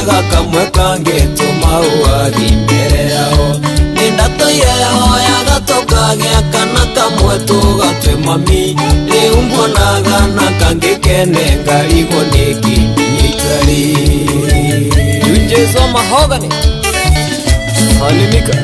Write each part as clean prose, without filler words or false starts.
kabega kamwe kangetuma uagi mbere yao nindatoire hoya gatokagea kana kamwe tugatwe mami riu mbonaga na kangikene ngarigo nikinyitari Junjezo mahogany Salimika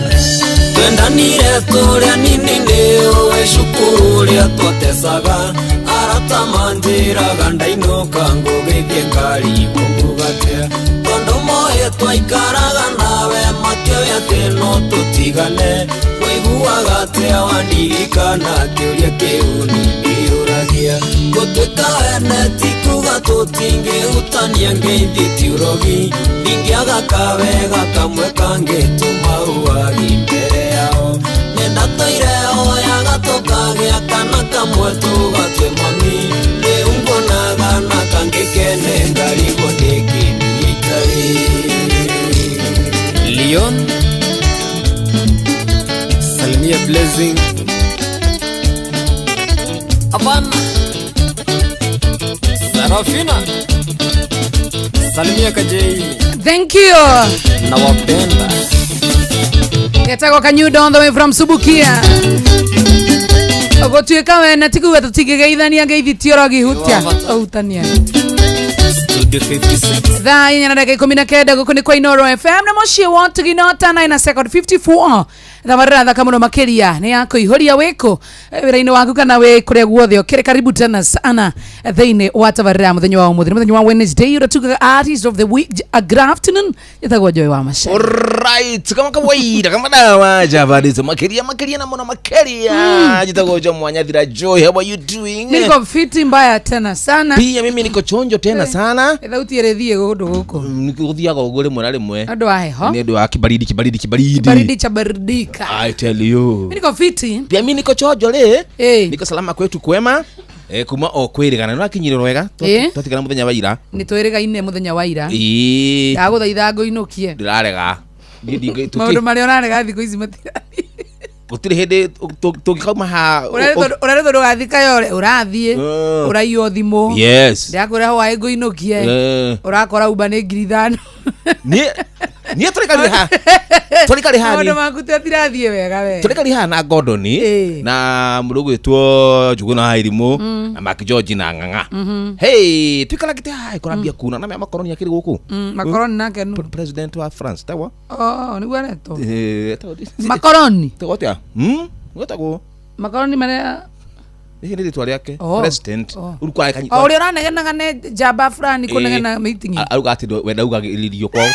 Twendanire turia nini nio eshukuru ria twatesaga arata manjiraga ndainoka ngugithie ngari ngugate tondo moye twaikaraga nawe makioya teno tutigane waiguaga atia wandirikana kiuria kiu ningĩũragia gũtuĩka wene tikuga tũtingĩhutania ngeithi urogi ndingĩaga kawega kamwe kangĩtũma uagi mbere yao nĩndatoire hoya gatũkagĩa kana kamwe tũgatwe mami rĩu mbonaga na kangĩkene ngarigwo nĩkĩnyitari Leon Salimia Blessing Avan Sarafina Salimia Kajei Thank you Nawapenda Getagwo Kanyuda on the way from Subukia Ogotuĩka wena tikuga tũtingĩgeithania ngeithi tiorogi hutia ũhutania Studio 56 Thaa inya na dakika 19 gũkũ nĩ kwa Inoro FM na mũciĩ wote ginota 9 na second 54 thabarĩra thaka mũno makĩria nĩ ya kũihũria wĩkũ wĩra-inĩ waku kana wĩ kũrĩa guothe ũkĩrĩ karibu tena sana thĩinĩ wa tabarĩra mũthenya wa ũmũthĩ mũthenya wa Wednesday ũratugaga artist of the week good afternoon yetagwo Joy wa Masha Alright kama kawaida kama dawa javadizo makĩria na mũno makĩria yetagwo Joy Mwanyathira Joy. How are you doing? niko fiti mbaya tena sana pia mimi niko chonjo tena sana thauti ĩrĩthiĩ gũndũ gũkũ nikuthiaga ũguo rĩmwe na rĩmwe andũ a heho nĩ ũndũ wa kibaridi baridi cha baridika I tell you niko fiti pia mimi niko chonjo niko salama kwetu kwema kuma o kwĩrĩgana nĩ wakinyire wega twatigana mũthenya wa ira nĩ twĩrĩgaine mũthenya wa ira ĩĩ ndagũthaitha ngũinũkie ndĩrarega maũndũ marĩa ũrarega thikũ ici matirani gũtirĩ hĩndĩ tũngĩkauma ha ũrarethwo ndũgathika yore ũrathiĩ ũraiywo thimũ yes ndakũreho waĩ ngũinũkie ũrakora uba nĩ 5,000 niĩ tũrĩkarĩ ha maũndũ maku tũtirathiĩ wega we tũrĩkarĩ ha na Gordon na mũndũ gwĩtwo Njũgũ na Irimũ na Mark George na Ng'ang'a hey tũikaragĩte ha kũrambia kuna na mĩa makoroni akĩrĩ gũkũ makoroni nake nũ president wa France tawa nĩguo aretwo makoroni tũgotĩa gwĩtagwo makoroni marĩa nĩ rĩtwa rĩake president urukwa kanyita ũrĩa ũranegenaga nĩ jamba fulani kũnegena meeting aruga atĩ wenda ugagĩrĩrio kwao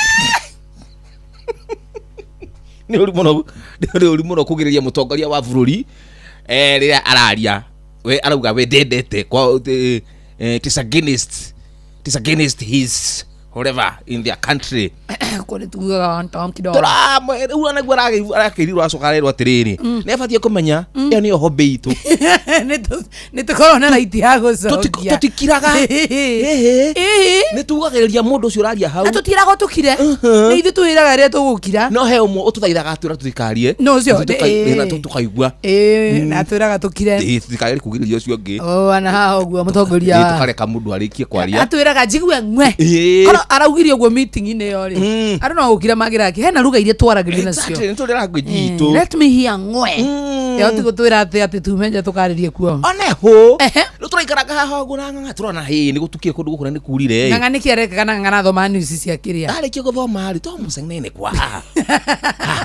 nĩ ũri mũno kũgĩrĩria mũtongoria wa bũrũri rĩrĩa araria we arauga we ndendete kwa tis against his whatever in their country kũrĩ tugaga one time kidogo unaguo arakĩrirwo acokarerwo atĩrĩrĩ nĩ abatie kũmenya ĩyo nĩyo hobby itũ nĩ tũkorwo na raiti ya gũcokia tũtikiraga nĩ tugagĩrĩria mũndũ ũcio ũraria hau tũtiragwo tũkire nĩ ithuĩ twĩraga rĩrĩa tũgũkira no he ũmwe ũtũthaithaga atwĩra tũtikarie no ũcio tũkaigua na twĩraga tũkire tũtikagĩrĩ kugĩrĩria ũcio ũngĩ ana haha ũguo mũtongoria tũkareka mũndũ arĩkie kwaria atwĩraga njigue ng'we araugirie ũguo meeting-inĩ ĩyo rĩ andũ no gũkira magĩrake hena ruga iria twaragĩrio nacio let me hear ng'we ĩyo ti gũtwĩra atĩ tumenye tũkarĩrie kuo oneho rĩu tũraikaraga haha ũguo na Ng'ang'a tũrona nĩ gũtukire kũndũ gũkũ na nĩ kurire Ng'ang'a nĩkĩ arekaga na Ng'ang'a nathoma news cia kĩrĩa ndarĩkia gũthoma rĩ to mũcenene kwa haha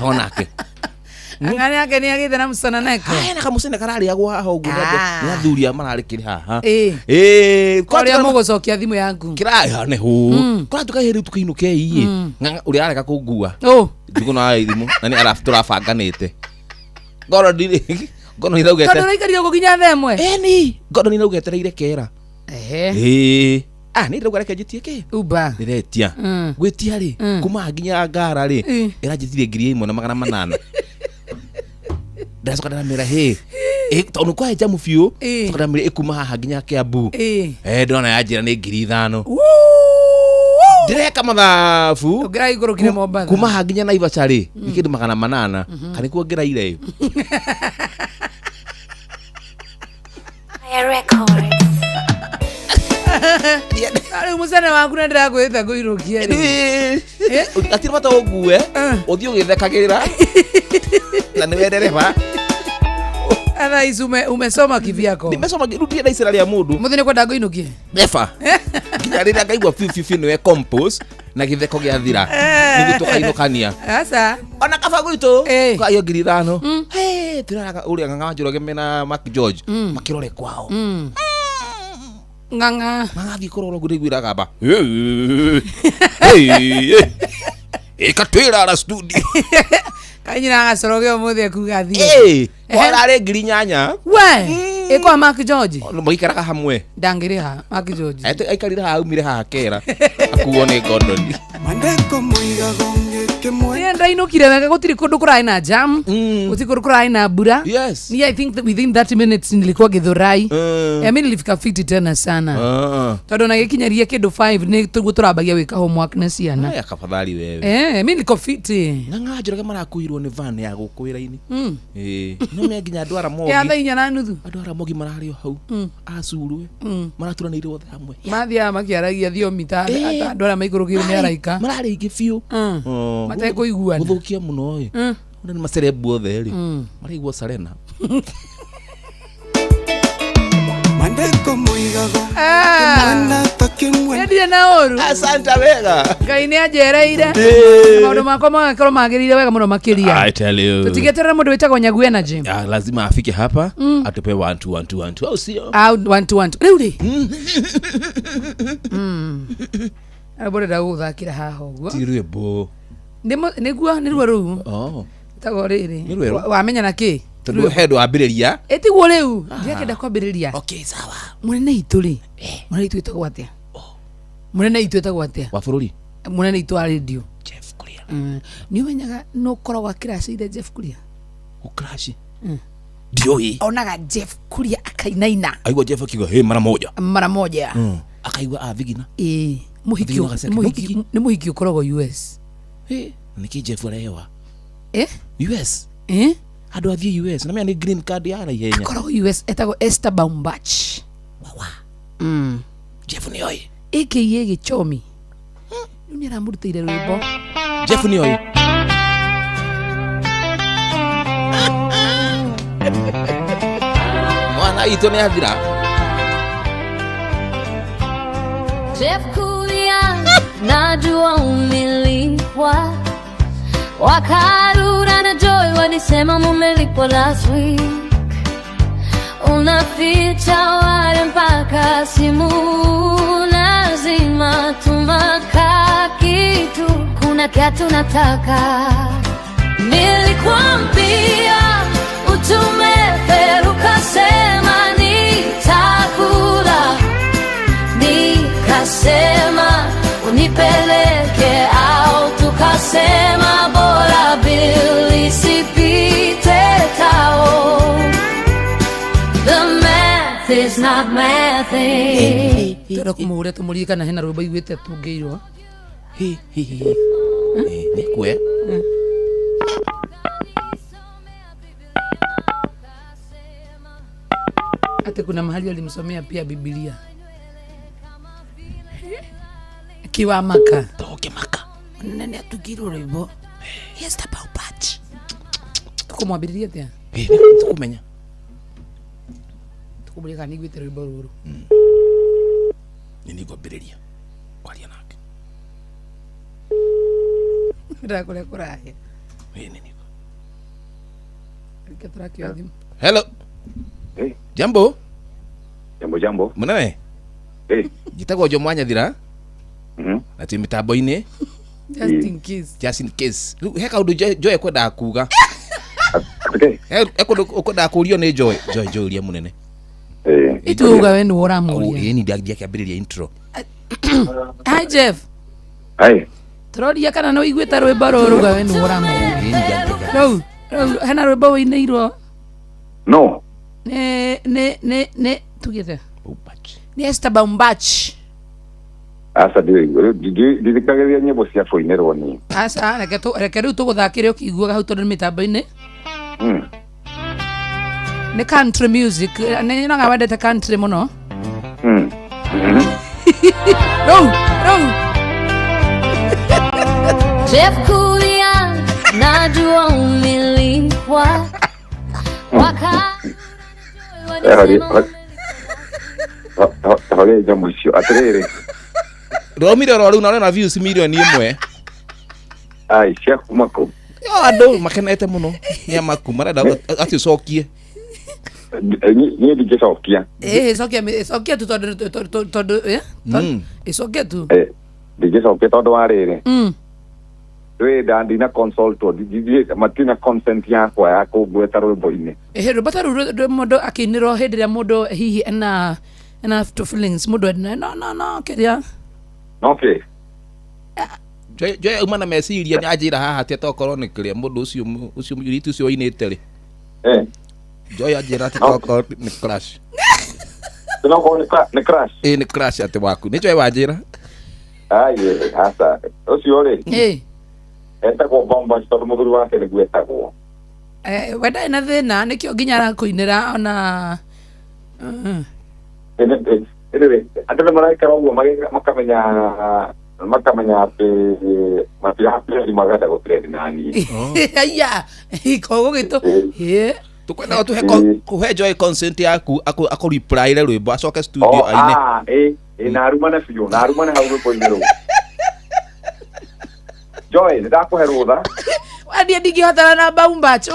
onake Ng'ang'a yake nĩ agĩte na mũcananeko na kamũcene kararĩagwo haha ũguo nĩ athuria mararĩkĩre haha kũrĩa mũgũcokia thimũ yaku kĩraha neho kũrĩa tũkahe rĩu tũkainũke iye Ng'ang'a ũrĩa areka kũngua Njũgũ na Irimũ na nĩ tũrabanganĩte Gordon iraugete tondũ ũraikarire gũkinya thaa ĩmwe Gordon irauga etereire kera nĩ irauga reke njĩtie kĩ uba ndĩretia gwĩtia rĩ kuma nginya Ngara rĩ ĩranjĩtirie 1,800 ndacoka ndamĩra tondũ kwa jamu biũ coka ndamĩra ĩkuma haha nginya Kiambu ndona yanjĩra nĩ 5,000 ndireka mathabu ngĩraigũrũkire Mombatha kuma haha nginya Naivasha rĩ nĩ kĩndũ 800 kana nĩkuo ngereire ari musana waku na ndirakwita kuirukia ri atiri bata ogue othi ugithekagirira na ni wendereva ana isume umesoma kivyako nimesoma kirutie na isira ria mundu muthine kwenda kuinukie defa kinya rira ngaigwa fifi niwe compose na githeko gia thira nigutukainukania asa ona kaba gwitu kayo ngirithano turaraga uria nganga njuro gemena Mark George makirore kwao nganga magathi kororo ngurigwiraga ba katwira ara studio kanyina gasoroge umuthi akuga thi warare ngiri nyanya we kwa Mark George no magikaraga hamwe ndangiriha Mark George aikarira ha umire ha kera akuo ni Gordon mandeko muiga gonge kemwe ndainukire wega gutiri kundu kurai na jam gutiri kundu kurai na bura yes I think that within 30 minutes nilikuwa Githurai mimi nilifika fiti tena sana tondu na gikinyaria kindu 5 ni turabagia wika homework na ciana aya kafadhali wewe mimi niko fiti nganga njuraga marakuirwo ni van ya gukwira-ini no me nginya ndwara mogi ya thainya na nuthu andwara mogi marario hau acurwe maraturanire othe hamwe mathia makiaragia thiomi ta ndwara maigurukire ni araika marari ingi fiu matekuiguana guthukia muno oi ona ni macerebu othe ri maraigua Serena mandeko muiga gonge mwana takimwe ndire na oru asante wega ngai ni ajereire maundu makwa magakorwo magirire wega muno makiria I tell you tutigeterera mundu witagwo Nyagu Energy lazima afike hapa atupe 1 2 1 2 au sio 1 2 1 riu ri abore da guthakira haha uguo tirwebo niguo ni ruo riu tago riri wamenya na ki tondu hedo ambiriria etiguo riu ndiakenda kwambiriria okay sawa munene itu ri munene itu etagwo atia munene itu etagwo atia wa bururi munene itu a radio Jeff Kuria ni umenyaga no koragwo akiracire Jeff Kuria ukrashi dioi onaga Jeff Kuria akainaina aigua Jeff akigo mara moja akaigua avigina muhikio ni muhikio koragwo US niki Jeff arewa US ado athie US na mimi ni green card ya ra ihenya koragwo US etagwo Esther Baumbach wawa Jeff ni oi aka Gichomi ni aramurutire rwimbo Jeff ni oi mwana ito ni athira Jeff Kuria najua umelipwa Wakarura na Joy walisema mumelipwa last week Unaficha wale mpaka simu lazima tumaka kitu kuna kiatu nataka Nilikwambia utume feruka sema nitakula Nikasema unipeleke au tukasema bora bili sipite tao The math is not mathing tora kumuria tumurie kana hena rwimbo igwite tungeirwo ni kwe ate kuna mahali alimsomea pia Biblia kiwa maka toke maka nani atugiro rwimbo Esther Baumbach tukumwambiriria tia tukumenya tukumuria kana igwite rwimbo ruru nini gwambiriria kwaria nake ndakule kurahe nini Track ya thimu. Hello. Hey. Jambo. Jambo. Munene. Hey. Gitagwo Jo Mwanyathira. Na ti mitambo-ini. Just in case. Riu he kaundu Joy kwenda kuga. Okay. Kwenda kurio ni Joy uria munene. Ituga we ni uramuria. Ni ndia kiambiriria intro. Hi Jeff. Hi. Troria kana no igweta rwimbo ruru ga we ni uramuria. No. Hena rwimbo wineirwo No ne tugite Baumbach ni Esther Baumbach asa ndithikagiria nyimbo cia kuinerwo ni asa reke riu tuguthakire ukiguaga hau tondu mitambo-ini ni country music ni naga wendete country muno No. Jeff Kulia, najua umilipwa hore jamu icio atiriri Romire rĩu na views milioni 1 ai cia kuma kũ andũ makenete mũno nĩa maku marenda aticokie niĩ ndingĩcokia cokia tu tondũ icokia tu ndingĩcokia tondũ wa rĩrĩ wenda ndina consult matina consent yakwa ya kũngweta rwĩmbo-inĩ rwĩmbo ta rũu mũndũ akĩinĩrwo hĩndĩ ĩrĩa mũndũ hihi ena to feelings mũndũ no kĩrĩa okay Joy uma na meciria nĩ anjĩra haha atĩ tokorwo nĩ kĩrĩa mũndũ ũcio mũirĩtu ũcio oinĩte rĩ Joy anjĩra atĩ tokorwo nĩ crash nĩ crash nĩ crash atĩ waku nĩ Joy wanjĩra ai hasa ũcio rĩ etagwo bomba tondũ mũthuri wake nĩguo etagwo wenda ena thĩna nĩkĩo nginya arakũinĩra ona andũ nĩ maraikara ũguo makamenya atĩ matirahatirĩ magenda gũtiredi na niĩ aya kogo gĩtũ tũkwenda kũhe Joy consent yaku akũreply-re rwĩmbo acoke studio aine na arumane biũ na arumane hau rwĩmbo-inĩ rũu Joy ndakũhe rũtha wandie ndingĩhotana na Baumbacho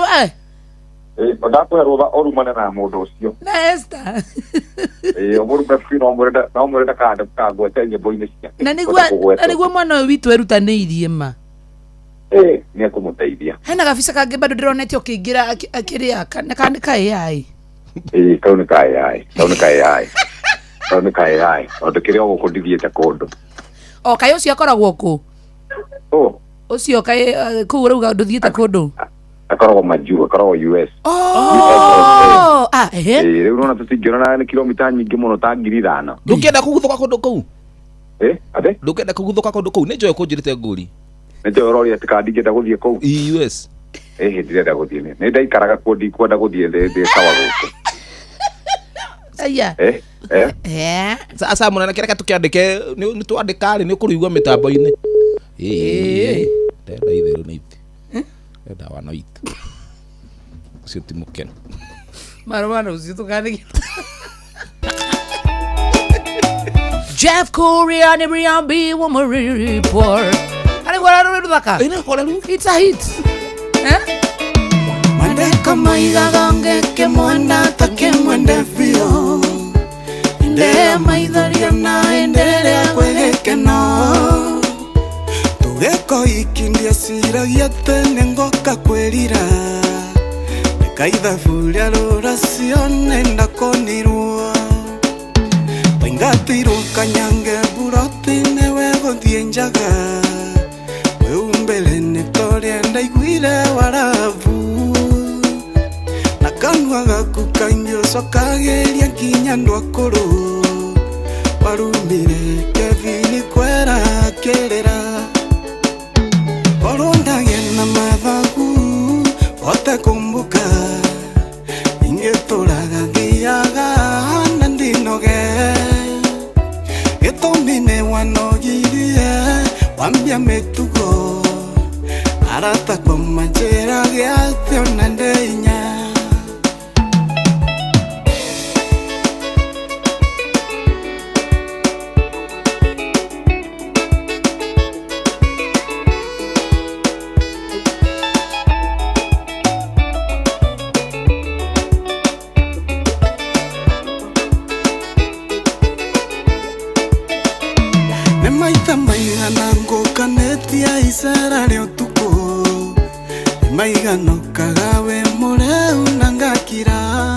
ndakũhe rũtha orumane na mũndũ ũcio na Esther mũrume biũ no mũrenda kangwete nyĩmbo-inĩ ciake na nĩguo mwana ũyũ witũ erutanĩirie ma nĩ ekũmũteithia hena gabica kangĩ bado ndĩronete ũkĩingĩra akĩrĩa nĩ AI kau nĩ AI tondũ kĩrĩa gũkũ ndithiĩte kũndũ kaĩ ũcio akoragwo kũ ũcio kaĩ kũu rauga ndũthiĩte kũndũ akoragwo majuu akoragwo US rĩu nona tũtingĩona nĩ kilomita nyingĩ mũno ta 5,000 ndũkĩenda kũguthũka kũndũ kũu ate ndũkĩenda kũguthũka kũndũ kũu nĩ Joy kũnjĩrĩte ngũri nĩ Joy ũroria atĩ kana ndingĩenda gũthiĩ kũu US ndirenda gũthiĩ nĩ ndaikaraga kuo ndikwenda gũthiĩ thĩ sawa gũkũ aya sasa mũnene kĩreka tũkĩandĩke nĩ twandĩka rĩ nĩ ũkũrĩigua mĩtambo-inĩ ndenda itherũ nĩ iti ndenda wana itu ũcio ti mũkenu marũmano ũcio tũkanĩgĩ Jeff Kuria nĩ Riambi wa Report arĩgwara rũrĩ rũthaka it's a hit Mandeka maigaga ngĩkĩmwenda takĩmwende biũ Ndea maitharia na endelea kwĩgĩkeno Tũgĩko iki ndieciragia atĩ nĩngoka kwĩrira Reka ithabu rĩa rũracio nenda kũnirwo Waingatirwo kanyange buroti-inĩ wegũthiĩ njaga Wĩu mbere nĩ torĩa ndaiguire warabu Na kanua gaku kaingĩ ũcokagĩria nginya andũ akũrũ Warumire Kevin kwera kĩrĩra Korwo ndagĩa na mathagu Wote kumbuka Ingĩtũraga thiaga na ndinoge Gĩtũmi nĩ wanogirie Wambia mĩtugo Arata kwa njĩra gĩathĩ ona ndeinya Nemaita maigana ngũkanĩtia icera rĩa ũtukũ Maiganokaga we mũreu na ngakira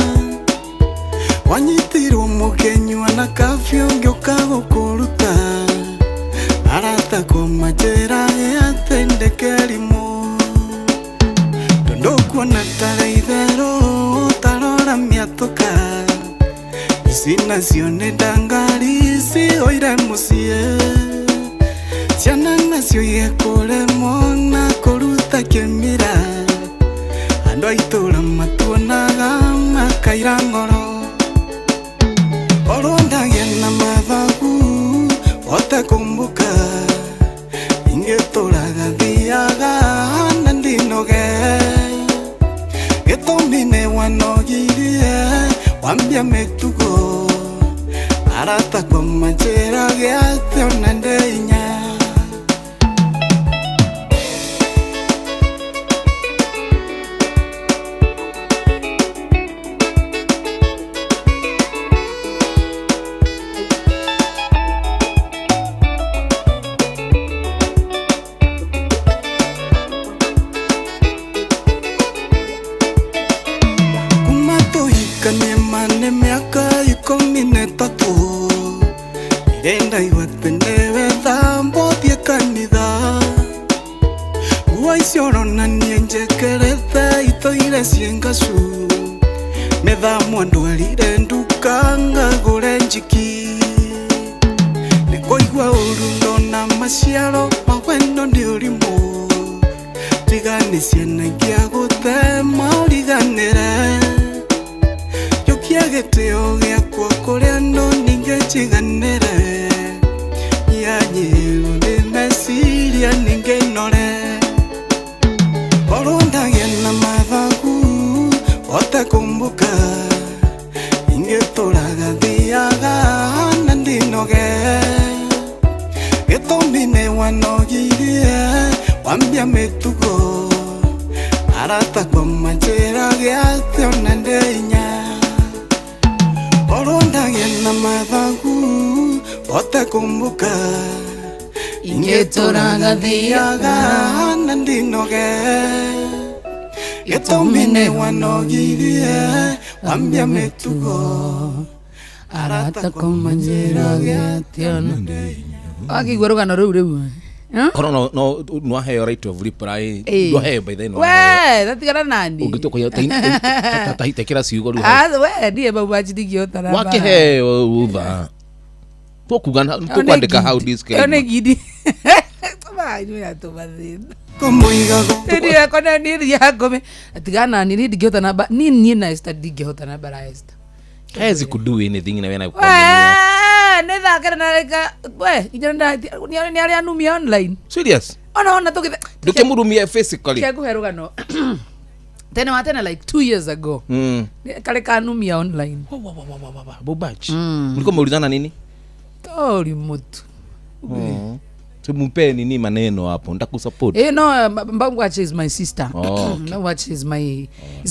Wanyitirwo mũkenyua na kabiũ ngĩũka gũkũruta Arata kwa njĩra atĩ ndĩkerimũ Ndũkuona tarĩ itherũ tarora mĩatũka Ici nacio nĩ ndangari cioire mũciĩ Ciana nacio igĩkũremwo na kũruta kĩmira Andũ a itũũra matuonaga makaira ngoro Korwo ndagĩa na mathagu ingetũraga thiaga na ndinoge gĩtũmi wanogirie wambia mĩtugo arata kwa manjĩra gĩatĩ ona ndeinya Enda iwatenewe thambo thie kanitha Uwaisiorona nienjekerete itoire ciengacu Methamwa ndwarire nduka ngagũre njiki Nĩkũigua ũru ndona maciaro mawendo nĩ ũrimũ Tigane ciana ingĩa gũtema ũriganĩre Jokia gĩtĩo gĩakwa kũrĩa no ningĩ njiganĩre Nyianyiru nĩ meciria ningĩ inore Korwo ndagĩa na mathagu Wote kumbuka Ingĩtũraga thiaga na ndinoge Gĩtũmi wanogirie Wambia mĩtugo Arata kwa manjĩra gĩatĩ ona ndeinya Korwo ndagĩa na mathagu Wote kumbuka Ingĩtũraga thiaga na ndinoge Gĩtũmi wanogirie Wambia mĩtugo Arata kwa manjĩra gĩatĩ ona ndeinya Akĩigua rũgano rũu Kono no aheo right of reply. No aheo by then. We, tatigana nani. Ungito kwa tahita kila siugo rũu. We, ndiye babaji digĩota na. Wakĩheo utha. Tukwandĩka how this came. One gidi. Tama nĩ atumathina. Kũmũiga Ndiye kona ni yakome. Tatigana nani digĩota na ni na Esther digĩota na bara Esther. Hezi could do anything na wena ne thakara na reka we ijanda ni ari anumia online serious ona tukithe ndukemurumia physically kiguhe rugano tena like 2 years ago kale kanumia online bobachi mliko muulizana nini tori mutu Tumpe nini maneno hapo ndakusupport no Mbangwache is my sister Mbangwache is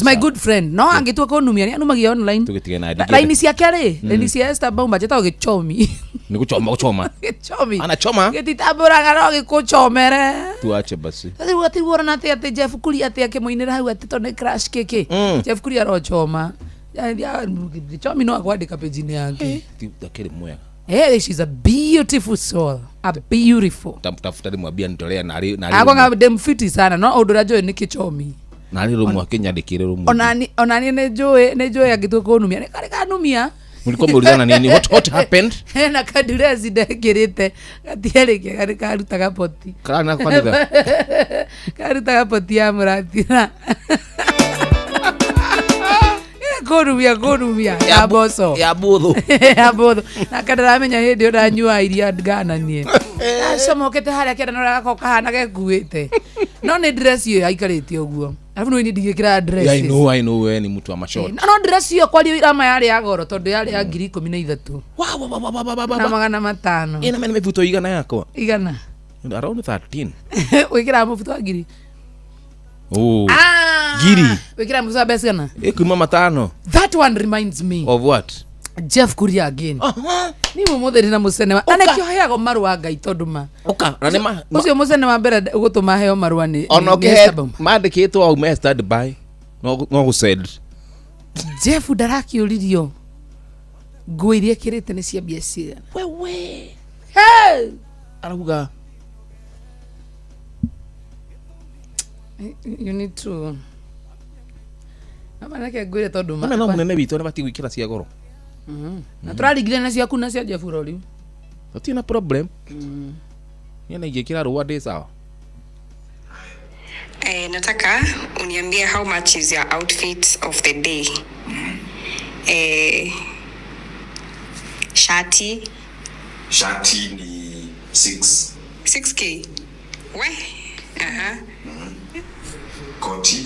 my good friend no angetua ko numia ni anumagia online line ciake ri line cia Esther Mbangwache ta gichomi ni kuchoma gichomi anachoma gititamburaga ro gikuchomere tuache basi rĩu atiwona ati Jeff Kuri ati akimuinira hau ati tone crash keke Jeff Kuri arochoma gichomi no akwandika page ni yake takiri mwega Hey, she's a beautiful soul. A beautiful. Tafuta mwambia nitolea nari Agwanga dem fiti sana. No odora joy ni kichomi. Nari rumu akinyandikire rumu. Onani ne joy agitu ko numia. Ne kare kanumia. Mulikuwa muulizana nini? What happened? Na kadurezi ndekirite. Gatiereke kare karuta kapoti. Kana kwanza. Karuta kapoti ya muratira. Gorumia ya boso ya botho na kadara menya hindi uranyua iria ngana nie acomokete haria kenda no gako kahana gekuite no ni dress iyo aikarite uguo alafu no ni ndigikira dress I know we ni mtu wa mashort no dress iyo kwali irama yari ya goro tondu yari ya 13,000 na 500 ina mena mebuto igana yakwa around 13 wikira mubuto wa ngiri Giri. Wikira mubuto wa besi kana Kuma 5 that one reminds me of what Jeff Kuri again ni mumutheri na mucenema na nekio heago marua Ngai tonduma na ni ucio mucenema mbere gutuma heo marua ni mandikitwo au me stand by no go said Jeff ndarakiuririo nguo iria kirite ni cia biacara wewe hey araguga you need to ama nake nguire tonduma no munene witu ne bati gwikira cia goro na turarigire na ciaku na cia Jeff rori hatina problem yana igekira ruwa day sawa nataka uniambie how much is your outfit of the day shati ni 6K We? Koti?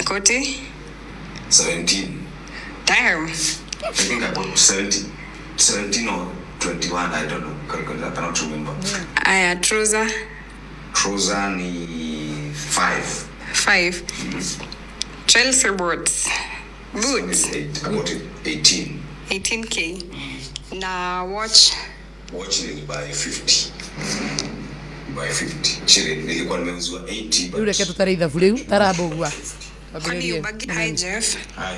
17. Damn. I think about 17 or 21, I don't know. I cannot remember. Aya, trouser? Trouser ni 5. 5. Chelsea boots? Boots? About 18. 18K. Na watch? Watch ni by 50. By 50. Chile nilikuwa nimeuzwa 80 but Yule ketu tari dhafu leo tarabogwa. Kwani ubagi? Hi Jeff. Hi.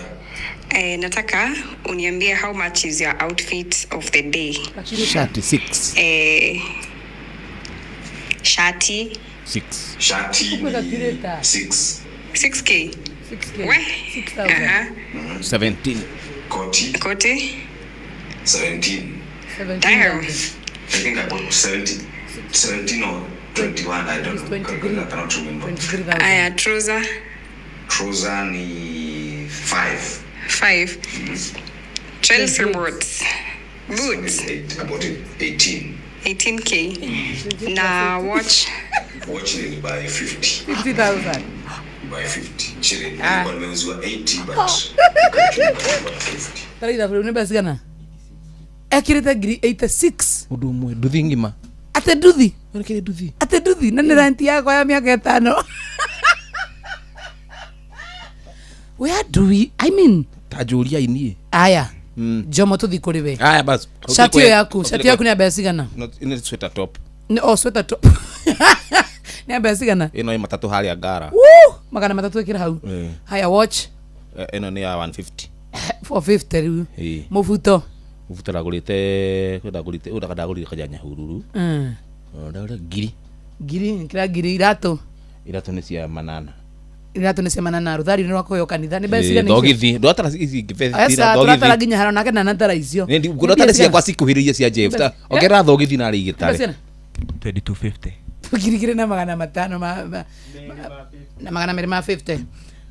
Nataka uniambie how much is your outfit of the day? Shati 6. Shati? 6. Shati ni 6. 6K. 6K. We? 6,000. 17. Koti? 17. Damn. I think about 17 or 21, I don't know. I cannot remember. 23,000. Aya, trouser? Trouser ni 5. 5. Chelsea boots? Boots? About 18. 18K. Na watch? Watch ni by 50. 50,000. By 50. Chile nilikuwa nimeuzwa 80 but 50. Tari dhafu leo nebe sigana. Ekirete giri 86. Udumwe duthi ngima. Ate duthi. Onekele duthi. Ate duthi nani ranti yako ya miaka 5. Where do we, I mean, Tajuria inie. aya. Jomo tuthi kuri we. Aya basi. Shati yaku ni ya sigana. Not in sweater top. Sweater top. Ni ya sigana. Ino matatu hali ya gara. Woo! Magana matatu ekira hau. Haya watch. Ino ni ya 150. 450 riu. Eh. Mufuto. Mufuto ndagurite udakadagurite kajanya hururu. Ndagura giri. Irato ni cia manana. Irato ni cia manana ruthari ni rwako yo kanitha ni besi gani. Dogithi. Ndotara ici gifethi aya dogithi. Ginya haro nake na natara icio. Ndi ndotara cia kwa sikuhiriria cia Jeff. Ogera thogithi na rigitare. 2250. Tukirikire na magana matano na magana 250.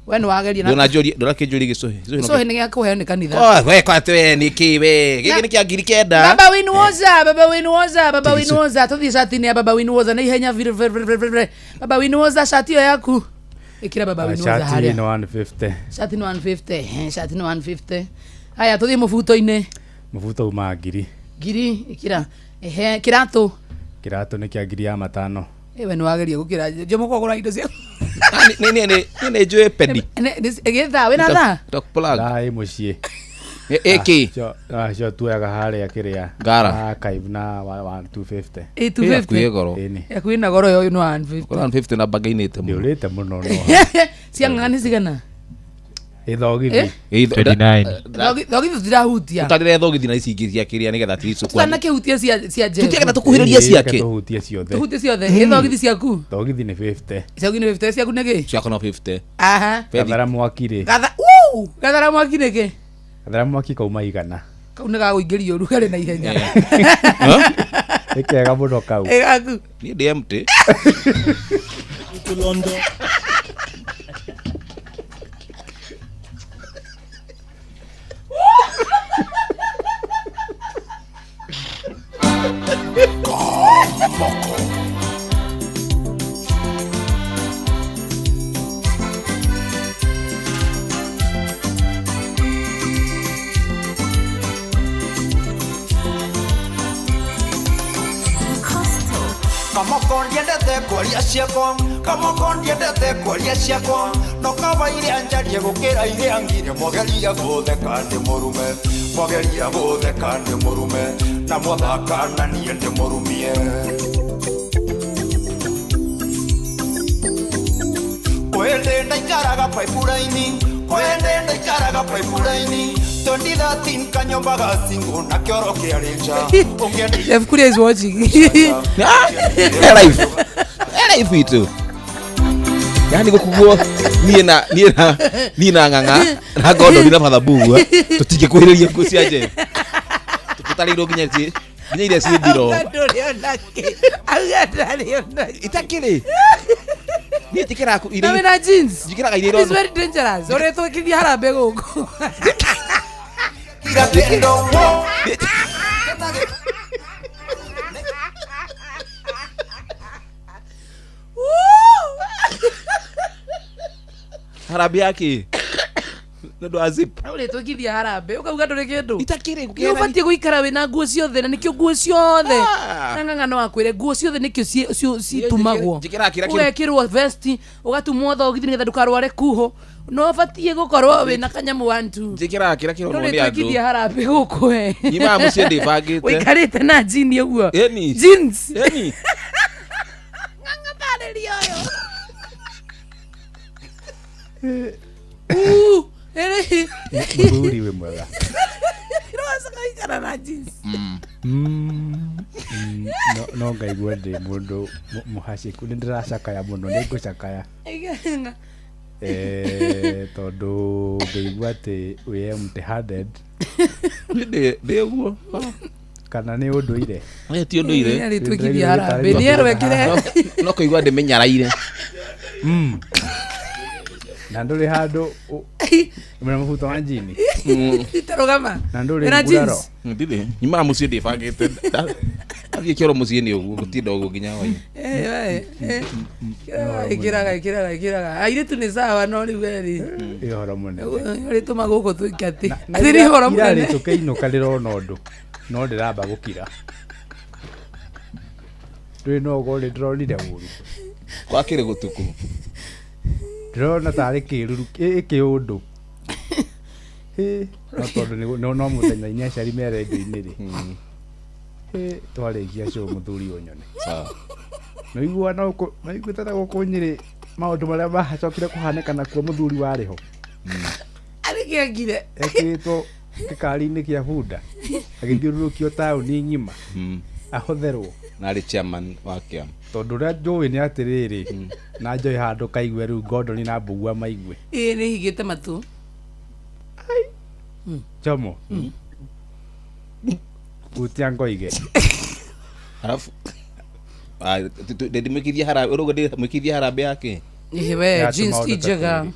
Wenu wageria na ndona kijuri gisohe. So ni yako he ni kanitha. We kwa twe ni kiwe. Gigi ni kia ngiri kenda. Baba Winwoza. Tuthi shati ni ya Baba Winwoza na ihenya vile. Baba Winwoza shati yaku. Ikira Baba Winwoza haria. Shati ni 150. Shati ni 150. Haya tuthi mufuto ine. Mufuto uma ngiri. Ngiri ikira. Kirato. Kirato ni kia ngiri ya 5. Ewe ni wageria gukira. Jomo kogora indo cia. Nini njue pedi. Egetha wena tha. Plug. Dai mucie. Eki. Jo tuaga haria kiria. Gara. Kaivna 250. 250. Yakwina goro yo no 150. 150 na bagainite mu. Ndiurite muno no. Ciang'ani cigana. Ithogithi. 29. Thogithi zirahutia. Tutarire thogithi na ici ingi cia kiria nigetha tiricu kwa. Sana kihutia cia Jeff. Tutiaga tukuhiriria ciake. Tuhutie ciothe. Tuhutie ciothe. Ithogithi ciaku. Thogithi ni 50. Ciaku ni 50 ciaku nege. Ciaku no 50. Aha. Gathara mwakire. Gathara mwaki nege. Gathara mwaki kauma igana. Kau nĩ gagũingĩria ũrugarĩ na ihenya. Nĩ kega mũno kau. Gaku. Niĩ ndĩ empty. Kamokondiendete kwaria ciakwa no kaba iria njarie gukira iria ngire mogeria gutheka ndi murume mogeria gutheka ndi murume na mwathaka na nie ndi murumie kwende ndaikaraga paipuraini 2013 kanyomba gasingo na kioro kiarinja Jeff Kuria is watching. Live itu. Yani gukuguo nie na nganga na gondo ndina mathabu tutige kuhiriria ngucia je. Tutariro nginya ile si ndiro. Itakire. Ni tikira ku iri. Na jeans. Jikira iri ro. It's very dangerous. Ore to kidi harambe guku. Harambee yake. Ndo azip. Ule twikithia harambe ukauga nduri kindu. Itakire Ni ubatie guikara wina nguo ciothe na nikio nguo ciothe. Nganga no akwire nguo ciothe nikio citumagwo. Ugekirwo vest ugatumwo thogithi nigetha ndukarware kuho. No batie gukorwo wina kanyamu 1 2. Njikira kira kiro no ni andu. Twikithia harambe guku we. Ima mucie ndibangite. Wikarite na jeans uguo. Jeans. Eni. Nganga taririo yo. Muthuri we mwega. Rosa kaikara na jeans. No ngaigua ndi mundu muhaciku ni ndiracakaya muno ni ngucakaya. Tondu ngaigua ati we empty handed. Ndi uguo. Kana ni unduire. Ti unduire. Ni twikithia harambe ni erwekire. No kuigua ndi menyaraire. Na nduri handu mwana muhuto wa njini. Itarogama. Na nduri nguraro. Ndire. Nyuma mucie ndibangite. Athie kiro mucie ni uguo gutinda uguo nginya hoi. Kiraga. Aire tu ni sawa no ri weri. Ihoro munene. Ri tuma guko twikati. Athiri ihoro munene. Iri tukiinuka ndirona undu. No ndiramba gukira. Nduri no go ndironire uru. Kwakire gutuku. Ndĩrona tarĩ kĩruru kĩũndũ. No tondũ no mũthenya inya aciari me redio-inĩ rĩ. Twarĩkia show mũthuri ũnyone. No igua no iguĩte ta gũkũ Nyĩrĩ maũndũ marĩa macokire kũhanĩka nakuo mũthuri warĩ ho. Arĩ kĩangire. Ekĩrĩtwo gĩkari-inĩ kĩa bunda. Agĩthiũrũrũkio taũni ng'ima. Ahũtherwo. Na arĩ chairman wa kĩama. Tondu ria njũĩ nĩ atĩrĩrĩ na njoĩ handũ kaigue rĩu Gordon na Mbugua maigue. Nĩ higĩte matu. Jomo. Utia ngoige. Alafu ndimwikithia harambe urugo ndimwikithia harambe yake. We jeans ti njega.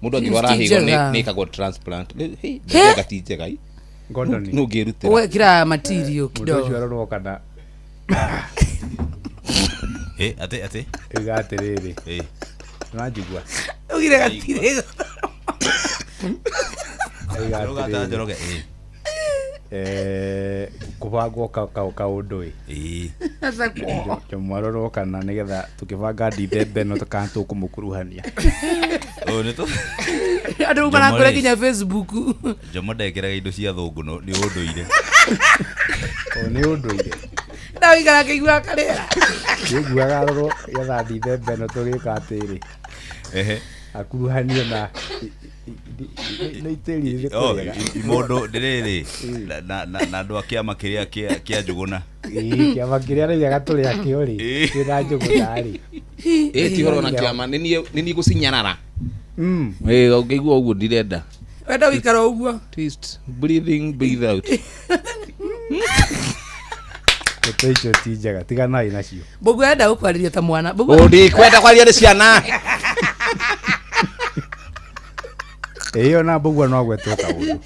Mundu angirwara higo ni kago transplant. Hey, ndega ti njega i. Gordon. No ngirutira. We kira material kidogo. Mundu arorwo kana. Ate. Igatiriri. Najigua. Ugire gatire. Njoroge. Kubagwo kaundu Sasa mwarorwo kana nigetha tukibanga ndithembe no tukantu kumukuruhania. Nĩ tu. Andu marakora kinya Facebook. Jomo ndekeraga indo cia thungu no ni unduire. Ni unduire. Na wikara kĩigua karĩra. Nĩguaga rorwo getha ndithembe no tugika atĩrĩ. Akuruhanio na itĩri rĩkorega. Imondo ndĩrĩrĩ na andũ a kĩama kĩrĩa kĩa Njũgũna. Kĩama kĩrĩa rĩu gatũrĩa kĩo rĩ kĩna Njũgũna rĩ. Ti horo na kĩama nĩ gucinyarara. Ngĩigua ũguo ndirenda. Wenda wikara ũguo. Twist breathe out. Techo ti njega tiganai nacio. Mbũgua enda gũkwarĩria ta mwana. Ndi kwenda kwaria nĩ ciana. Iyo na Mbũgua no gwetwo kaũndũ.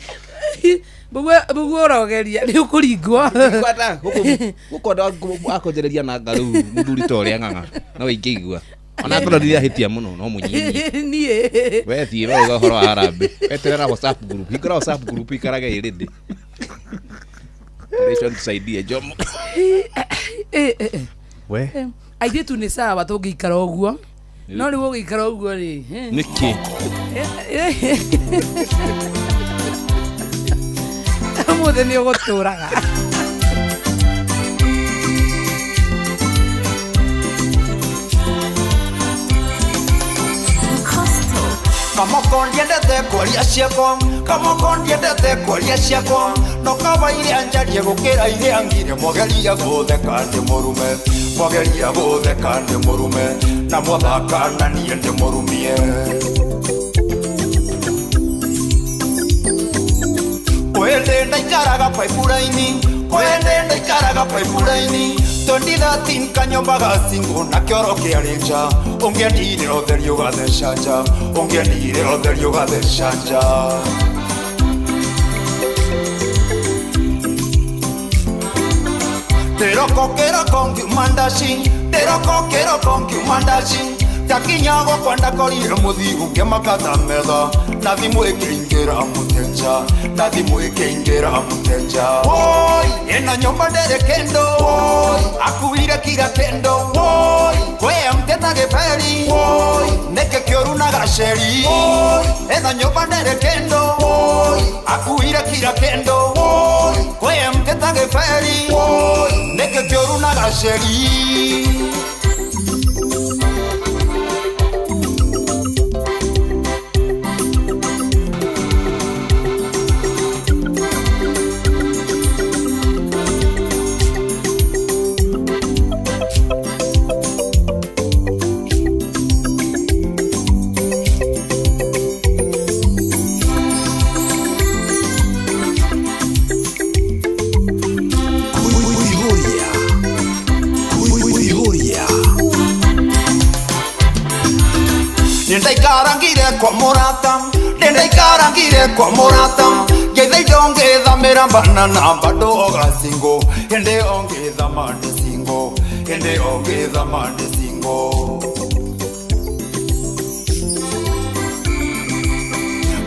Mbũgua ũrogeria nĩ ũkũringwo. Kwenda gũkonda akonjereria na ngaru mũthuri ta ũrĩa ng'ang'a no ingĩigua. Ona tũrorire hĩtia mũno no mũnyinyi. Niĩ. We thiĩ we uga ũhoro wa harambe. Weterera WhatsApp group. Hingũra WhatsApp group ikarage ĩrĩndĩ. Relation tusaidie Jomo. We. Aithĩtu nĩ sawa tũngĩikara ũguo. No rĩu ũgĩikara ũguo rĩ. Nĩkĩ? Mũthĩ nĩ ũgũtũraga. Kamoko ndiendete kwaria ciakwa, kamoko ndiendete kwaria ciakwa, no kaba iria njarie gukira iria ngire mwageria gutheka ndi murume, mwageria gutheka ndi murume, na mwathaka na niĩ ndi murumie. Kwende ndaikaraga paipuraini, kwende ndaikaraga paipuraini, 2013 kanyomba gacingu na kioro kiarĩ nja, ũngĩendire ũtheri ũgatheca nja, ũngĩendire ũtheri ũgatheca nja. Kĩroko ngiuma ndaci, kĩroko ngiuma ndaci, takinyago kwenda korire muthigu ngimakata metha na thimu ikiingira mutenja na thimu ikiingira mutenja oi ena nyumba ndere kendo oi akuire kira kendo oi kwe mteta geferi oi neke kioru na gasheri oi ena nyumba ndere kendo oi akuire kira kendo oi kwe mteta geferi oi neke kioru na gasheri. Nindaikarangire kwa murata Geitha ongetha mirambana na bado ogasingo Hende ongetha mande singo Hende ongetha mande singo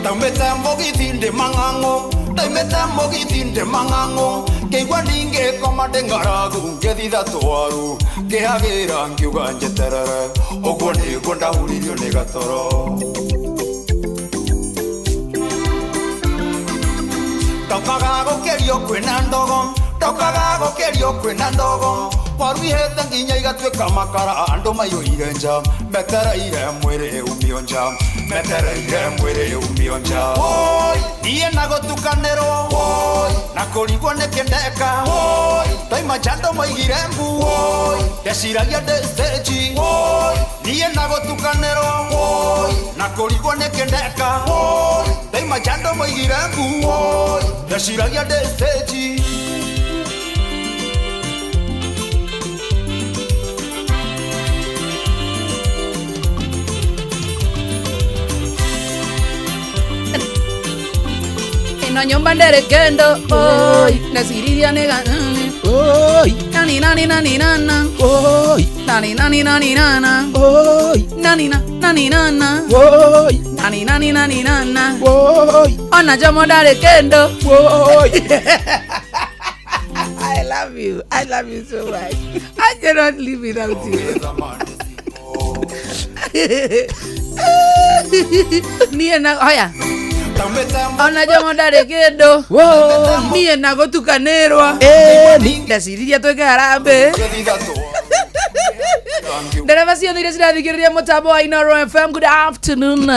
Taumeta mogithinde mangango Taumeta mogithinde mangango Keigua ninge komande ngaragu Ngethitha twaru Kehagira ngiuga njeterere Oguo niguo ndahuririo ni gatoro Tokaga gukerio kwina ndogo Tokaga gukerio kwina ndogo Waru ihete nginya igatuika makara Andu maiyuire nja Metereire mwiri umio nja Metereire mwiri umio nja Oi, niye nagutukanirwo Oi, na kurigwo ni kindeka Oi, toima jando moigire mbu Oi, ndeciragia ndi stage Oi, niye nagutukanirwo Oi, na kurigwo ni kindeka Oi, toima jando moigire mbu Oi, ndeciragia ndi stage. Na nyumba ndere kendo oi nasiriria nega oi nani nani nani nana oi nani nani nani nana oi nani nani nana oi nani nani nani nana oi ona jomo ndere kendo oi I love you so much. I cannot live without you. Niye na haya ona jomo ndare kendo niye nagutukanirwa ndaciriria twike harambe ndereva ciothe iria cirathikiriria mutambo wa Inoro FM. Good afternoon.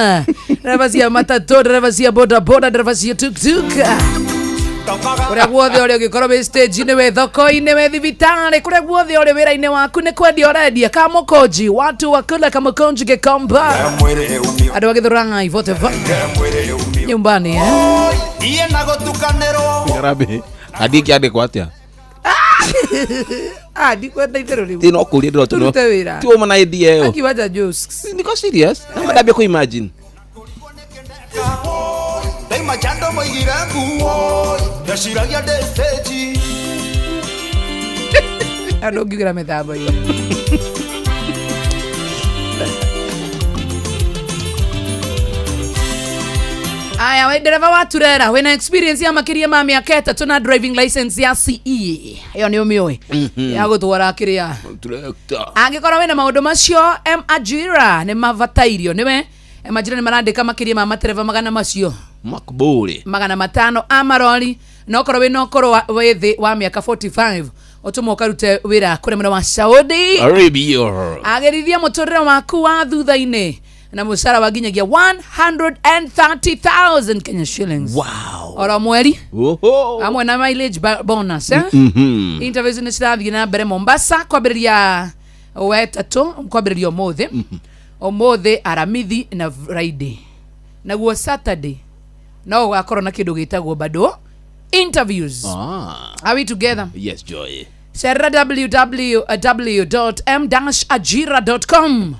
Ndereva cia matatu, ndereva cia boda boda, ndereva cia tuktuk, kuria guothe uri ugikorwo wi stage-ini, wi thoko-ini, wi thibitari, kuria guothe uri wira-ini waku ni kwendia urendia kamukonji watu wakula kamukonji gikomba andu agithuranga ivoteva nyumbani niye nagutukanirwo Ngarabe adi kiandikwo atia ndikwenda itero riu tino kuria ndiro tuno ti uma na idea yo akiwaja jokes niko serious na ndabia ku imagine Daima jando moigire mbu ndeciragia ndi stage andu ngigira mithamba iyo aya we dereva wa turera wena experience ya makiria ma miaka 3 na driving license ya CE iyo ni umiwe ya gutwara kiria angikorwo wena maundu macio ajira ni mavatairio niwe majira ni marandika makiria ma matereva magana macio makuburi magana matano amaroli nokorwo wena okoro wethi wa miaka 45 otumo karute wira kure mwana wa Saudi Arabia agerithia muturire waku wa thutha-ini na musara wa ginyagia 130,000 Kenya shillings. Wow. Ora mweri. Oho. Amwe na mileage bonus interviews ni cirathie na mbere Mombasa kwambiriria wetatu kwambiriria omothe aramithi na Friday naguo Saturday no gakorwo na kindu gitagwo bado interviews. Are we together? Yes, Joy. Sera www.m-ajira.com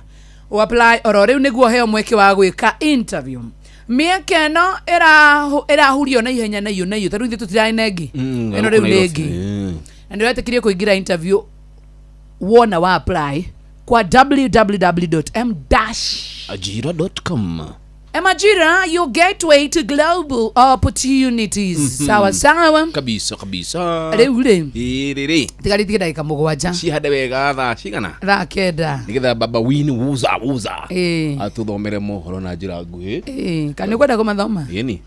apply orore niguo heo mweke wa gwika interview. Mieke no era hurio na ihenya na iyo taru ithu tirainegi eno riu legi ndio yatekirie kuingira interview wona wa apply kwa www.m-ajira.com. M-Ajira, your gateway to global opportunities. Sawa sawa kabisa. Reure riri tigariti dakika mugwanja cihande wega thaa cigana thaa kenda nigetha baba win wuza atuthomere mohoro na njira nguhi kana kwenda kumathoma yeni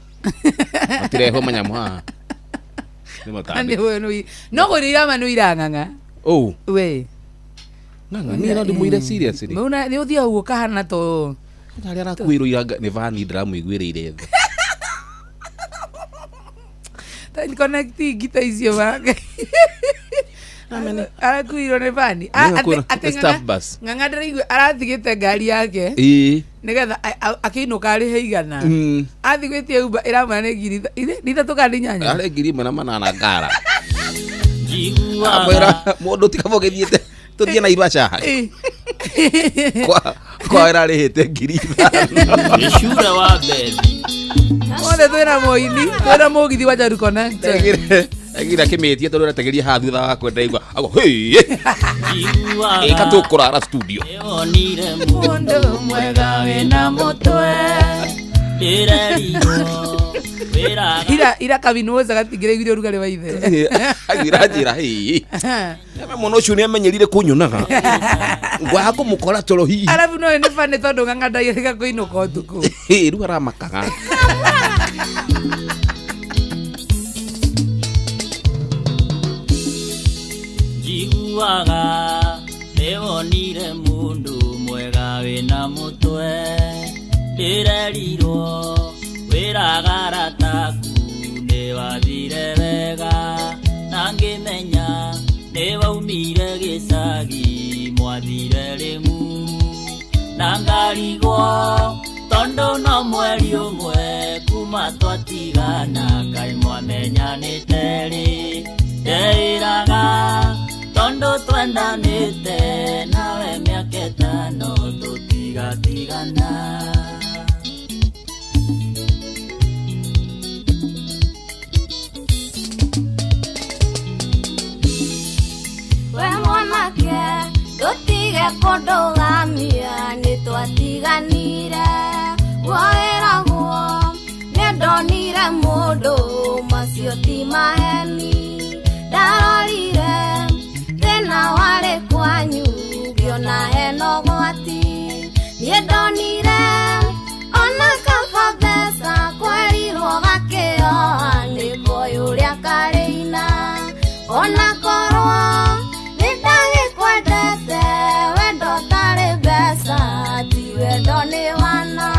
atireho manyamu ha ni matani no gorira manu iranganga we nganga ni na ndimuire seriously muna ni uthia ugo kahana to ndari arakwiro iranga ni vani ndiramuiguire tha tani connecti gita icio banga arakuiro ne vani staff bus nganga ndiraigwe arathigite ngari yake nigetha akiinuka ari heigana athigwitie uba iramane ngiri nitatu kandi nyanya ari ngiri mana na ngara jiguara mundu tikavogithiete tuthie na Ibacha kwa irarihite ngiri ishura wa bebi wone twina moini twina mugithi wa Jaru Connect agira kimetie tondu rategeria ha thutha wa kwenda igwa ago ikatukura ara studio onire mundu mwega wina mutwe direrigo ira kabinoza gatigire gire rugare wa ithe agira muno cio ni amenyerire kunyunaga ngwa kumukora toro hihi arabu no ni fane tondu ngangada yega kuinuka utuku ru aramakaga jiguaga newonire mundu mwega wina mutwe ndirerirwo wiragara taku niwathire wega na ngimenya niwaumire gicagi mwathire rimu na ngarigwo tondu no mweri umwe kuma twatigana ngai mwamenyanite ri ndeiraga tondu twendanite nawe miaka itano tutigatigana tutige kundugamia nitwatiganire woeragwo nindonire mundu macio ti maheni ndarorire thina wari kwanyu ngiona hena gwati nie ndonire ona kaba mbeca kwerirwo gakioa niko yuria karina ona korwo nindagĩkwendete wendo tarĩ mbeca ti wendo nĩ wana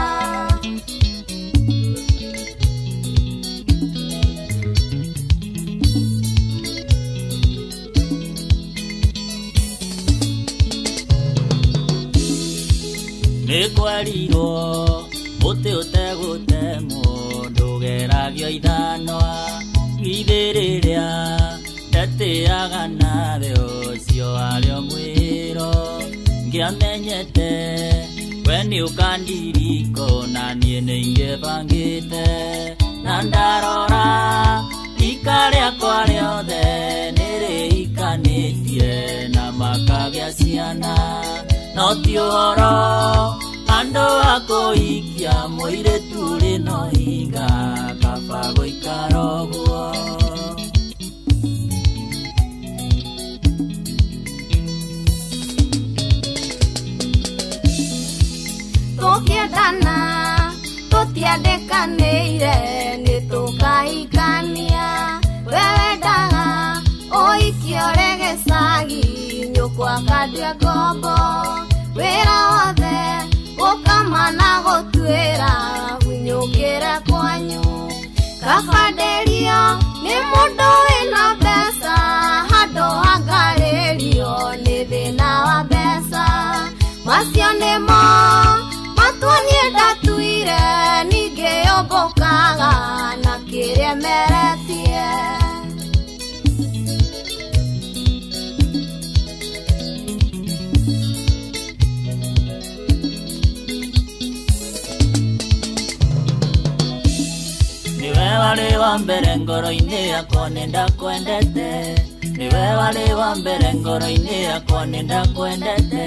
nĩ kwerirwo mũtĩ ũtegũtemwo ndũgeragio ithanwa githĩ rĩrĩa ndetĩaga nawe ũcio warĩo mwĩro ngĩamenyete we nĩ ũkandiriko na niĩ nĩ ingĩbangĩte na ndarora ika rĩakwa rĩothe nĩ rĩikanĩtie na makagĩa ciana no ti ũhoro andũ a kũhikia mũirĩtu rĩno hinga kaba gũikara ũguo tukiendana tutiandikanĩire nĩtũkahikania wewendaga ũikia ũrĩ gĩcagi nyũkwa akandua ngombo wĩra wothe gũkama na gũtuĩra hunyũkĩre kwanyu kabanderio nĩ mũndũ wĩna mbeca handũ hangarĩrio nĩ thĩna wa mbeca macio nĩmo matuonie ndatuire ningĩ yũmbũkaga na kĩrĩa meretie niwe warĩ wa mbere ngoro-inĩ yakwa nĩndakwendete niwe warĩ wa mbere ngoro-inĩ yakwa nĩndakwendete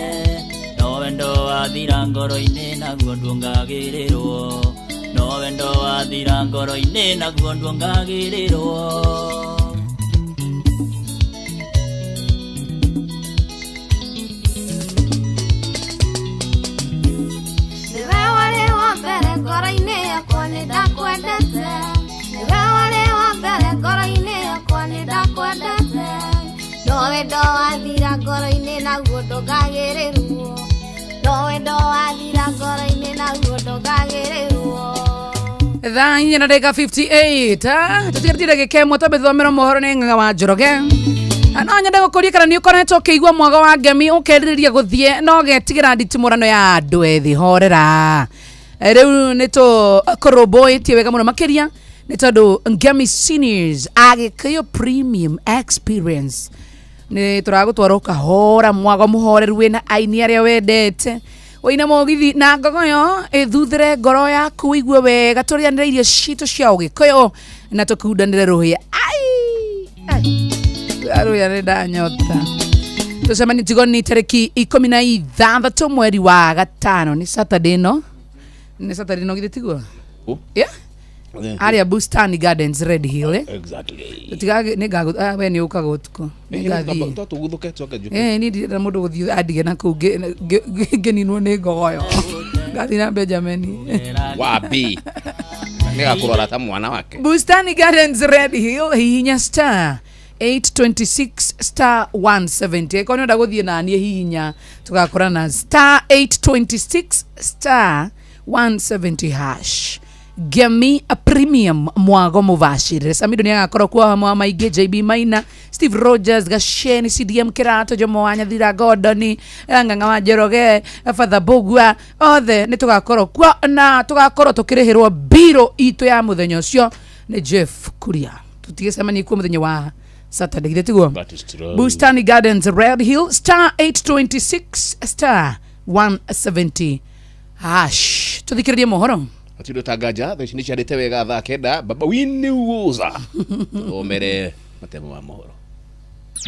wathira ngoro-inĩ naguo ndũngagĩrĩrwo no wendo wathira ngoro-inĩ naguo ndũngagĩrĩrwo niwe wari wa mbere ngoro-inĩ yakwa nĩndakwendete niwe wari wa mbere ngoro-inĩ yakwa nĩndakwendete no wendo wathira ngoro-inĩ naguo ndũngagĩrĩrwo no wendo wathira ngoro-inĩ naguo ndũngagĩrĩrwo thaa inya na ndagĩka 58 tũtigatire gĩkemwo twambĩthomera mohoro nĩ Ng'ang'a wa Njoroge no nyende gũkũria kana nĩ ũkoretwo ũkĩigua mwago wa ngemi ũkerirĩria gũthiĩ no getigĩra nditimũrano ya andũ ethĩ horera rĩu nĩ tũkũrũmbũĩtie wega mũno makĩria nĩ tondũ Ngemi Seniors Agĩkĩyũ Premium Experience nĩ tũragũtwara ũkahora mwago mũhoreru wĩna aini arĩa wendete wĩna mũgithi na ngogoyo ĩthuthĩre ngoro yaku wĩigue wega tũrĩanĩre irio citũ cia Ũgĩkũyũ na tũkundanĩre rũhĩa rũhĩa nĩ ndanyota tũcemanie Tigoni tarĩki 16 mweri wa gatano nĩ Saturday no githĩ tiguo yeah Aria Bustani Gardens Red Hill exactly tutigage nĩngago we nĩ ũkaga ũtukũ nĩngathiĩ tũgũthũke tũke juke nĩ ndĩrenda mũndũ gũthiĩ andige na kũu ngeninwo nĩ ngogoyo ngathi na Benjamin wapi nĩgakũrora ta mwana wake Bustani Gardens Red Hill hihinya star 826 star 170 kono nda gũthiĩ na niĩ hihinya tũgakora na star 826 star 170 hash Ngemi Premium mwago mubashirire Samido ni agakorwo kwa hamwe maingĩ JB Maina Steve Rogers Gasheni CDM Kirato Jomo wa Nyathira Gordon Ng'ang'a wa Njoroge Father Bogua othe nĩ tugakorwo kwa na tugakorwo tukirĩhĩrwo biro itu ya mũthenya ũcio nĩ Jeff Kuria tutigecemania kwa mũthenya wa Saturday githĩ tiguo Bustani Gardens Red Hill star 826 star 170 hash tuthikĩrĩrie mohoro Atido tagaja the shinichi adete wega thaa kenda baba wini uza omere matemo wa mohoro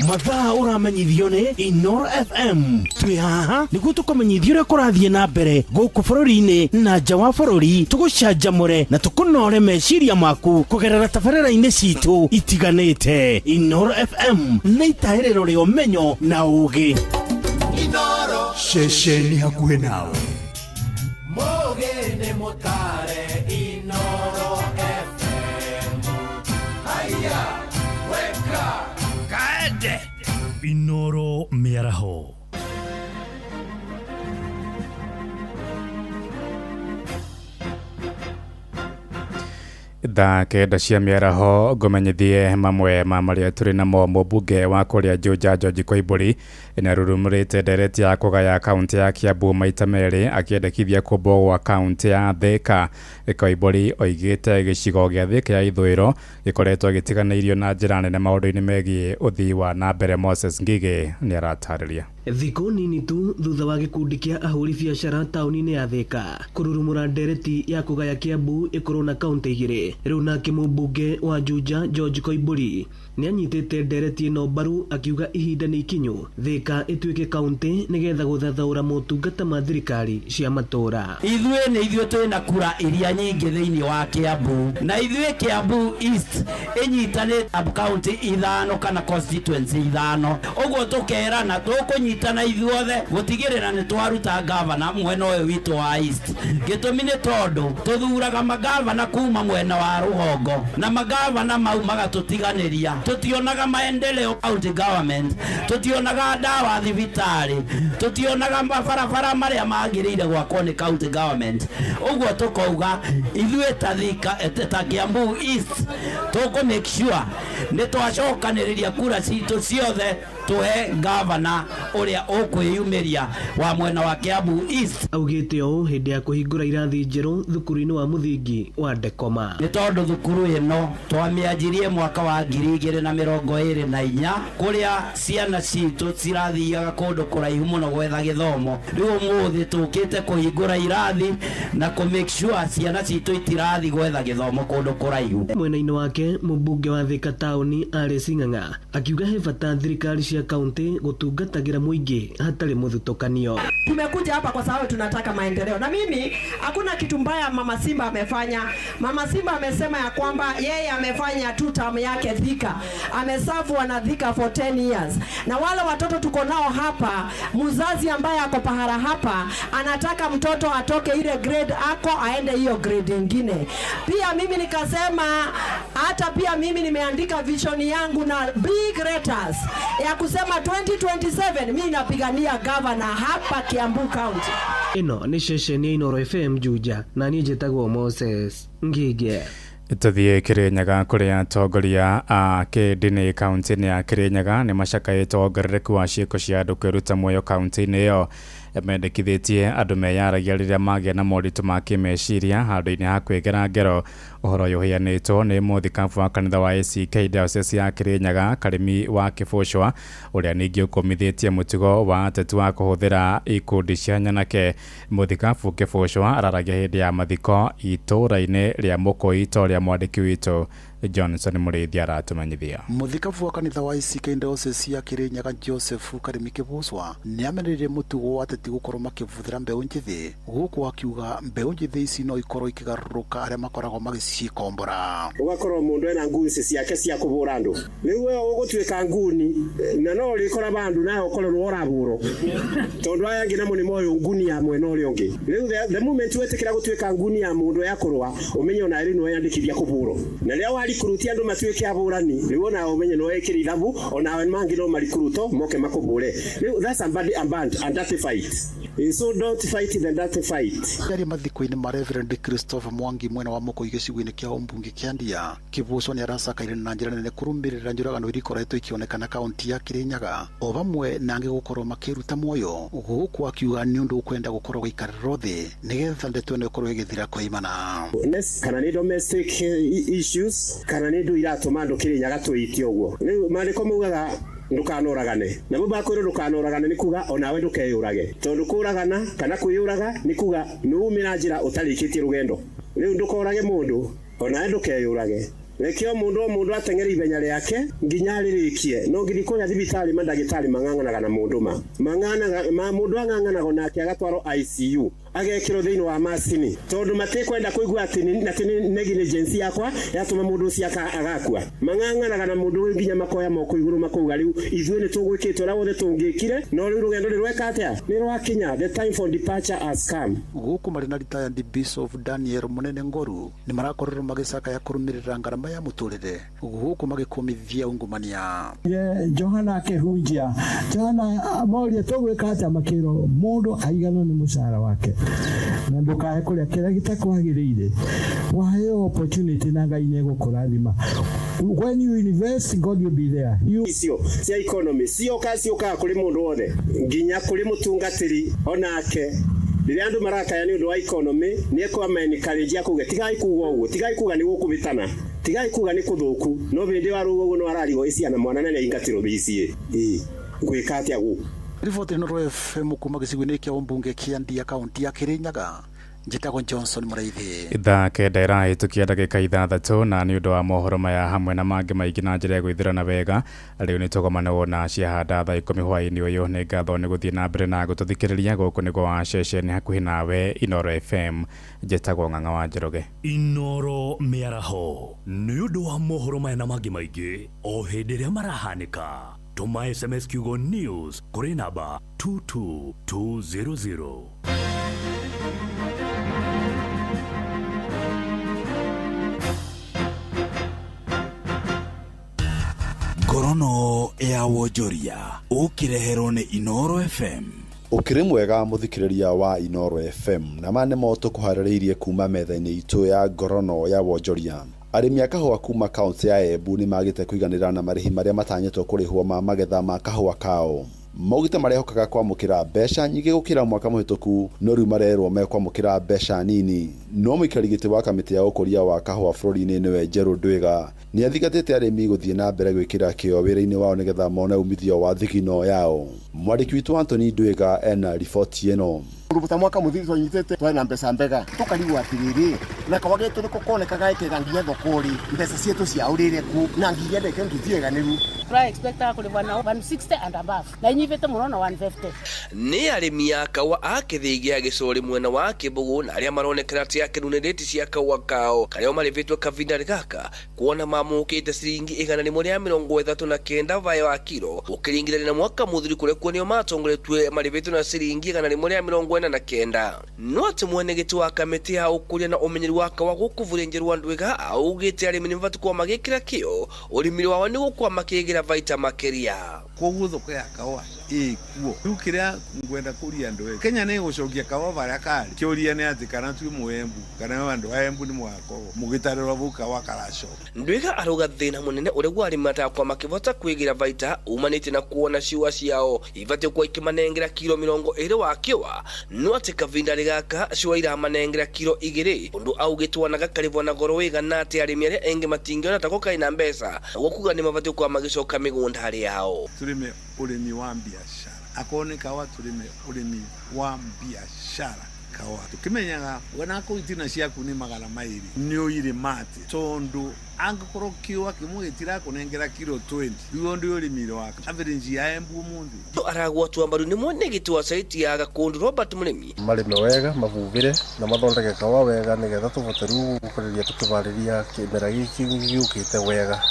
mathaa uramenyithio ni Inoro FM twi haha niguo tukumenyithio uria kurathie na mbere guku bururi-ini na nja wa bururi tugucanjamure na tukunore meciria maku kugerera tabarĩra-inĩ citu itiganĩte Inoro FM nĩ itahĩrĩro rĩa ũmenyo na ũũgĩ Inoro ceceni hakuhĩ nawe Mogene motare Inoro FM Haya weka kaende Inoro miaraho thaa kenda cia mĩaraho ngũmenyithie mamwe ma marĩa tũrĩ namo mũmbunge wa kũrĩa Juja George Koimbũri na rũrũmĩrĩte ndereti ya kũgaya kaunti ya Kiambu maita merĩ akĩendekithia kũmbwo gwa kaunti ya Thika. Koimbũri oigĩte gĩcigo gĩa Thika ya ithũĩro gĩkoretwo gĩtiganĩirio na njĩra nene maũndũ-inĩ megiĩ ũthii wa na mbere. Moses Ngige nĩ aratarĩria. Thikũ nini tu thutha wa gĩkundi kĩa ahũri biacara taũni-inĩ ya Thika kũrurumũra ndereti ya kũgaya Kiambu ĩkorwo na kaunti igĩrĩ, rĩu nake mũmbunge wa Juja George Koimbũri nĩ anyitĩte ndereti ĩno mbaru akiuga ihinda nĩ ikinyu Thika ĩtuĩke kaunti nĩgetha gũthathaũra motungata ma thirikari cia matũũra. Ithuĩ nĩ ithuĩ twĩna kura iria nyingĩ thĩinĩ wa Kiambu na ithuĩ Kiambu East ĩnyitanĩte kaunti ithano kana constituency ithano, ũguo tũkerana tũkũnyitana ithuothe gũtigĩrĩra nĩ twaruta gavana mwena ũyũ witũ wa East. Gĩtũmi nĩ tondũ tũthuraga magavana kuma mwena wa rũgongo na magavana mau magatũtiganĩria, tutionaga maendeleo county government, tutionaga ndawa thibitarĩ, tutionaga mabarabara marĩa magĩrĩire gwakwo nĩ county government. Ũguo tũkauga ithuĩ ta Thika ta Kiambu East tũkũ make sure nĩ twacokanĩrĩria kura citũ ciothe tuhe gavana ũrĩa ũkwĩyumĩria wa mwena wa Kiambu East. Augĩte ũũ hĩndĩ ya kũhingũra irathi njerũ thukuru-inĩ wa mũthingi wa Dekoma. Nĩ tondũ thukuru ĩno twamĩanjirie mwaka wa 2024 kũrĩa ciana citũ cirathiaga kũndũ kũraihu mũno gwetha gĩthomo. Rĩu ũmũthĩ tũkĩte kũhingũra irathi na kũ make sure ciana citũ itirathi gwetha gĩthomo kũndũ kũraihu. Mwena-inĩ wake mũmbunge wa Thika taũni Alice Ng'ang'a akiuga he bata thirikari cia cia kaunti gutungatagira muingi hatari muthutukanio. Tumekuja hapa kwa sababu tunataka maendeleo, na mimi hakuna kitu mbaya Mama Simba amefanya. Mama Simba amesema ya kwamba yeye amefanya 2 term yake Thika, ameserve wana Thika for 10 years, na wale watoto tuko nao hapa, mzazi ambaye ako pahala hapa anataka mtoto atoke ile grade ako aende hiyo grade nyingine. Pia mimi nikasema hata pia mimi nimeandika vision yangu na big letters ya kusema 2027 mimi napigania governor hapa Kiambu County. Ino ni shesheni ya Inoro FM Juja na niĩ njĩtagwo Moses Ngige. Tuthie Kirinyaga kuria atongoria a kĩndini kaunti-inĩ ya Kirinyaga nĩ macakaĩte wongerereku wa ciĩko cia andũ kwĩruta muoyo kaunti-inĩ ĩyo. Mendekithĩtie andũ meyaragia rĩrĩa magĩa na moritũ ma kĩmeciria handũ-inĩ ha kwĩgera ngero. Ũhoro ũyũ ũheanĩtwo nĩ mũthikabu wa kanitha wa ACK Diocese ya Kirinyaga Karimi wa Kĩbũcwa, ũrĩa ningĩ ũkũmithĩtie mũtugo wa ateti wa kũhũthĩra ikundi cia nyanake. Mũthikabu Kĩbũcwa araragia hĩndĩ ya mathiko itũũra-inĩ rĩa Mũkũi rĩa mwandĩki witũ Johnson Mũrĩithi aratumenyithia. Mũthikabu wa kanitha wa ACK Diocese ya Kirinyaga Joseph Karimi Kĩbũcwa nĩ amenereire mũtugo wa ateti gũkorwo makĩbũthĩra mbeũ njĩthĩ, gũkũ akiuga mbeũ njĩthĩ ici no ikorwo ikĩgarũrũka arĩa makoragwo magĩcikombora. Ũgakorwo mũndũ ena nguni ciake cia kũbũra andũ, rĩu wewe ũgũtuĩka nguni na no ũrĩkora bandũ nawe ũkorwo ũrabũrwo tondũ aya angĩ namo nĩ moyo nguni ya mwena ũrĩa ũngĩ. Rĩu the moment wetĩkĩra gũtuĩka nguni ya mũndũ ya kũrũa ũmenye ona rĩ no yandĩkithia kũbũrwo, na rĩrĩa warikurutia andũ matuĩke abũrani rĩu ona ũmenye no ekĩri thabu ona mangi no marikuruto moke makũbũre. Rĩu that's and that fight. So don't fight the dirty fight. Yari mathiko-inĩ ma Reverend Christopher Mwangi mwena wa Mũkũi gĩcigo-inĩ kĩa Ũmbunge kĩa Ndia, Kĩbũcwa nĩ aracakaire na njĩra nene kũrũmĩrĩra njũragano iria ikoretwo ikĩonekana kaunti ya Kirinyaga, o bamwe na angĩ gũkorwo makĩruta muoyo, gũkũ akiuga nĩ ũndũ ũkwenda gũkorwo gũikarĩrwo thĩ nĩgetha ndeto ĩno ĩkorwo ĩgĩthira kwa imana. Kana nĩ domestic issues kana nĩ ndũ iratũma andũ Kirinyaga tũite ũguo. Rĩu maandĩko maugaga ndukanoragane, na mũba kwĩrwo ndukanoragane nĩ kuga onawe ndukeyũrage, tondũ kũragana kana kwĩyũraga nĩ kuga nĩ umĩra njĩra ũtarĩkĩtie rũgendo. Rĩu ndukorage mũndũ onawe ndukeyũrage, rekio mũndũ ateng'ere ibenya rĩake nginya rĩrĩkie. No ngiri kũrĩa thibitarĩ mandagĩtarĩ mang'ang'anaga na mũndũ mũndũ ang'ang'anaga nake agatwarwo ICU agekĩrwo thĩinĩ wa macini tondũ matikwenda kũigua atĩ negligence yakwa yatũma mũndũ ũcio agakua. Mang'ang'anaga na mũndũ nginya makoya moko igũrũ makauga rĩu ithuĩ nĩ tũgwĩkĩte ũrĩa wothe tũngĩkire, no rĩu rũgendo rweka atĩa nĩ rwakinya, the time for departure has come. Gũkũ marĩ na retired Bishop Daniel Munene Ngoru nĩ marakorwo magĩcakaya kũrũmĩrĩra ngarama ya mũtũrĩre, gũkũ magĩkũmithia ungumania. Johana Kĩhunjia moria tũgwĩka atĩa makĩrwo mũndũ aiganwo nĩ mũcara wake na ndũkae kũrĩa kĩrĩa gĩtakwagĩrĩire. Waheo opportunity na Ngai nĩ gũkũrathima. When you invest, God will be there. Icio cia economy cioka kũrĩ mũndũ wothe nginya kũrĩ mũtungatĩri onake. Rĩrĩa andũ marakaya nĩ ũndũ wa economy nĩ ekũamenikarinjia kuga tigai kuga ũguo, tigai kuga nĩ gũkũbĩtana, tigai kuga nĩ kũthũku, no bĩndĩ wa rũguo no ararigo iciana mwana nene ingatĩrwo biciĩ gwĩka atĩa gũkũ. Riboti Inoro FM kuma gĩcigo-inĩ kĩa Ũmbunge kĩa Ndia kaunti ya Kirinyaga, njĩtagwo Johnson Mũrĩithi. Thaa kenda ĩrahĩtũkia ndagĩka 6 na nĩ ũndũ wa mohoro maya hamwe na mangĩ maingĩ na njĩra ya gwĩthĩrana wega, rĩu nĩ tũgomanagwo na ciahanda thaa 10 hwaĩ-inĩ ũyũ. Nĩ ngatho nĩ gũthiĩ na mbere na gũtũthikĩrĩria gũkũ nĩguo wa ceceni hakuhĩ nawe Inoro FM. Njĩtagwo Ng'ang'a wa Njoroge. Inoro mĩaraho nĩ ũndũ wa mohoro maya na mangĩ maingĩ o hĩndĩ ĩrĩa marahanĩka. Tuma SMS Kiugo News kuri namba 22200. Ngorono ya wonjoria ukireherwo nĩ Inoro FM. Ukiri mwega muthikiriria wa Inoro FM na mane moto kuharĩrĩirie kuma metha-inĩ itu ya ngorono ya wonjoria. Arĩmi a kahũa kuma kaunti ya Embu nĩ magĩte kũiganĩra na marĩhi marĩa matanyĩtwo kũrĩhwo ma magetha ma kahũa kao. Maugĩte marehokaga kwamũkĩra mbeca nyingĩ gũkĩra mwaka mũhĩtũku, no rĩu marerwo mekwamũkĩra mbeca nini. No mũikarĩri gĩtĩ wa kamĩtĩ ya ũkũria wa kahũa bũrũri-inĩ nĩwe Njerũ Ndwiga nĩ athigatĩte arĩmi gũthiĩ na mbere gwĩkĩra kĩo wĩra-inĩ wao nĩgetha mone umithio wa thigino yao. Mwandĩki witũ Anthony Ndwiga ena riboti ĩno. rubuta mwaka muthiri twanyitete twana mbeca mbega tukariwa atiriri na kawage turi kukoneka gaike gangiya thokori mbeca cietu cia urire ku na ngiya ndeke ntuthiganiru try expect kulibwa na 160 and above na inyivete muno na 150 ni arimi ya kawa akithigia gicori mwena wa Kibugu na aria maronekana tia kiruniriti cia kawa kao karia marivitwe kavinda gaka kuona mamukite ciringi 139 vayo wa kilo ukiringithania na mwaka muthiri kuria kuonio matongoretwe marivitwe na ciringi 149 no ati mwenegiti wa kamiti ya ukuria na umenyeri wa kawa gukuvurenje rwa ndwiga augite arimi nivatu kwa magikira kio urimiri wao ni gukwa makigira vaita makeria kuguthuka ya kawa kuo tukiria ngwenda kuria ndwe Kenya ne gucokia kawa varia kari kiuria ne ati kana tu muembu kana wandu aembu ni mwako mugitarira buka wa karasho ndwiga aruga thina munene uri gwari mata kwa makivota kwigira vaita umanite na kuona ciwa ciao ivate kwa ikimanengira kilo 20 wa kiwa no ati kavinda rigaka ciwa ira manengira kilo 2 undu augitwanaga karivwa na goro wiga na ati arimi aria enge matingiona tako kaina mbesa gukuga ni mavate kwa magicoka migunda hari yao turime urimi wa biashara akone kawa turime urimi wa biashara kawa tukimenyaga wana kuitina ciaku ni magana mairi ni uiri mate tondu angikorokiwa kimugitira kunengera kilo 20 bigo ndi urimiro wako average ya embu mundi to aragwa tu ambaru ni mwenegiti wa site ya Gakundu Robert Murimi marime wega mavuvire na mathondeke kawa wega nigetha tuvoteru gukuriria tukivariria kimera giki giukite wega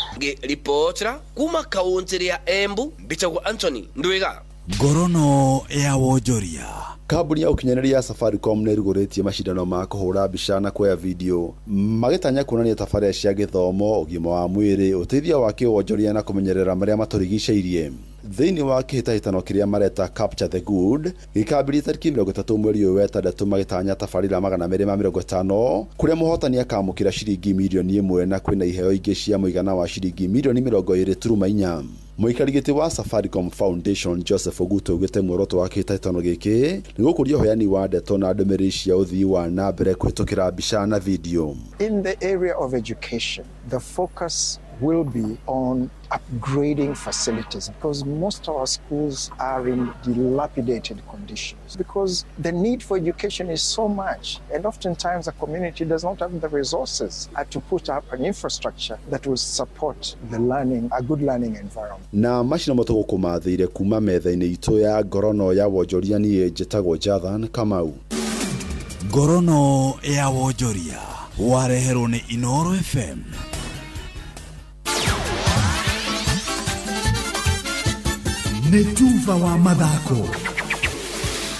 reportera kuma kaunti ya Embu Bichagwa Anthony Ndwiga Ngorono ya Wonjoria. Kambuni ya ukinyanĩria ya Safaricom nĩ ĩrugũrĩtie macindano ma kũhũra mbica na kuoya video magĩtanya kuonania tabarĩra cia gĩthomo, ũgima wa mwĩrĩ, ũteithio wa kĩwonjoria na kũmenyerera marĩa matũrigicĩirie. Thĩinĩ wa kĩhĩtahĩtano kĩrĩa mareta Capture the Good gĩkambĩrĩria tarĩki 30 mweri wa 6 magĩtanya tabarĩra 250 kũrĩa mũhotani akamũkĩra ciringi milioni 1 na kwĩna iheo ingĩ cia mũigana wa ciringi milioni 20.4. Mũikari gĩtĩ wa Safaricom Foundation Joseph Oguto augĩte muoroto wa kĩhĩtahĩtano gĩkĩ nĩ gũkũria ũheani wa ndeto na ndũmĩrĩri cia ũthii wa na mbere kũhĩtũkĩra mbica na video. In the area of education, the focus will be on upgrading facilities because most of our schools are in dilapidated conditions because the need for education is so much and oftentimes the community does not have the resources to put up an infrastructure that will support the learning, a good learning environment. Na macina matũgũkũmathĩire kuma metha-inĩ itũ ya Ngorono ya Wonjoria niĩ njĩtagwo Jathan Kamau. Ngorono ya Wonjoria wareherwo nĩ Inooro FM. Netuva wa mathako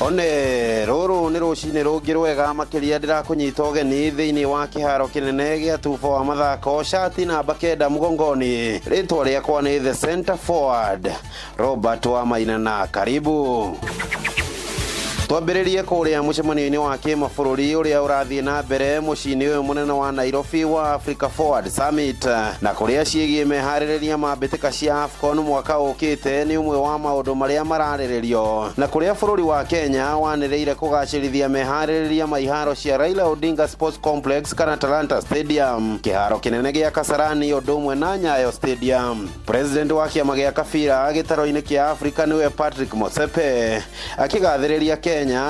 one roro ni rucini rungi rwega makiria ndirakunyita ugeni thiini wa kiharo kinene gia tuva wa mathako shati namba 9 mugongoni ritwa riakwa ni the center forward Robert wa Mainana karibu twambĩrĩrie kũrĩa mũcemanio-inĩ wa kĩmabũrũri ũrĩa ũrathiĩ na mbere mũciĩ-inĩ ũyũ mũnene wa Nairobi wa Africa Forward Summit na kũrĩa ciĩgiĩ meharĩrĩria ma mbĩtĩka cia AFCON mwaka ũkĩte nĩ ũmwe wa maũndũ marĩa mararĩrĩrio na kũrĩa bũrũri wa Kenya wanĩrĩire kũgacĩrithia meharĩrĩria ma iharo cia Raila Odinga Sports Complex kana Talanta Stadium kĩharo kĩnene gĩa Kasarani ũndũ ũmwe na Nyayo Stadium. President wa kĩama gĩa kabira gĩtaro-inĩ kĩa Africa nĩwe Patrick Motsepe akĩgathĩrĩria President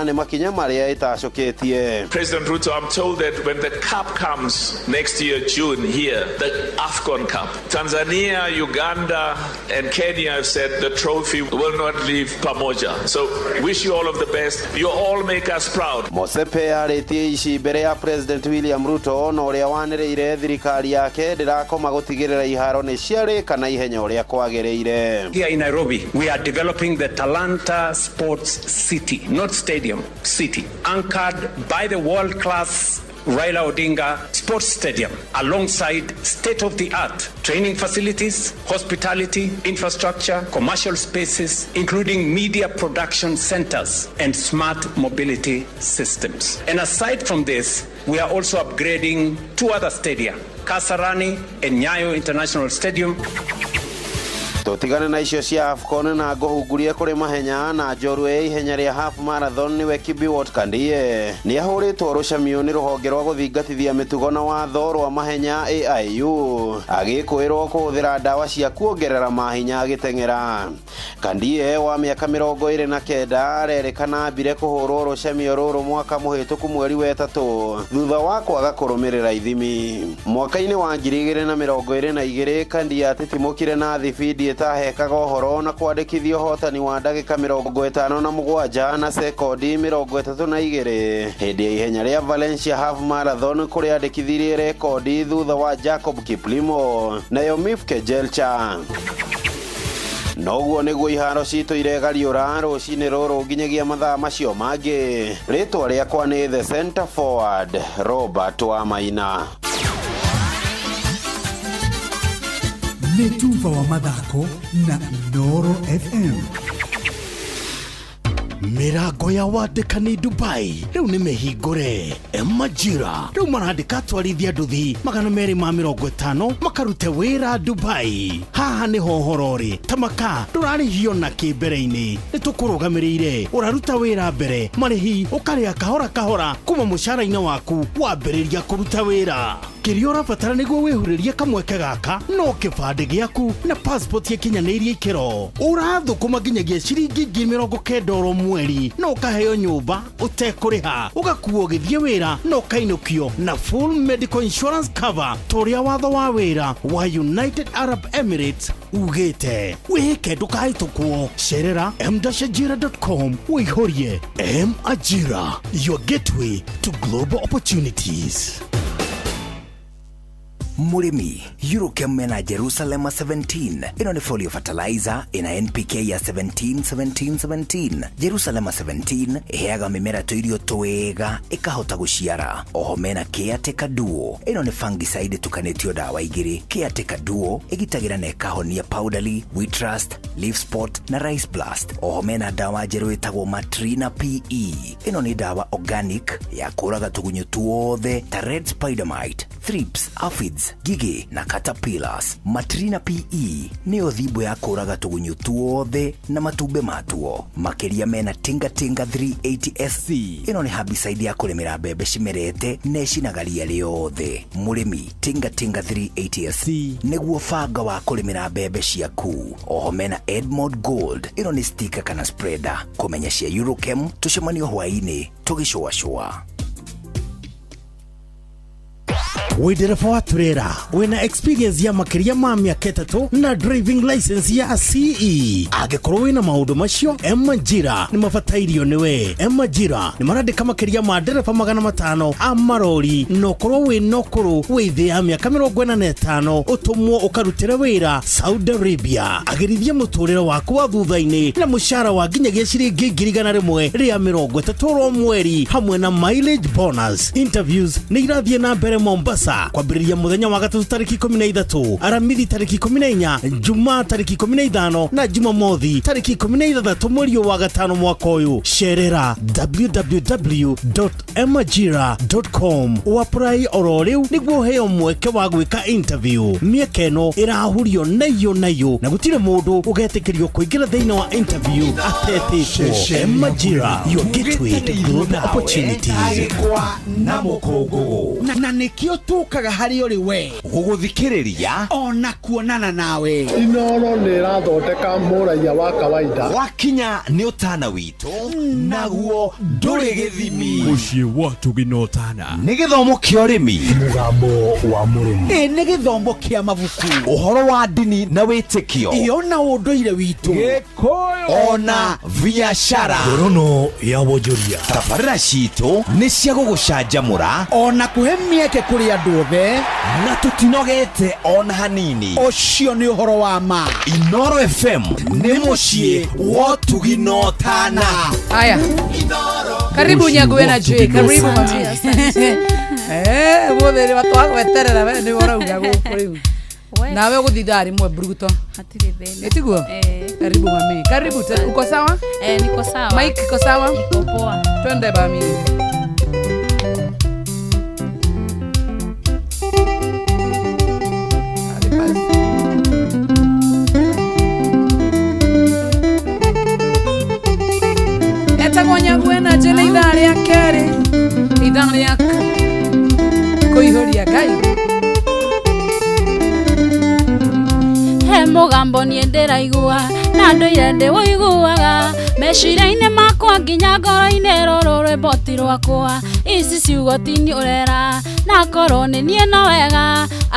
Ruto, I'm told that when the cup comes next year, June, here, the AFCON Cup, Tanzania, Uganda, and Kenya have said the trophy will not leave Pamoja. So, wish you all of the best. You all make us proud. Motsepe arĩtie ici mbere ya President William Ruto na ũrĩa wanĩrĩire thirikari yake ndĩrakoma gũtigĩrĩra iharo nĩ ciarĩka na ihenya ũrĩa kwagĩrĩire. Here in Nairobi, we are developing the Talanta Sports City, not stadium, city, anchored by the world-class Raila Odinga Sports Stadium, alongside state-of-the-art training facilities, hospitality, infrastructure, commercial spaces, including media production centers and smart mobility systems. And aside from this, we are also upgrading 2 other stadia, Kasarani and Nyayo International Stadium. tutigane na icio cia AFCON na nguhungurie kuri mahenya na njorua ya ihenya ria half marathon niwe Kibiwott Kandie ni ahuritwo rucamio ni ruhonge rwa guthingatithia mitugo na watho rwa mahenya AIU agikwirwo kuhuthira dawa cia kuongerera mahinya agiteng'era. Kandie wa miaka 29 arerikana mbire kuhurwo rucamio ruru mwaka muhituku mweri wa 3 thutha wa kwaga kurumirira ithimi. Mwaka-ini wa 2022 Kandie atitimukire na thibidi etahekaga uhoro na kwandikithio hotani wa ndagika 57 na sekondi 32 hindi ya ihenya ria Valencia half marathon kuri andikithirie rekondi thutha wa Jacob Kiplimo na Yomif Kejelcha. Noguo niguo iharo cito iregariura rucini ruru nginyagia mathaa macio mangi. Ritwa riakwa ni the center forward Robert Wamaina. Netuva wa mathako na Inooro FM. Mirango ya wandikani Dubai riu ni mihingure. Majira riu marandika twarithia nduthi 250 makarute wira Dubai. Haha ni hohorori tamaka turarihio na kimbere-ini nitukurugamirire uraruta wira mbere marihi ukaria kahora kuma mushara-ini waku wambiriria kuruta wira. Kirio rabatara niguo wihuririe kamweke gaka no kibande giaku na passport yakinyanirie ikero. Urathukuma nginyagia ciringi 90 mweri no kaheo nyumba utekuriha ugakuo githie wira no kainukio na full medical insurance cover toria watho wa wira wa United Arab Emirates ugete wike ndukahitũkwo. Cerera m-ajira.com wihorie M-Ajira, your gateway to global opportunities. Murimi, Eurochem mena Jerusalem 17. Ino ni folio fertilizer ina NPK ya 17. Jerusalem 17 iheaga mimera tuirio twega ikahota guciara. Oho mena Caretaker Duo. Ino ni fungicide tukanetio dawa igiri. Caretaker Duo igitagira na ikahonia powderly, wheat rust, leaf spot na rice blast. Oho mena dawa jeru itagwo Matrina PE. Ino ni dawa organic ya kuraga tugunyu tuothe ta red spider mite, thrips, aphids, gigi na caterpillars. Matrina PE ni othibo ya kuraga tugunyu tuothe na matumbe matuo. Makeria mena Tinga 380 SC. Ino ni herbicide ya kulimira mbembe cimerete necinagaria riothe. Murimi, Tinga 380 SC niguo banga wa kulimira mbembe ciaku. Oho mena Edmond Gold. Ino ni sticker kana spreader kumenya cia Eurochem. Tucemanio hwaini tugicua. Widereva wa turera wina experience ya makiria ma miaka 3 na driving license ya CE. Agikorwo wina maundu macio, M-Ajira ni mafatairio niwe. M-Ajira ni marandika makiria ma ndereba 500 a marori no korwo wina ukuru withi ya miaka 45 utumwo ukarutira wira Saudi Arabia. Agirithia muturire waku wa thutha-ini na mushara wa nginyagia ciringi 1,100 ria 30 mweri hamwe na mileage bonus. Interviews ni irathie na mbere Mombasa kwambiriria muthenya wa gatatu tariki 13, aramithi tariki 14, Jumaa tariki 15 na Jumamothi tariki 16 mweri wa 5 mwaka uyu. Cerera www.m-ajira.com apply ororiu niguo heo mweke wa gwika interview. Miaka ino irahurio nayo na gutire mundu ugetikirio kuingira thiini wa interview atetitwo. M-Ajira, your gateway to global opportunities. Na mukongo na nikio tukaga hari uri we guguthikiriria ona kuonana nawe. Inooro ni rathondeka muraia wa kawaida. Wakinya ni utana witu naguo nduri githimi. Muciĩ watu ginotana ni githomo kia urimi, mugambo wa murimi, ni githomo kia mabuku, uhoro wa dini na witikio, iona unduire witu, gikuyu ona biashara. Ngorono ya Wonjoria. Tabarĩra citu ni cia gugucanjamũra ona kuhe mieke kuri andu othe na tutinogete ona hanini. Ucio ni uhoro wa ma. Inooro FM ni muciĩ wa tuginotana. Haya, karibu Nyagu Energy, karibu mami. Bothe watu wagweterera we ni urauga guku riu nawe guthitha rimwe bruto hatiri theni etiguo. Karibu mami, karibu. Uko sawa? Niko sawa. Mike iko sawa? Niko poa. Twende mami. tena ithaa rĩa kerĩ, ithaa rĩa kũihũria Ngai. He mũgambo niĩ ndĩraigua na ndũire ndĩwĩiguaga meciria-inĩ makwa nginya ngoro-inĩ rũrũ rwĩmbo ti rwakwa. Ici ciugo ti niĩ ũrera na korwo nĩ niĩ no wega,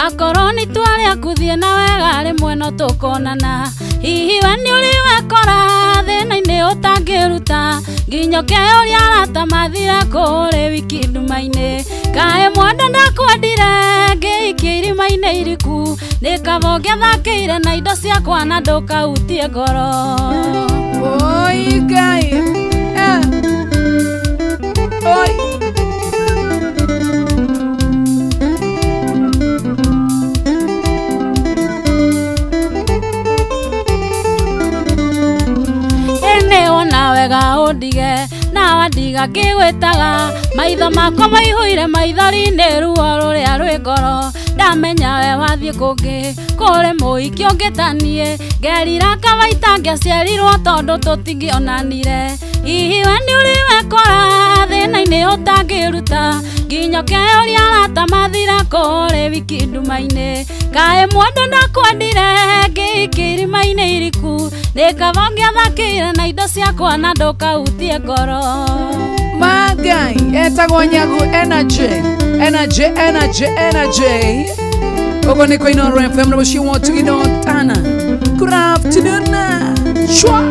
akorwo nĩ itua rĩaku thiĩ na wega, rĩmwe no tũkonana. Hihi we nĩ ũrĩ wekora thĩna-inĩ ũtangĩruta, nginya ũkĩũria arata mathire kũrĩ wiki nduma-inĩ. Kaĩ mwenda ndakwendire ngĩikia irima-inĩ iriku, nĩ kaba ũngĩthakĩire na indo ciakwa na ndũkahutie ngoro. Oi Ngai, oi. Ene ona wega undige na wandiga ngĩgwĩtaga, maitho makwa maihũire maithori-inĩ ruo rũrĩa rwĩ ngoro. Ndamenya we wathiĩ kũngĩ kũrĩ mũhiki ũngĩtaniĩ, ngerira kawaita ngĩaciarirwo tondũ tũtingĩonanire. Hihi we nĩ ũrĩ wekora thĩna-inĩ ũtangĩruta, nginya ũkĩũria arata mathire kũrĩ wiki nduma-inĩ. Kaĩ mwendwa ndakwendire ngĩikia irima-inĩ iriku, nĩ kaba ũngĩathakĩire na indo ciakwa na ndũkahutie ngoro. Ngai etagwo Nyagu Energy, energy, energy, energy. Ogo nĩ kũina Inooro FM na mũciĩ wa Tugino Tana. Good afternoon. Shwa.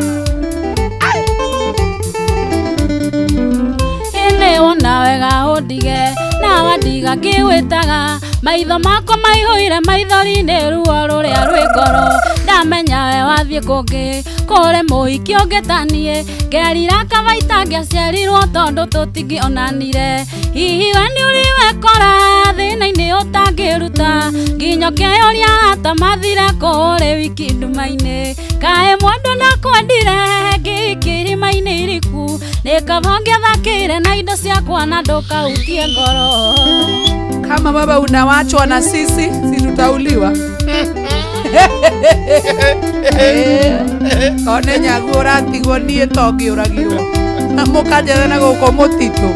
Ene ona wega undige na wandiga ngĩgwĩtaga, maitho makwa maihũire maithori-inĩ ruo rũrĩa rwĩ ngoro. Ndamenya we wathiĩ kũngĩ kũrĩ mũhiki ũngĩtaniĩ, ngerira kawaita ngĩaciarirwo tondũ tũtingĩonanire. Hihi we nĩ ũrĩ wekora thĩna-inĩ ũtangĩruta, nginya ũkĩũria arata mathire kũrĩ wiki nduma-inĩ. Kaĩ mwendwa ndakwendire ngĩikia irima-inĩ iriku, nĩ kaba ũngĩathakĩire na indo ciakwa na ndũkahutie ngoro. Kama baba unawachwa na sisi, si tutauliwa. Kone Nyagu ũratigwo niĩ to ngĩũragirwo, mũkanjerana gũkũ mũtitũ.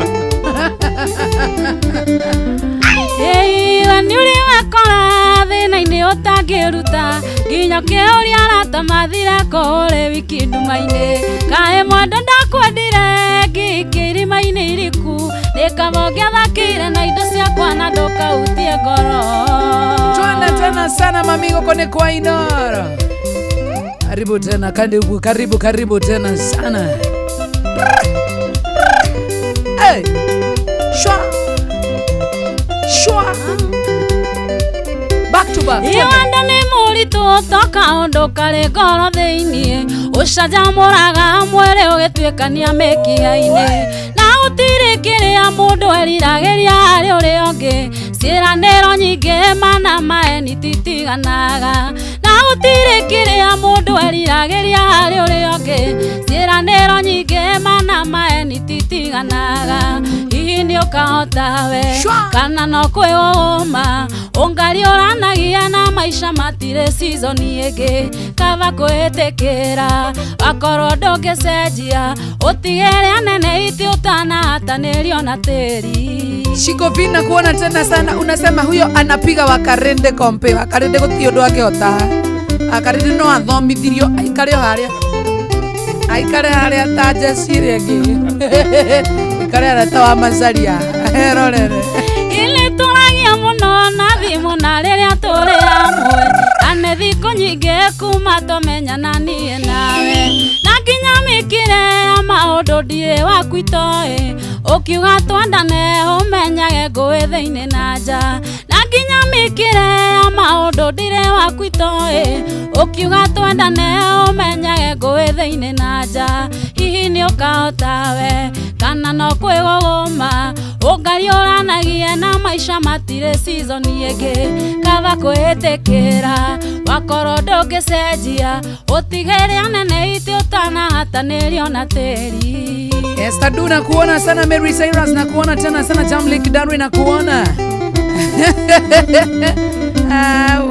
We nĩ ũrĩ wekora thĩna-inĩ ũtangĩruta, nginya ũkĩũria arata mathire kũrĩ wiki nduma-inĩ. Kaĩ mwendwa ndakwendire ngĩikia irima-inĩ iriku, nĩ kaba ũngĩathakĩire na indo ciakwa na ndũkahutie ngoro. Twende tena sana mami, huko ni kwa Inooro. Karibu tena, karibu, karibu, karibu tena sana. Hey, shwa, shwa. Back to back. Iwanda nĩ mũritũ toka ũndũ karĩ ngoro thĩinĩ, ũcanjamũraga mwĩrĩ ũgĩtuĩkania mĩkiha-inĩ, na gũtirĩ kĩrĩa mũndũ eriragĩria harĩ ũrĩa ũngĩ. Ciĩranĩro nyingĩ mana maeni titiganaga, na gũtirĩ kĩrĩa mũndũ eriragĩria harĩ ũrĩa ũngĩ. Ciĩranĩro nyingĩ mana maeni titiganaga. Hihi nĩ ũkahota we kana no kwĩũma, ũngari ũranagia na maica matirĩ season ĩngĩ. Kaba kwĩtĩkĩra wakorwo ndũngĩcenjia, ũtigĩre anene iti ũtanahatanĩrio na tĩri. Shikovi na kuona tena sana, unasema huyo anapiga Wakarende kompe. Wakarende gũtirĩ ũndũ angĩhota. Wakarende no athomithirio aikare harĩa. Aikare harĩa ta Jesiri ĩngĩ. Aikare harĩa ta wa Mazaria. Herorere. Ile tũragia mũno na thimũ na rĩrĩa tũrĩ hamwe, ane thikũ nyingĩ kuma tũmenyana niĩ nawe, na nginya mĩkĩre ya maũndũ ndirĩ waku itoĩ. Ũkiuga twendane ũmenyage ngũĩ thĩinĩ na nja, na nginya mĩkĩre ya maũndũ ndirĩ waku itoĩ. Ũkiuga twendane ũmenyage ngũĩ thĩinĩ na nja. Hihi nĩ ũkahota we kana no kwĩgũgũma, ũngari ũranagia na maica matirĩ season ĩngĩ. Kaba kwĩtĩkĩra wakorwo ndũngĩcenjia, ũtigĩre anene iti ũtanahatanĩrio na tĩri. Esther Du na kuona sana, Mary Cyrus na kuona tena sana, Jamlik Darwin na kuona.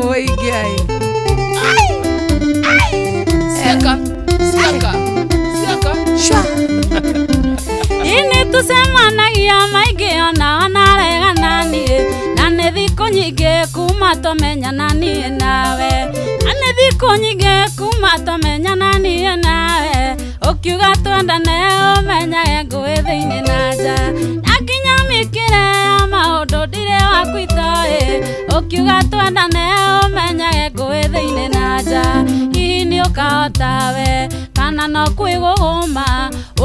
Oi Ngai. Siaka, siaka, siaka. Shwa. Ini tusemanagia maingĩ ona naregana niĩ na nĩ thikũ nyingĩ kuma tũmenyana niĩ nawe na nĩ thikũ nyingĩ kuma tũmenyana niĩ nawe ũkiuga twendane ũmenyage ngũĩ thĩinĩ na nja na nginya mĩkĩre ya maũndũ ndirĩ waku itoĩ ũkiuga twendane ũmenyage ngũĩ thĩinĩ na nja hihi nĩ ũkahota we kana no kwĩgũgũma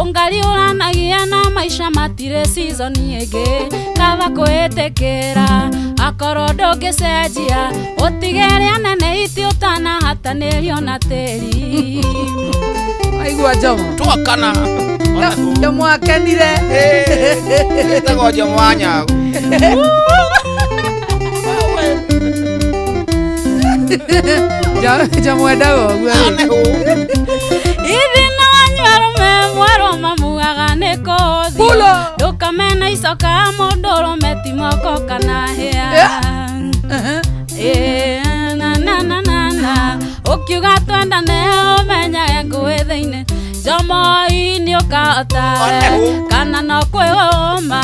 ũngali ũranagia na maisha matirĩ season ĩngĩ kaba kwĩtĩkĩra akorwo ndũngĩcenjia ũtigere anene iti ũtanahatanĩrio na tĩri aigua Jomo twakana Jomo akenire ĩtagwo Jomo Anyagu Jomo endagwo ithi na wanywarume mwaroma mugaga nĩ kũthi ndũkamena icoka mũndũ ũrũme ti moko kana hĩa na ũkiuga twendane ũmenyage ngũĩ thĩinĩ Jomo nĩ ũkahota kana no kwĩũma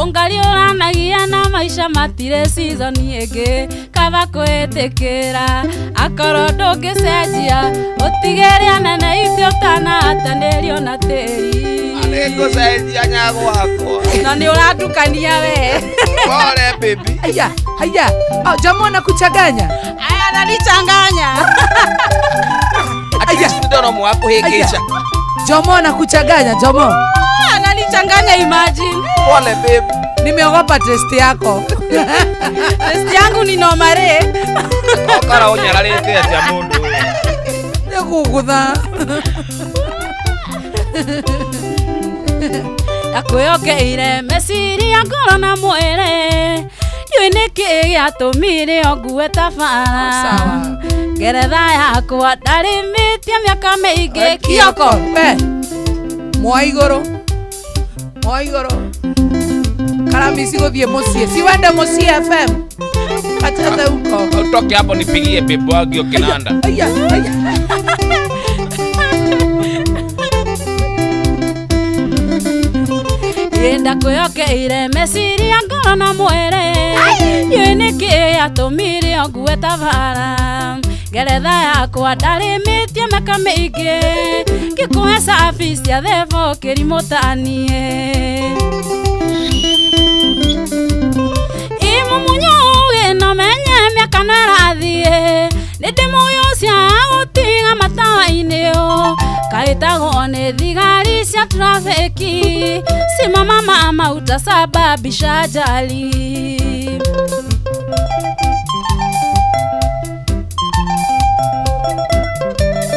ũngali ũranagia na maisha matirĩ season ĩngĩ kaba kwĩtĩkĩra akorwo ndũngĩcenjia ũtigĩre anene iti ũtanahatanĩrio na tĩri nĩngũcenjia Nyagu wakwa na nĩ ũratukania we pole baby haya Jomo anakuchanganya ananichanganya ndio mwakuhĩngĩca Jomo anakuchanganya Jomo ananichanganya imagine pole baby nimeogopa test yako test yangu ni nomare okara unyararĩte atia mũndũ nĩgũgũtha akwĩokeire meciria ngoro na mwĩrĩ ndiũĩ nĩkĩ gĩatũmire ongue tabara ngeretha yakwa ndarĩmĩtie mĩaka mĩingĩ Kioko we Mwaigũrũ Karamisi gũthiĩ mũciĩ si wende mũciĩ FM achate huko utoke hapo nipigie bebo agio kinanda yenda kwĩokeire meciria ngoro na mwĩrĩ ndiũĩ nĩkĩ gĩatũmire ongue tabara ngeretha yakwa ndarĩmĩtie mĩaka mĩingĩ ngĩkũhe cabi cia thebo kĩrimũtanie imumunyuge no menye mĩaka no ĩrathiĩ nĩndĩmũyũcia gũtiga matawa-inĩ kaĩtagwo nĩ thigari cia trafiki simama mama utasababisha ajali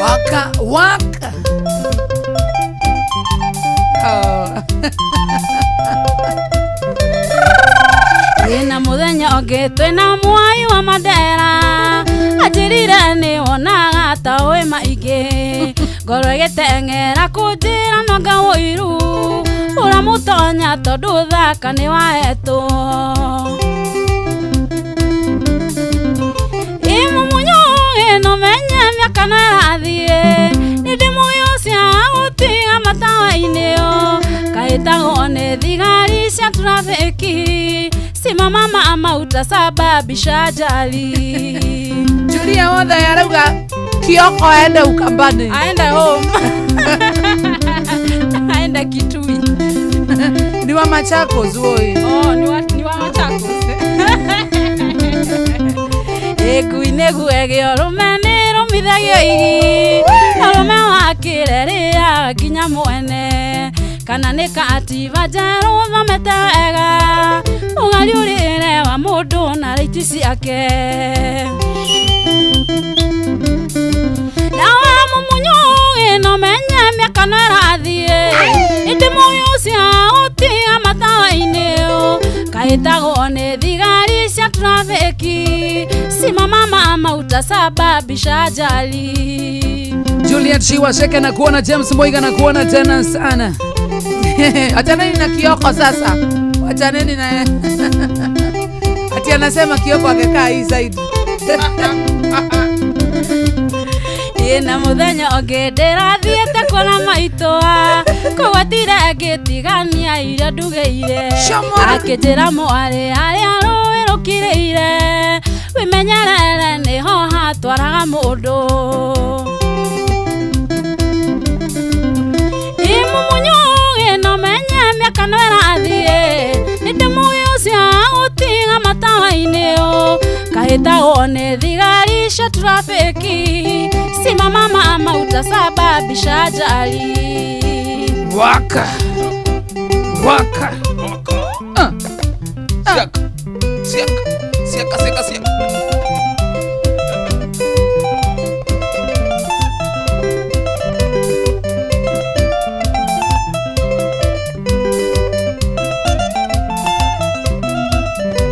waka wĩna mũthenya ũngĩ twĩna mwai wa Mandera anjĩrire nĩ wonaga ta wĩ maingĩ ngoro ĩgĩteng'era kũnjĩra no ngawũiru ũramũtonya tondũ thaka nĩ wahetwo imumunyuge no menye mĩaka no ĩrathiĩ nĩndĩmũyũcia gũtiga matawa-inĩ kaĩtagwo nĩ thigari cia trafiki simama mama utasababisha ajali Julia wothe arauga Kioko aende Ukambani aende home aende Kitui ni wa Machakos woi ni wa Machakos ekuinegu egyo rumene rumithagio igi rume wakire ria nginya mwene kana nĩ kativa njerũ thomete wega ũgariũrĩre wa mũndũ na raiti ciake nawe mũmunyuge no menye mĩaka no ĩrathiĩ nĩndĩmũyũcia gũtiga matawa-inĩ kaĩtagwo nĩ thigari cia trafiki simama mama utasababisha ajali Juliet Shiwasheke na kuona James Moiga na kuona tena sana achaneni na Kioko sasa achaneni na ati anasema Kioko angekaa hii zaidi ina muthenya onge ndirathiete kuona maitwa kugwatire ngitigania iria ndugeire akinjira mwari aria rũĩ rũkirĩire wimenyerere niho hatwaraga mũndũ imumunyu ino menye miaka no ĩrathiĩ nĩndĩmuĩ ũcio gũtiga matawa-inĩ kahĩtagwo nĩ thigari cia trafiki simama mama utasababisha ajali waka siaka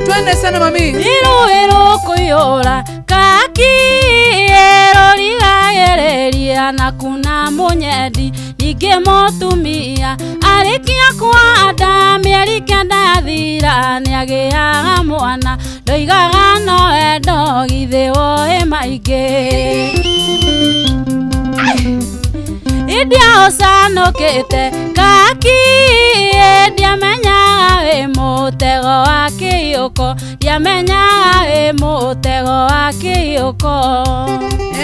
twende sana mami iruĩrũ kũiyũra kakiero rigagereria na kuna mũnyendi ningĩ mũtumia arĩkia kwanda mĩeri kenda yathira nĩagĩaga mwana ndoigaga no wendo githĩ woĩ maingĩ india ũcanũkĩte kaki ndiamenyaga wĩ mũtego wa kĩiyũko ndiamenyaga wĩ mũtego wa kĩiyũko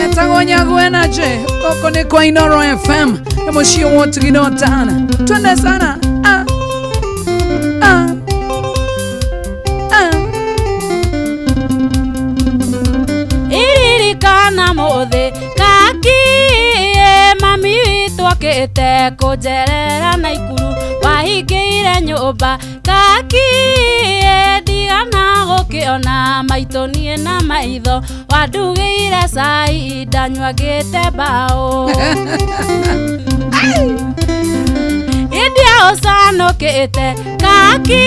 etagwo Nyagu Energy gũkũ nĩ kwa Inooro FM nĩ mũciĩ wa Ũtugino Tana twende sana iririkana mũthĩ kaki mami witũ okĩte kũnjerera Naikuru wahingĩire nyũmba kaki ndigana gũkĩona maitũ niĩ na maitho wandugĩire cai ndanywagĩte mbaũ india ũcanũkĩte kaki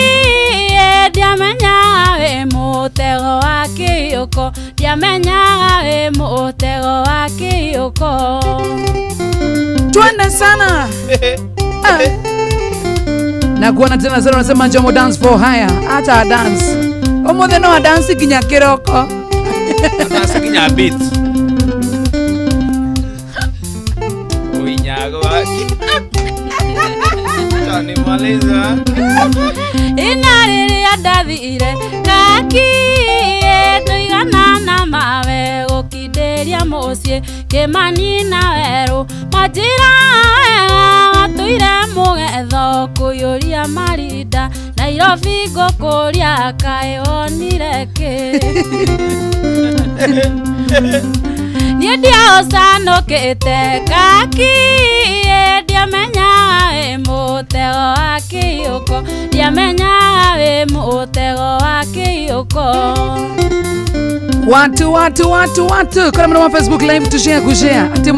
ndiamenyaga wĩ mũtego wa kĩiyũko ndiamenyaga wĩ mũtego wa kĩiyũko twende sana na kuona tena sana unasema Jomo dance for haya acha dance omothe no dance kinya kiroko dance kinya beat Nyagu Tani Maliza ina rĩrĩa ndathire kaki ndoigana na mawe gũkindĩria mũciĩ Kĩmani na Werũ Wanjĩra watũire mũgetho kũiyũria Marinda Nairobi ngũkũria kaĩ wonire kĩ niĩ ndiaũcanũkĩte kaki ndiamenyaga wĩ mũtego wa kĩiyũko ndiamenyaga wĩ mũtego wa kĩiyũko watu kana mna Facebook live tushare ati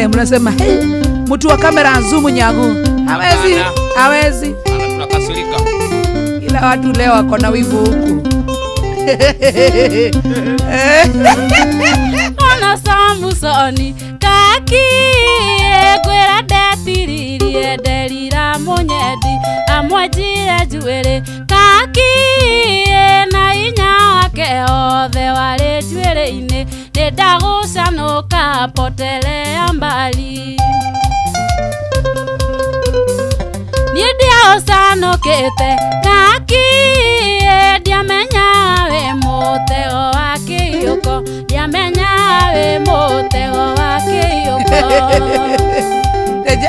mnasema hey mtu wa kamera zoom Nyagu hawezi tunakasirika ila watu leo wako na wivu huku ona Samusoni kaki kwĩra ndetiririe nderira mũnyendi amwenjire njuĩrĩ kaki na hinya wake othe warĩ njuĩrĩ-inĩ nĩndagũcanũka potelea mbali niĩ ndiaũcanũkĩte kaki ndiamenyaga wĩ mũtego wa kĩiyũko ndiamenyaga wĩ mũtego wa kĩiyũko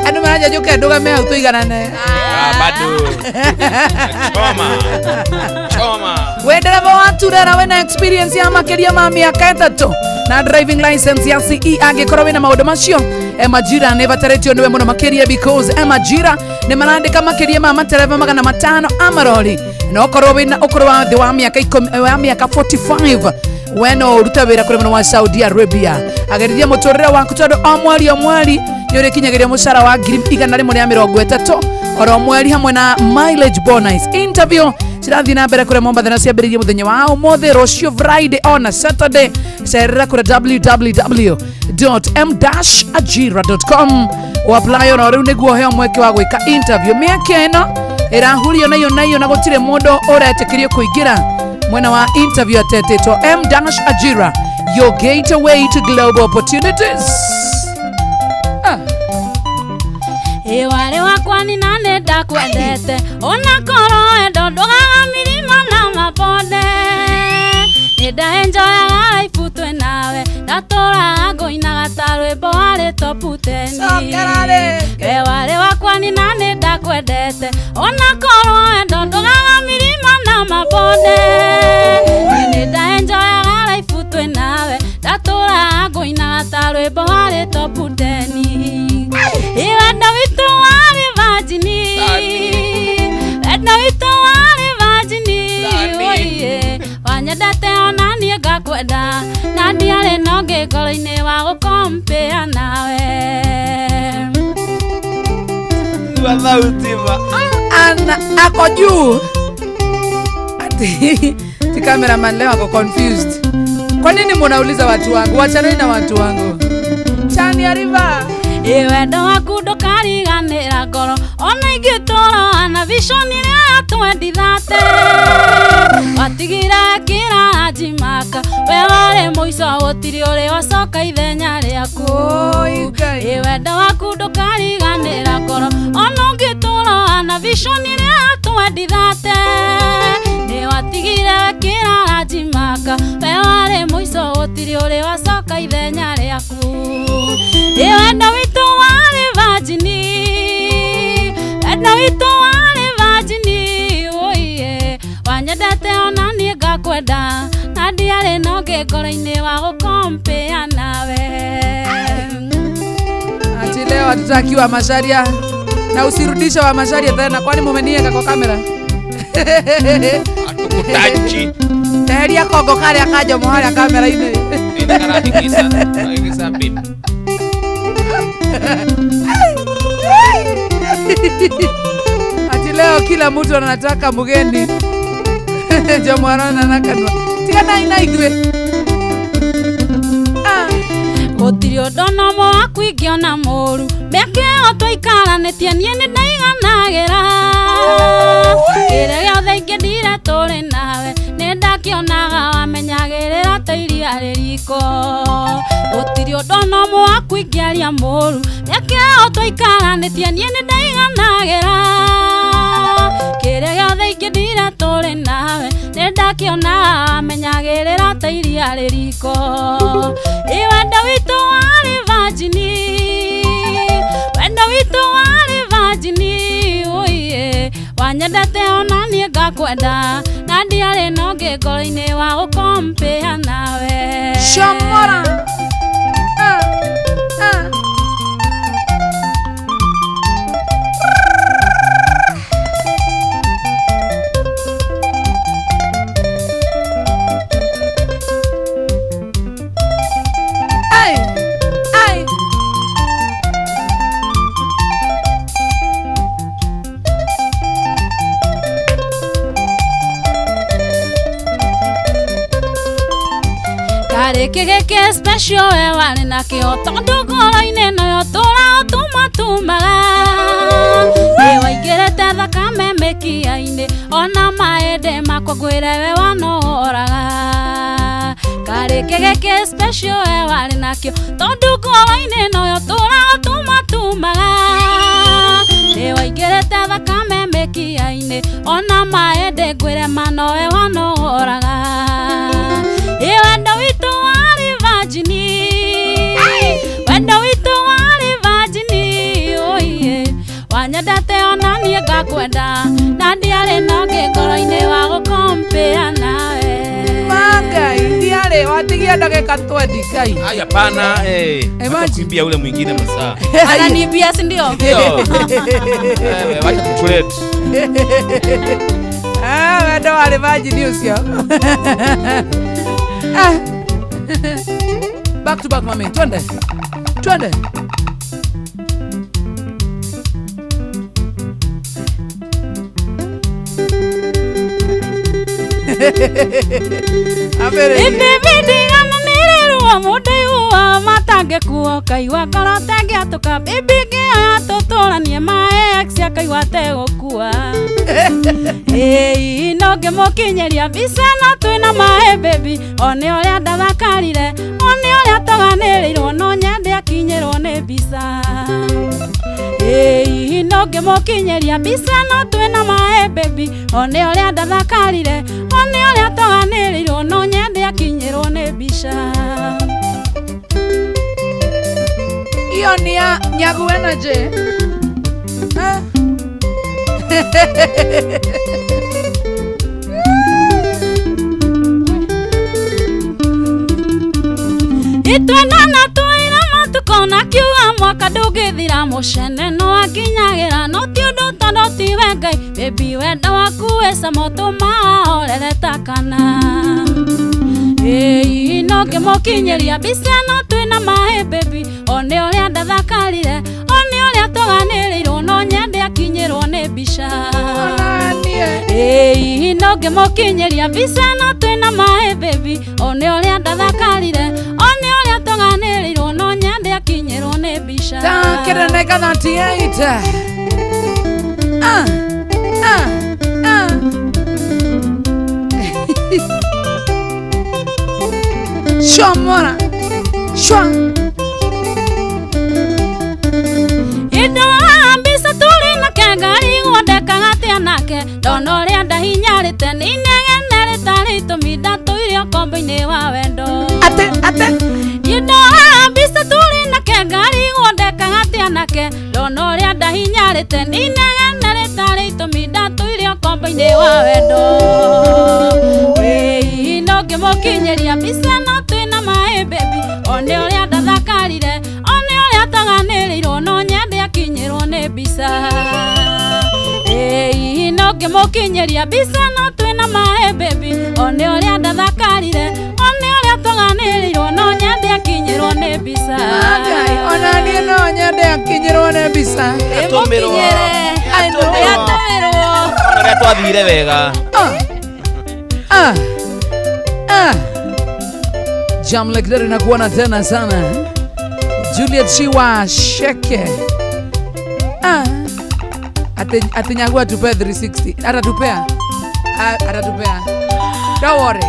andũ maranjũke ndũgame hau tũiganane bado choma wendereva wa turera wĩna experience ya makĩria ma mĩaka 3 na driving license ya CE angĩkorwo wĩna maũndũ macio Emajira nĩ batarĩtio nĩwe mũno makĩria because Emajira nĩ marandĩka makĩria ma matereva 500 amarori na okorwo wĩna ũkũrũ wa thĩ wa mĩaka 45 weno uruta wĩra kũrĩ mũno wa Saudi Arabia agerithia mũtũrĩre waku tondũ o mweri nĩ ũrĩkinyagĩria mũcara wa 130 oro mweri hamwe na mileage bonus interview cirathiĩ na mbere kũrĩa Mombasa na ciambĩrĩirie mũthenya wa ũmũthĩ rũciũ Friday on Saturday cerera kũrĩa www.m-ajira.com apply ona rĩu nĩguo heo mweke wa gwĩka interview mĩaka ĩno ĩrahurio nayo na gũtirĩ mũndũ ũretĩkĩrio kũingĩra mwena wa interview atetĩtwo M-Ajira your gateway to global opportunities. Wale wakwa ni nane ndakwendete onakoro endo ndogaga milima na mabonde ndaenjoya life twe nawe ndatora ngoina gatarwimbo wale top 10 wale wakwa ni nane ndakwendete onakoro endo ndogaga milima na mabonde ndaenjoya life twe nawe ndatora ngoina gatarwimbo wale top 10 Wenda witu wale vajini Wenda witu wale vajini Oye Wanyedate onanie gakwenda Nandi ale noge koloine wago kompea nawe Wala utima Ana ako juu Ati ti cameraman leo ako confused. Kwa nini mnauliza watu wangu? Wachaneni na watu wangu. Chani River Wendo waku ndukariganira ngoro ona ingitoro ana vision iria twendithate watigira kira jimaka we wari muico gutiri uri wacoka ithenya riaku wendo waku ndukariganira ngoro ona ingitoro ana vision iria twendithate ni watigira kira jimaka we wari muico gutiri uri wacoka ithenya riaku wendo witu wale vajini wendo witu wale vajini oye wanyedate onanie gakwenda na ndiare noge ngoro-ini wa gukompea nawe ati leo hatutakiwa Macharia na usirudishe wa Macharia tena, kwani mumenieka kwa kamera atukutachi teheria kongo kare akaja mohari kamera ine indikara higisa bit ati leo kila mtu anataka mgeni jamwarana nakanwa tigana inaigwe gutiri undu mo akuingiona muru meke otwaikaranetie nie ni ndaiganagira kire giothe ingindire turi nawe ni ndakionaga wamenyagirira ta iria ririko gutiri undu mo akuingiaria muru meke otwaikaranetie nie ni ndaiganagira kire giothe ingindire turi nawe ni ndakionaga wamenyagirira ta iria ririko wendo witu wale vajini wendo witu wale vajini oye wanyedate onanie gakwenda na ndiare noge ngoro-ini wa gukompea nawe Shamora Kigeke special we wale na kioto ndugoro-ini noyo tura tumaga ni waingirete thakame mekia-ini ona maende makwagwire we wanoraga kari kigeke special we wale na kioto ndugoro-ini noyo tura tumaga ni waingirete thakame mekia-ini ona maende gwire mano we wanoraga wendo witu wale vajini wendo witu wale vajini oye wanyedate onanie gakwenda na ndiare noge ngoro-ini wa gukompea nawe Mangai ndiare watigia ndagika 20 kai haya pana kuimbia ule mwingine masaa ananiibia si ndio wacha tuchulete wendo wale vajini ucio back to back mami twende ibibidigana niriruo mudiuo matange kuo kaigua ngoro tengiatuka bibingioya tuturanie mae aksi akaigua tegukua ino nonge mukinyeria mbica no twina mae baby one oria ndathakarire one oria toganirirwo no nyende akinyirwo ni mbica nonge mukinyeria mbica no twina mae baby one oria ndathakarire one oria toganirirwo no nyende akinyirwo ni mbica iyo ni ya Nyagu Energy. Itwenana twira matukona kiuga mwaka ndungithira mucene no akinyagira no ti undu tondo ti we Ngai baby wenda waku weca moto mahorere takana nonge mukinyeria mbica no twina mae baby one oria ndathakarire one oria toganirirwo no nyende akinyirwo ni mbica nonge mukinyeria mbica no twina mae baby one oria ndathakarire one oria toganirirwo no nyende akinyirwo ni mbica Takireneka 38 Shomora Shwa Mbica turi na kengari wondeka gatia nake ndono ria ndahinyarite ni negene ritarito midatu irio kombo-ini wa wendo ate mbica turi na kengari wondeka gatia nake ndono ria ndahinyarite ni negene ritarito midatu irio kombo-ini wa wendo nonge mukinyeria mbica no twina mae baby one oria ndathakarire one oria toganirirwo no nyende akinyirwo ni mbica nonge mukinyeria mbica no twina mae baby one oria ndathakarire one oria toganirirwo no nyende akinyirwo ni mbica ona nie no nyende akinyirwo ni mbica mukinyire atumirwo ona twathire wega Jam like that inakuona tena sana. Juliet Shiwa Sheke. Ati Nyagu atupe 360. Atatupea. Don't worry.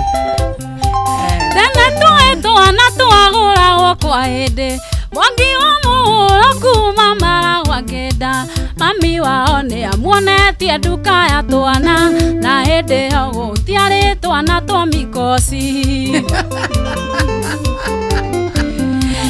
Tena tuetu anatuagura kwa hende. Mwangi wa muhuro kuma mara wa kenda. Mami waone amuonetie nduka ya twana na hende ho gutiari twana twa mikosi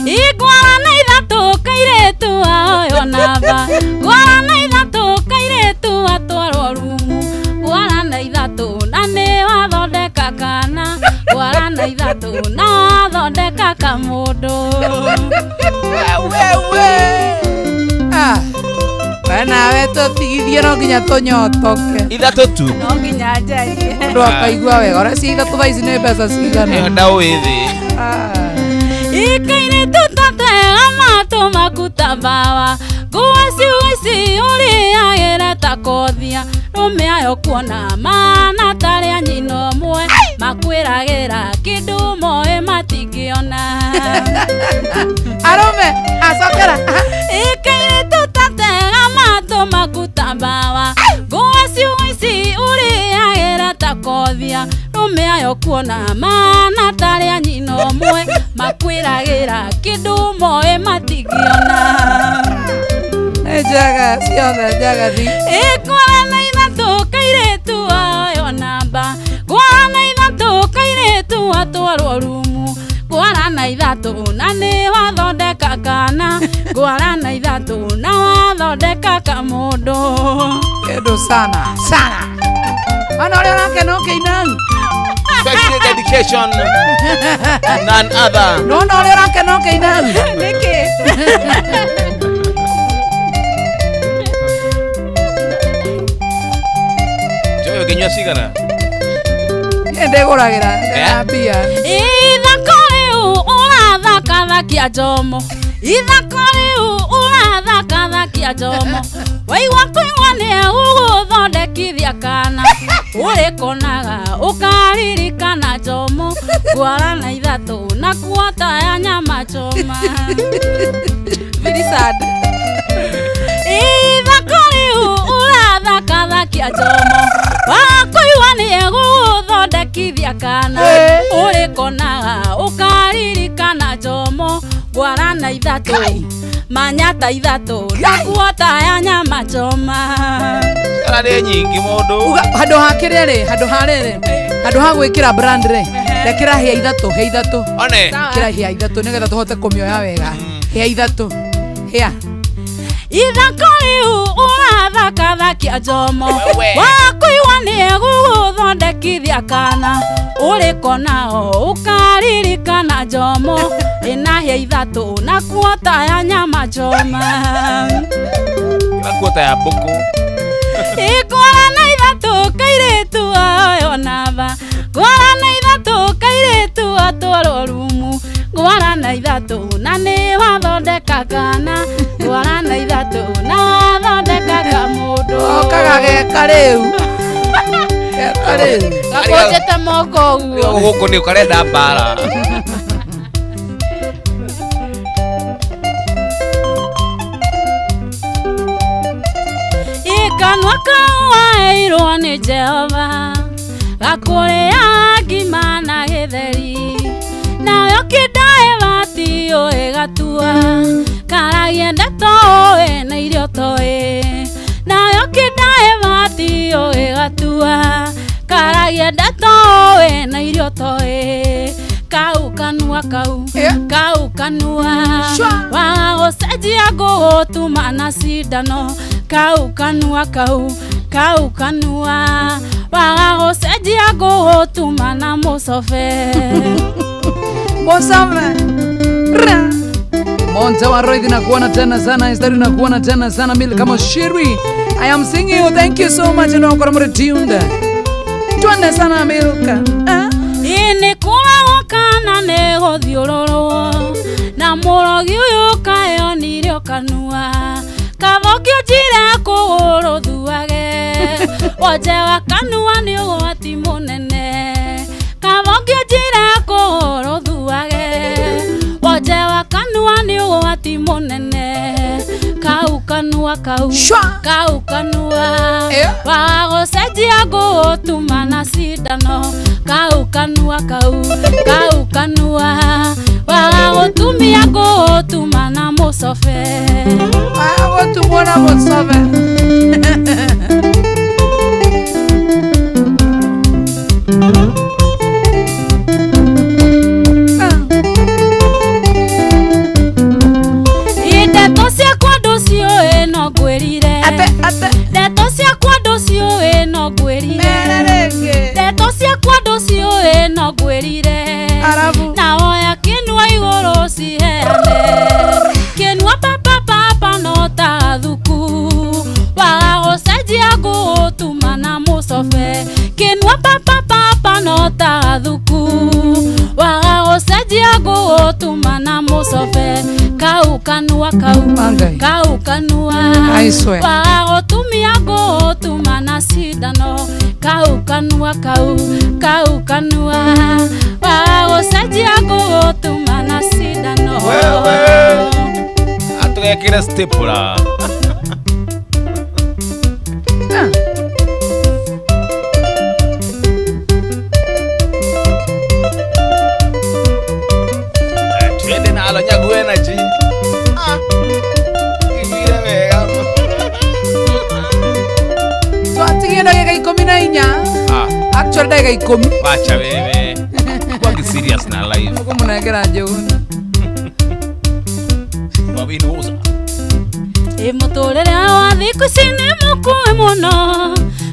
igwara na ithatu kairetu ayo namba gwara na ithatu kairetu atwarwo rumu gwara na ithatu na ni wathondeka kana gwara na ithatu na wathondeka kamundu nawe tutigithie no nginya tunyotoke ithatu tu no nginya njarie ndu akaigua wega ora si ithatu thaici ni mbeca cigana ndawithi ikaire tutatega matu makutambawa nguo ciuici uriagire ta kothia rume ayo kuona mana taria nyina umwe makwiragira kindu moe matingiona arume acokera ikaire tutatega matu makutambawa nguo ciuici uriagire ta kothia rume ayo kuona mana taria nyina umwe makwiragira kindu moe matingiona ejaga ciothe njagathi ikwara na ithatu kairetu ayo namba gwara na ithatu kairetu atwarwo rumu gwara na ithatu na ni wathondeka kana gwara na ithatu na wathondeka kamundu kindu sana ana uri urakena ukiina special dedication none other no uri urakena ukiina niki Kinywa cigana ndeguragira mbia ithako riu urathakathakia njomo ithako riu urathakathakia njomo waigua kuigua ni uguthondekithia kana urikonaga ukaririkana njomo gwara na ithatu na kuota ya nyama choma very sad ithako riu urathakathakia njomo wakuigua ni thondekithia kana urikonaga ukaririkana njomo ngwarana ithatu manyata ithatu ndakuota ya nyama choma Arare nyingi mundu handu hakire ri handu ha gwikira brand ri rekira hia ithatu one kira hia ithatu nigetha tuhote kumioya wega hia ithatu hia ithako riu urathakathakia njomo wakuigua nĩegũgũthondekithia kana ũrĩkonao ũkaririkana njomo ĩnahia ithatũ na kuota ya nyama choma kuota ya mbũkũ ikwarana ithatũ kairĩtu ayo nava ngwarana ithatũ kairĩtu atwarwo rumu ngwarana ithatũ na nĩ wathondeka kana ngwarana ithatũ na wathondekaga mũndũ okaga geka rĩu gakũnjĩte moko ũguo gũkũ nĩ ũkarenda mbara ikanwa kau waheirwo nĩ Jehova gakũrĩa ngima na gĩtheri nayo kĩndaĩ vati ũĩgatua karagia ndeto ũĩ na irio toĩ nayo kĩndaĩ vati ũĩgatua karagia ndeto ũĩ na irio toĩ kau kanua kau kanua wagũcenjia ngũgũtuma na cindano kau kanua kau kanua wagũcenjia ngũgũtuma na mũcobe Monte wa Roy nakuona tena sana, Esther nakuona tena sana, Mil kama Shiri. I am singing you, thank you so much, na ukora mretunde. Tuende sana Milka. Ini kura kana ne gothiororo na murogi uyu kayo nirio kanua kavokio jira kuguru thuage oje wa kanua ni ugwati munene kavokio jira kuguru thuage oje wa kanua ni ugwati munene kau kanua wagũcenjia ngũgũtuma na cindano kau kanua wagũtumia ngũgũtuma na mũcobe wagũtumwo na mũcobe ndeto ciakwa ndũciũĩ no ngwĩrire ndeto ciakwa ndũciũĩ no ngwĩrire ndeto ciakwa ndũciũĩ no ngwĩrire na oya kĩnua igũrũ ciheane kĩnua papa no ta thuku wagũcenjia ngũgũtuma na mũcobe kĩnua papa no ta thuku wagũcenjia ngũgũtuma na mũcobe kau kanua wagũtumia ngũgũtuma na cindano kau kanua wagũcenjia ngũgũtuma na cindano atũgekĩre stapler twende nalo Nyagu Energy ivire wega twatigie ndagĩka 14 actually ndagĩka 10 wacha wewe kwa serious na live kũmũnengera Njũgũna wabinuza mũtũrĩre wa thikũ ici nĩ mũkuĩ mũno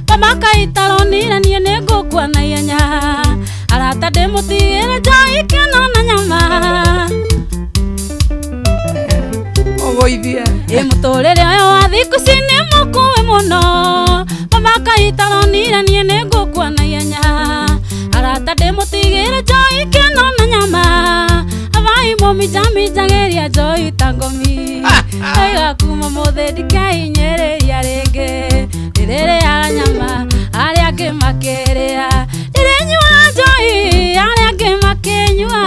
pamaka italonire niĩ nĩ ngũkua na ihenya arata ndĩmũtigĩre njohi kĩno na nyama ũgũithie mũtũrĩre ũyũ wa thikũ ici nĩ mũkuĩ mũno pamaka italonire niĩ nĩ ngũkua na ihenya arata ndĩmũtigĩre njohi kĩno na nyama avai mũminjaminjagĩria njohi ta ngomi aigakuma mũthĩ ndikainyĩrĩria rĩngĩ rĩrĩrĩaga nyama arĩa angĩ makĩrĩa rĩrĩnyua njohi arĩa angĩ makĩnyua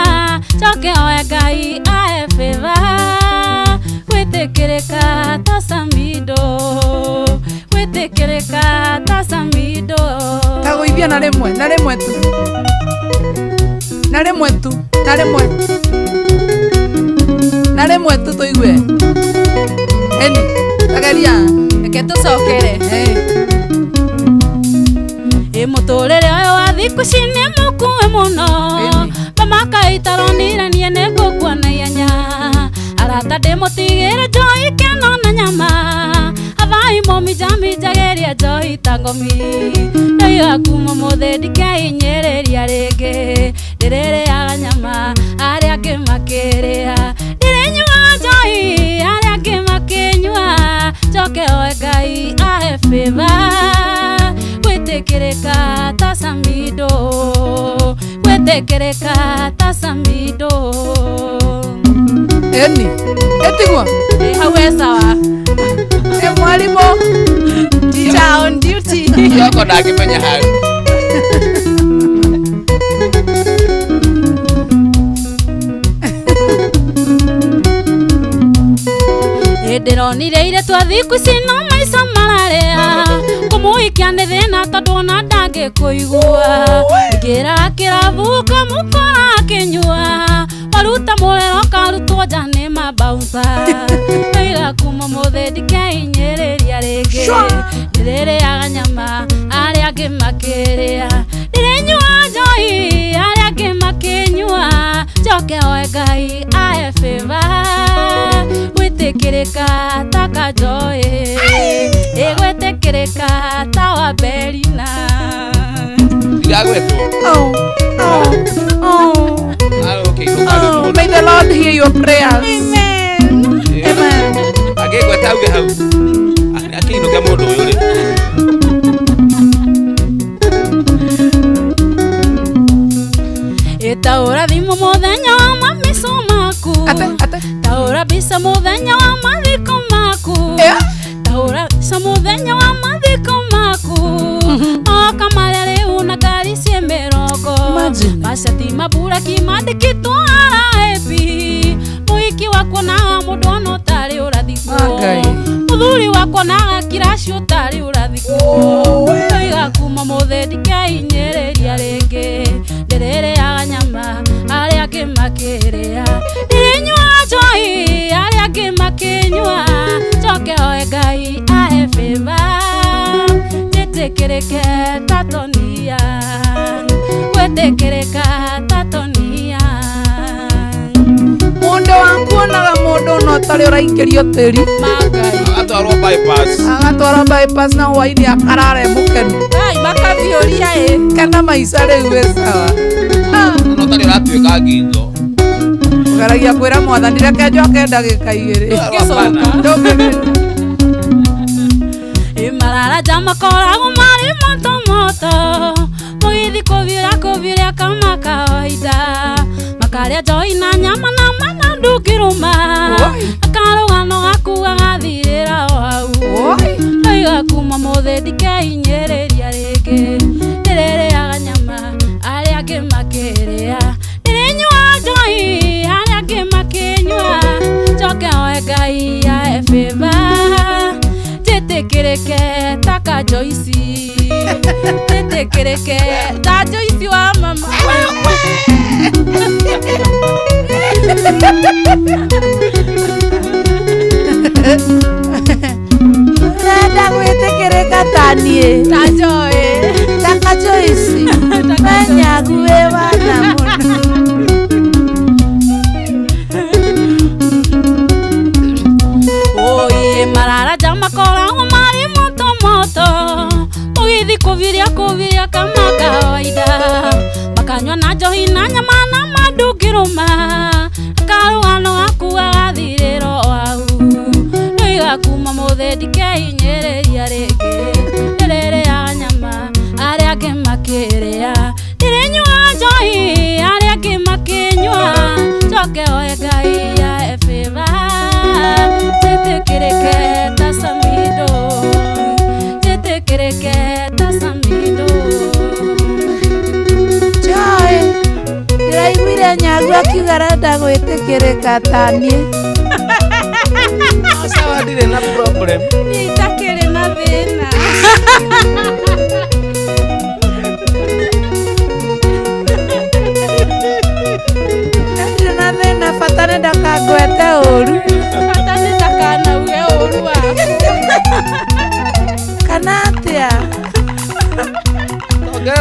coke oe Ngai ahe favor gwĩtĩkĩrĩka ta Samido gwĩtĩkĩrĩka ta Samido ta gũithia na rĩmwe tu na rimwe tu tuigue eni tageria reke tucokere muturire uyu wa thiku ici ni mukue muno bamakaitaroniranie ni ngukua na ihenya arata ndimutigire njoi keno na nyama avai mominjaminjageria njoi ta ngomi ndoiga kuma muthi ndikeinyiriria ringi ndiririaga nyama aria angi makiria ndirinyua njoi aria angi makinyua njoke oe Ngai ahe favor gwitikirika ta Samido gwitikirika ta Samido eni etigwa hawe sawa mwalimu teacher on duty yoko ndakimenya hau ndironire ire twathiku ici no maica mararea kumuhikia nĩ thĩna tondũ ona ndangĩkũigua ngĩra kĩrabu kamũkora akĩnyua waruta mũrero karutwo nja nĩ mabaunca ndoiga kuma mũthĩ ndikeinyĩrĩria rĩngĩ ndĩrĩrĩaga nyama arĩa angĩ makĩrĩa ndĩrĩnyua njoi arĩa angĩ makĩnyua njoke oe Ngai ahe favor gwitikirika ta Kanjoi gwitikirika ta Wabelina ndigagwetwo may the Lord hear your prayers. Amen. agĩgweta auge hau akĩinũkia mũndũ ũyũ rĩ itaũra thimũ mũthenya wa mamico maku taũra mbica mũthenya wa mathiko maku taũra mbica mũthenya wa mathiko maku oka marĩa rĩu na ngari ciĩ mĩrongo macati mabura kimandĩkĩtwo araebi mũhiki wakwo na mũndũ ona ũtarĩ ũrathikwo mũthuri wakwo na kiraci ũtarĩ ũrathikwo ndoiga kuma mũthĩ ndikeinyĩrĩria rĩngĩ ndĩrĩrĩaga nyama arĩa angĩ makĩrĩa ndĩrĩnyua njoi arĩa angĩ makĩnyua njoke oe Ngai ahe favor njĩtĩkĩrĩke ta Tonia gwĩtĩkĩrĩka ta Tonia mundu wakuonaga mundu no ũtarĩ ũraingĩrio tĩri agatwarwo bypass na hwainĩ akarare mũkenu makathiũria kana maica rĩu wĩ sawa no ũtarĩ ũratuĩka ngingo ũgeragia kwĩra mwathani reke njoke ndagĩka igĩrĩ mararaja makoragwo marĩ motomoto mũgithi kũviũra kama kawaida makarĩa njoi na nyama na manandu ngĩrũma akarũgano gakuga gathirĩra o hau ndoiga kuma mũthĩ ndikeinyĩrĩria rĩngĩ ndĩrĩrĩaga nyama arĩa angĩ makĩrĩa ndĩrĩnyua njoi arĩa angĩ makĩnyua njoke oe Ngai ahe favor njĩtĩkĩrĩke ta Kanjoici njĩtĩkĩrĩke ta Joici wa mama Renda gwĩtĩkĩrĩka ta niĩ ta Joy ta Kanjoici menyagu wĩ wana mũno oye mararaja makoragwo marĩ motomoto mũgithi kũviria kama kawaida makanyua na njohi na nyama na mandu ngĩrũma karũgano gakuga gathirĩra o hau ndoiga kuma mũthĩ ndikeinyĩrĩria rĩngĩ ndĩrĩrĩaga nyama arĩa angĩ makĩrĩa ndĩrĩnyua njoi arĩa angĩ makĩnyua njoke oe Ngai ahe favor njĩtĩkĩrĩke ta Samido njĩtĩkĩrĩke ta Samido Joy ndĩraiguire nyagu akiuga arenda gwĩtĩkĩrĩka ta niĩ sawa ndirĩ na problem niĩ itakĩrĩ na thĩna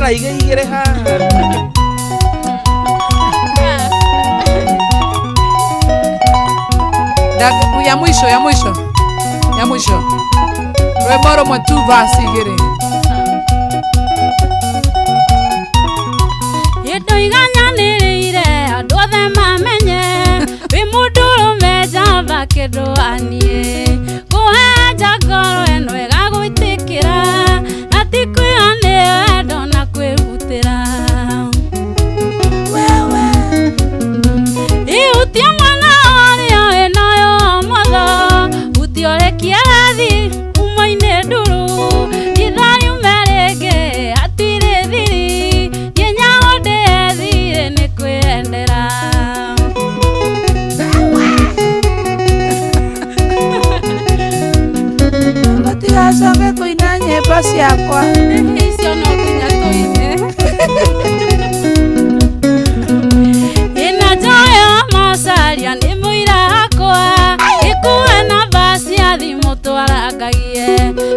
Tara igere ha. Ya mwisho. Remoro mwa tu basi igere. Yedo iganya nirire andu othe mamenye bimuduru mejamba kindu anie kuheja ngoro eno igagwitikira na ti kwĩanĩra wendo na kwĩrutĩra wewe ihutia mwana ũrĩa wĩnayo motho utiorekia rathi umo-inĩ nduru ithari umerĩngĩ hatirĩ thiri nyenyaho ndĩethire nĩ kwĩendera batigacoke kũina nyĩmbo ciakwa icio no nginya tũine ĩna njoya macaria nĩ mũira hakwa ĩkuwe na basi ya thimũ twarangagie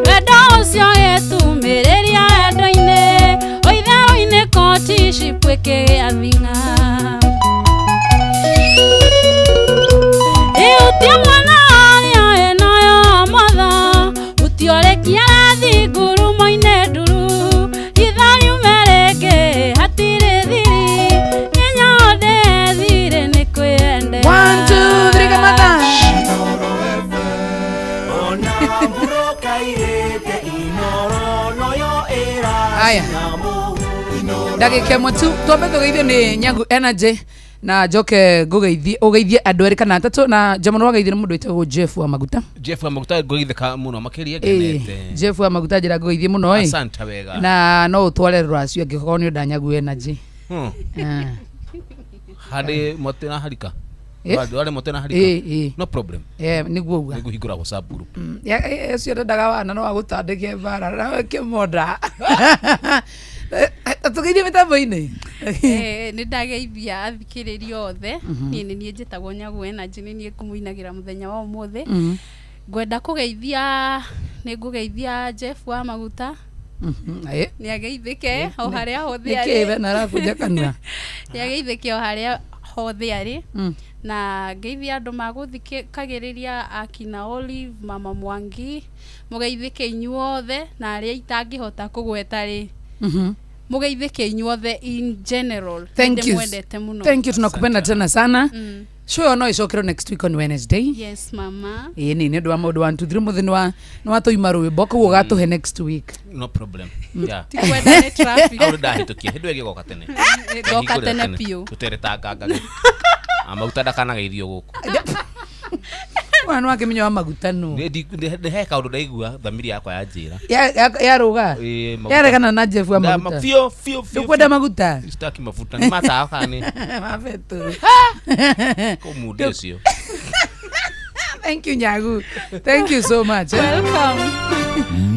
wendo ũcio gĩtumĩrĩria wendo-inĩ o itherũ-inĩ courtship ĩkĩgĩa thing'a ihutia mwana ũrĩa wĩnayo motho utiorekia rathi ngurumo-inĩ nduru ithari umerĩngĩ hatirĩ thiri nyenyaho ndĩethire nĩ kwĩendera 1 2 3 kamata aya ndagĩka ĩmwe tu twambe tũgeithio nĩ Nyangu Energy na njoke ugeithie andũ erĩ kana atatũ na jamu wageithie mũndũ wĩtagwo Jeff wa Maguta. Jeff wa Maguta ngũgeithĩka mũno makĩria genete. Jeff wa Maguta njĩra ngũgeithie mũno ĩ. Asante wega. Na no ũtware rũracio angĩkorwo nĩ Nyangu Energy. Hadi motena harika. Wale motena harika. No problem. Niguo uga. Niguhingũra WhatsApp group. Ũcio ndendaga wana no agũtandĩke bara na weke moda. Tugeithie mitambo-inĩ. Nĩ ndageithia athikĩrĩria othe. Niĩ njĩtagwo Nyangu Energy nĩ ngũmũinagĩra mũthenya wa ũmũthĩ. Ngwenda kũgeithia nĩ Jeff wa Maguta. Nĩ ageithĩke o harĩa hothe arĩ. Nĩkĩwe na arakuja kanua. Nĩ ageithĩke o harĩa hothe arĩ. Na ngeithia andũ magũthikagĩrĩria akina Olive, Mama Mwangi, mũgeithĩke inyuothe na arĩa itangĩhota kũgweta rĩ. Mugeithike inyuothe in general. Thank you, tunakupenda tena sana. Show no icokero next week on Wednesday. Yes mama. Ni ndio amaudu 1 2 3 muthini no atoima rwimbo kuo gatuhe next week. No problem. Yeah. Tikwenda ne traffic. Au ndahitukia hindu ege goka tene. Goka tene pio. Tuteretanga amauta ndakana geithio guku. Wana wake minyo wa Maguta no. He kaundu ndaigua thamiri yakwa ya njira. Ya ruga. Yaregana na Jeff wa Maguta. Fio. Ukwenda Maguta. Sitaki mafuta. Ni mata kani. Mafetu. Komude ucio. Thank you Nyangu. Thank you so much. Welcome.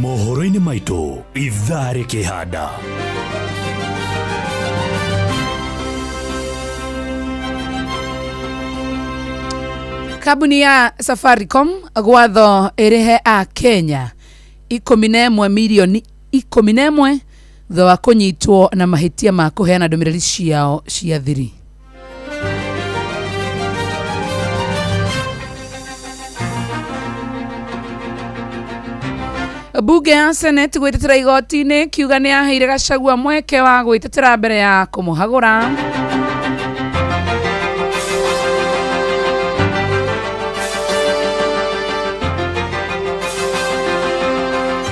Mohoro-inĩ maitũ ithaa rĩkĩhanda. Kabuni ya Safaricom gwatho irihe a Kenya 11 milioni 11 thutha wa kunyitwo na mahitia ma kuheana ndumiriri ciao cia thiri. Bunge ya Senate gwitetera igoti-inĩ kiuga nĩ yaheire Gachagua mweke wa gwitetera mbere ya kumuhagura.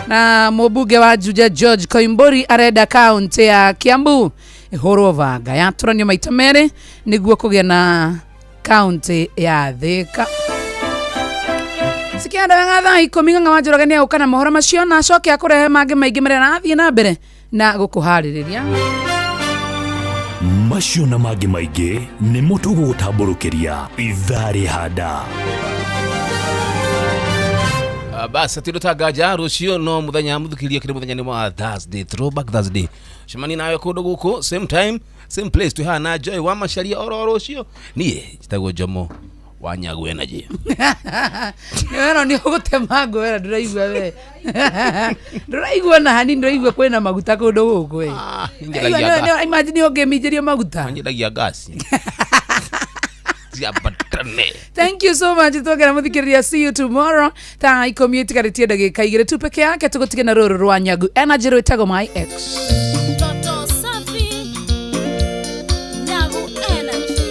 Na mũbunge wa Juja George Koimburi arenda kaunti ya Kiambu ihũrwo banga yatũranio maita merĩ nĩguo kũgĩa na kaunti ya Thika. Sikianda wega thaa 10 ng'awa Njoroge nĩ agũka na mohoro macio na acoke akũrehe mangĩ maingĩ marĩa arathiĩ na mbere na gũkũharĩrĩria. Macio na mangĩ maingĩ nĩ mũtũgũtambũrũkĩria ithaa rĩhanda. Basi tirutangaja rucio no muthenya muthukiria kire muthenya ni wa Thursday, throwback Thursday. Shimani nawe kundu guku same time same place tuhana Joy wa Macharia oro rucio nie jitagwo Jomo Wanyagu Energy. Niwero ni ugutema ngwera ndiraigua we. Ndiraigua na hani ndiraigua kwena maguta kundu guku we. Imagine ungeminjirio maguta. Nyendagia gas. Thank you so much. Twogera muthikiriria, see you tomorrow. Ta ikomieti karitie ndagika igire tu peke yake tugutige na ruru rwa Nyagu Energy rwitago my ex. Toto safi Nyagu Energy.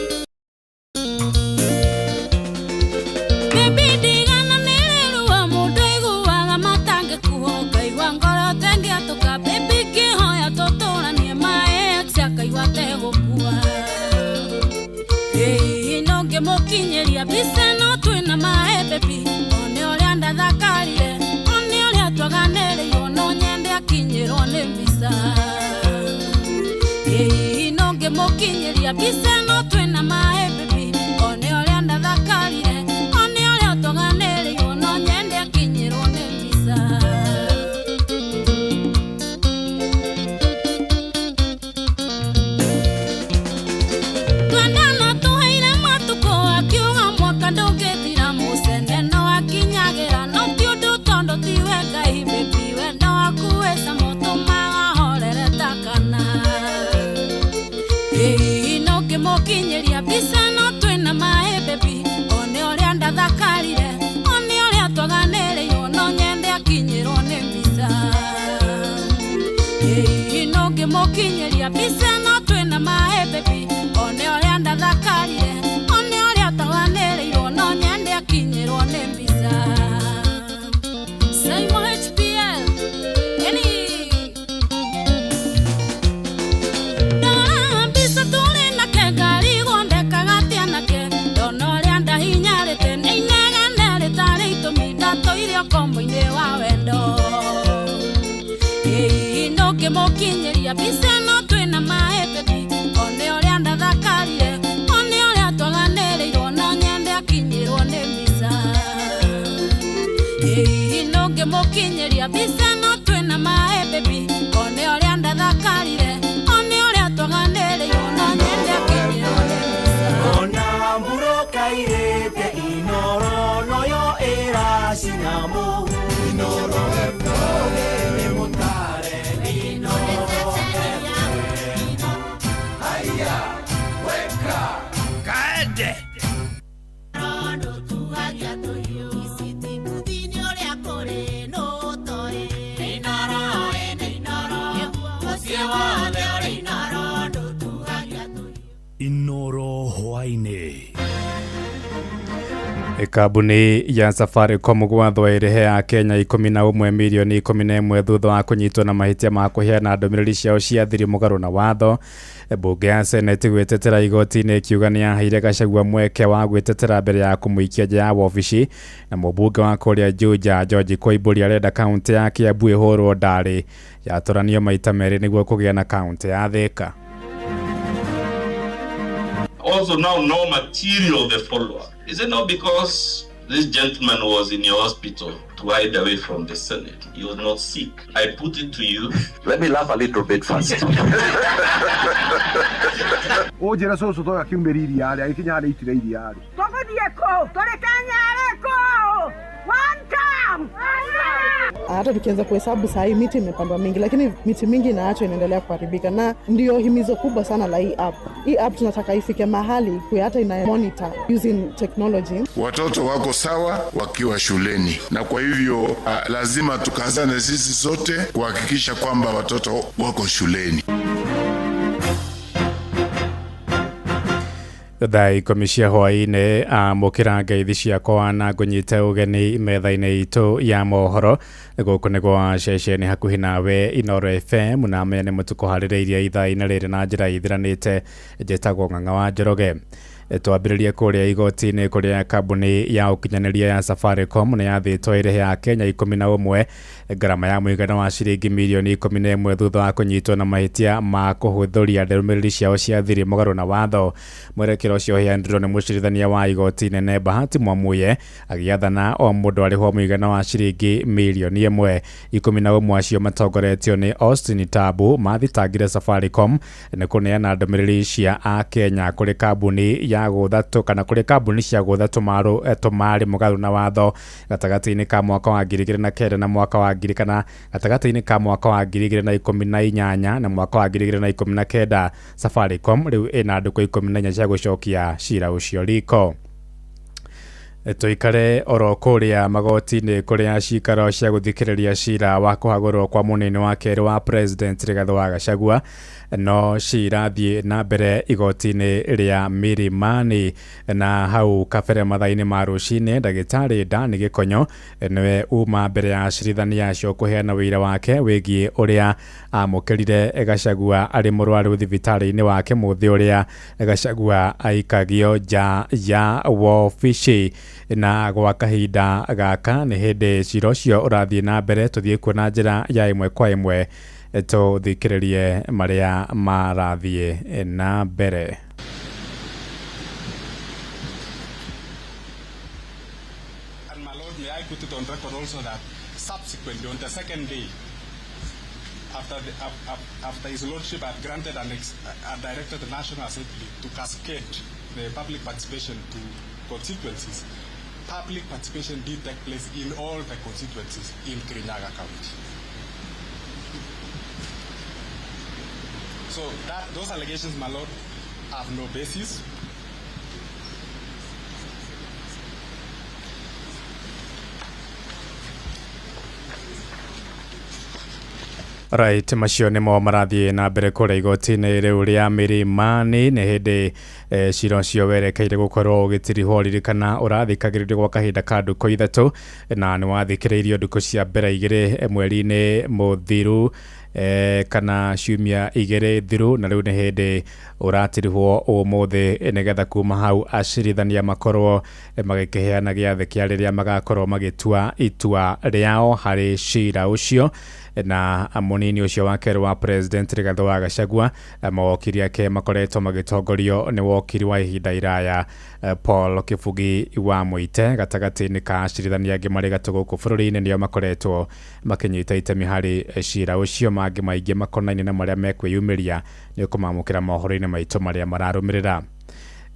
Baby digana neleruwa mundu iguaga matange kuhoka igwa ngoro tengi atuka baby kihoya totora nie my ex akaigwa tegukua. Inonge mokinyeria biseno twina mae baby one oria ndathakarire one oria twaganĩrĩirwo no nyende akinyĩrwo nĩ mbica. Inonge mokinyeria biseno twina mae baby one oria ndathakarire one oria twaganĩrĩirwo no nyende akinyĩrwo nĩ mbica. Ndongethira musene no akinyagira no tiundu tondo tiweka baby wendo akuwesa moto magahorere takana. No ngimukinyiria mbica no twina mae baby one oria ndathakarire one oria twaganĩrĩirwo no nyende akinyĩrwo nĩ mbica. No ngimukinyiria mbica no twina mae baby one oria ndathakarire one oria twaganĩrĩirwo no nyende akinyĩrwo nĩ mbica. Saimo HPL Dora mbica tũrĩ nake ngari gondekaga tianake ndona ũrĩa ndahinyarĩte nĩ inegene rĩtarĩ itũmi ndatũire ũkombo-inĩ wa wendo. No ngĩmũkinyĩria mbica no twĩna mae baby one ũrĩa ndathakarire one ũrĩa twaganĩrĩirwo no nyende akinyĩrwo nĩ mbica. No ngĩmũkinyĩria mbica no twĩna mae baby one ũrĩa ndathakarire one ũrĩa twaganĩrĩirwo no nyende akinyĩrwo nĩ mbica. Ona mburukairĩte inoro noyo ĩracina mũhu inoro efoge nĩ mũtare inoro haya weka kaende Inoro hwaine. Kambuni ya Safaricom gwathwo irihe ya Kenya 11 milioni 11 thutha wa kunyitwo na mahitia ma kuheana ndũmĩrĩri ciao cia thiri mũgarũ na watho. Bunge ya Senate gwetetera igoti-inĩ ikiuga nĩ yaheire Gachagua mweke wa gwetetera mbere ya kũmũikia nja ya wabici, na mũmbunge wa Kuria Juja George Koimbũri arenda kaunti ya Kiambu ĩhũrwo ndarĩ yatũranio maita merĩ nĩguo kũgĩa na kaunti ya Thika. Also now no material the follow-up. Is it not because this gentleman was in your hospital to hide away from the Senate? He was not sick. I put it to you. Let me laugh a little bit first. Ojera soso toka kiumberiri yale akinya hali itire iri yale. Togodie ko, torekanyare ko. One time. Hata tukianza kuhesabu saa hii miti imepandwa mingi, lakini miti mingi inaachwa inaendelea kuharibika, na ndio himizo kubwa sana la hii app. Hii app tunataka ifike mahali kwa hata ina monitor using technology. Watoto wako sawa wakiwa shuleni, na kwa hivyo lazima tukazane sisi sote kuhakikisha kwamba watoto wako shuleni. Thai komisia hwaine mukira ngeithi ciakwa na ngunyite ugeni metha-inĩ itũ ya mohoro gũkũ nĩ gwa ceceni hakuhĩ nawe Inoro FM na menya nĩ mũtuko harĩrĩirie ithaa-inĩ rĩrĩ na njĩra ithiranĩte njĩtagwo Ng'ang'a wa Njoroge. Twambĩrĩrie kũrĩa igoti-inĩ kũrĩa kambuni ya ũkinyanĩria ya Safaricom nĩ yathĩtwo ĩrĩhe ya Kenya 11 ngarama ya mũigana wa ciringi milioni 11 thutha wa kũnyitwo na mahĩtia ma kũhũthĩria ndũmĩrĩri ciao cia thiri mũgarũ na watho. Mwerekero ũcio ũheanirwo nĩ mũcirithania wa igoti inene Bahati Mwamuye agĩathana o mũndũ arĩhwo mũigana wa ciringi milioni 1. 11 acio matongoretio nĩ Austin Tabu mathitangire Safaricom nĩ kũneana ndũmĩrĩri cia a Kenya kũrĩ kambuni ya ya gũthatũ kana kũrĩ kambuni cia gũthatũ marĩ mũgarũ na watho gatagatĩ-inĩ ka mwaka wa 2009 na mwaka wa 2000 kana gatagatĩ-inĩ ka mwaka wa 2018 na mwaka wa 2019 Safaricom rĩu ĩna ndũkũ 14 cia gũcokia cira ũcio riko. Tuikare oro kuria magoti-inĩ kuria cikaro cia guthikiriria cira wa kuhagũrwo kwa munene wa kerĩ wa president Rigathi wa Gachagua no cirathie na mbere igoti-inĩ rĩa Milimani na hau kabere mathaa-inĩ ma rũcinĩ ndagĩtarĩ Dani Gĩkonyo niwe uma mbere ya acirithania acio kũheana wĩira wake wĩgiĩ ũrĩa amũkĩrire Gachagua arĩ mũrwaru thibitarĩ-inĩ wake mũthĩ ũrĩa Gachagua aikagio nja ya wobici na gwa kahinda gaka nĩ hĩndĩ cira ũcio ũrathiĩ na mbere tũthiĩ kuona njĩra ya ĩmwe kwa ĩmwe tũthikĩrĩrie marĩa marathiĩ na mbere. And my lord, may I put it on record also that subsequently on the second day after his lordship had granted and directed the National Assembly to cascade the public participation to constituencies, public participation did take place in all the constituencies in Kirinyaga County. So those allegations, my lord, have no basis. Right, macio nimo marathie na mbere kũrĩa igoti-inĩ rĩu rĩa Milimani nĩ hĩndĩ cira ũcio werekeire gũkorwo ũgĩtirihwo ririkana ũrathikagĩrĩrio gwa kahinda ka ndukũ ithatũ na nĩ wathikĩrĩirio ndukũ cia mbere igĩrĩ mweri-inĩ mũthiru kana ciumia igĩrĩ thiru na rĩu nĩ hĩndĩ ũratirihwo ũmũthĩ nĩgetha kuma hau acirithania makorwo magĩkĩheana gĩathĩ kĩa rĩrĩa magakorwo magĩtua itua rĩao harĩ cira ũcio na munini ũcio wa kerĩ wa president Rigathi wa Gachagua mawakiri ake makoretwo magĩtongorio nĩ wakiri wa ihinda iraya Paul Kibugi wa Muite gatagatĩ-inĩ ka acirithania angĩ marĩ gatũ gũkũ bũrũri-inĩ nĩo makoretwo makĩnyita itemi harĩ cira ũcio mangĩ maingĩ makonainie na marĩa mekwĩyumĩria nĩ kũmamũkĩra mohoro-inĩ maitũ marĩa mararũmĩrĩra.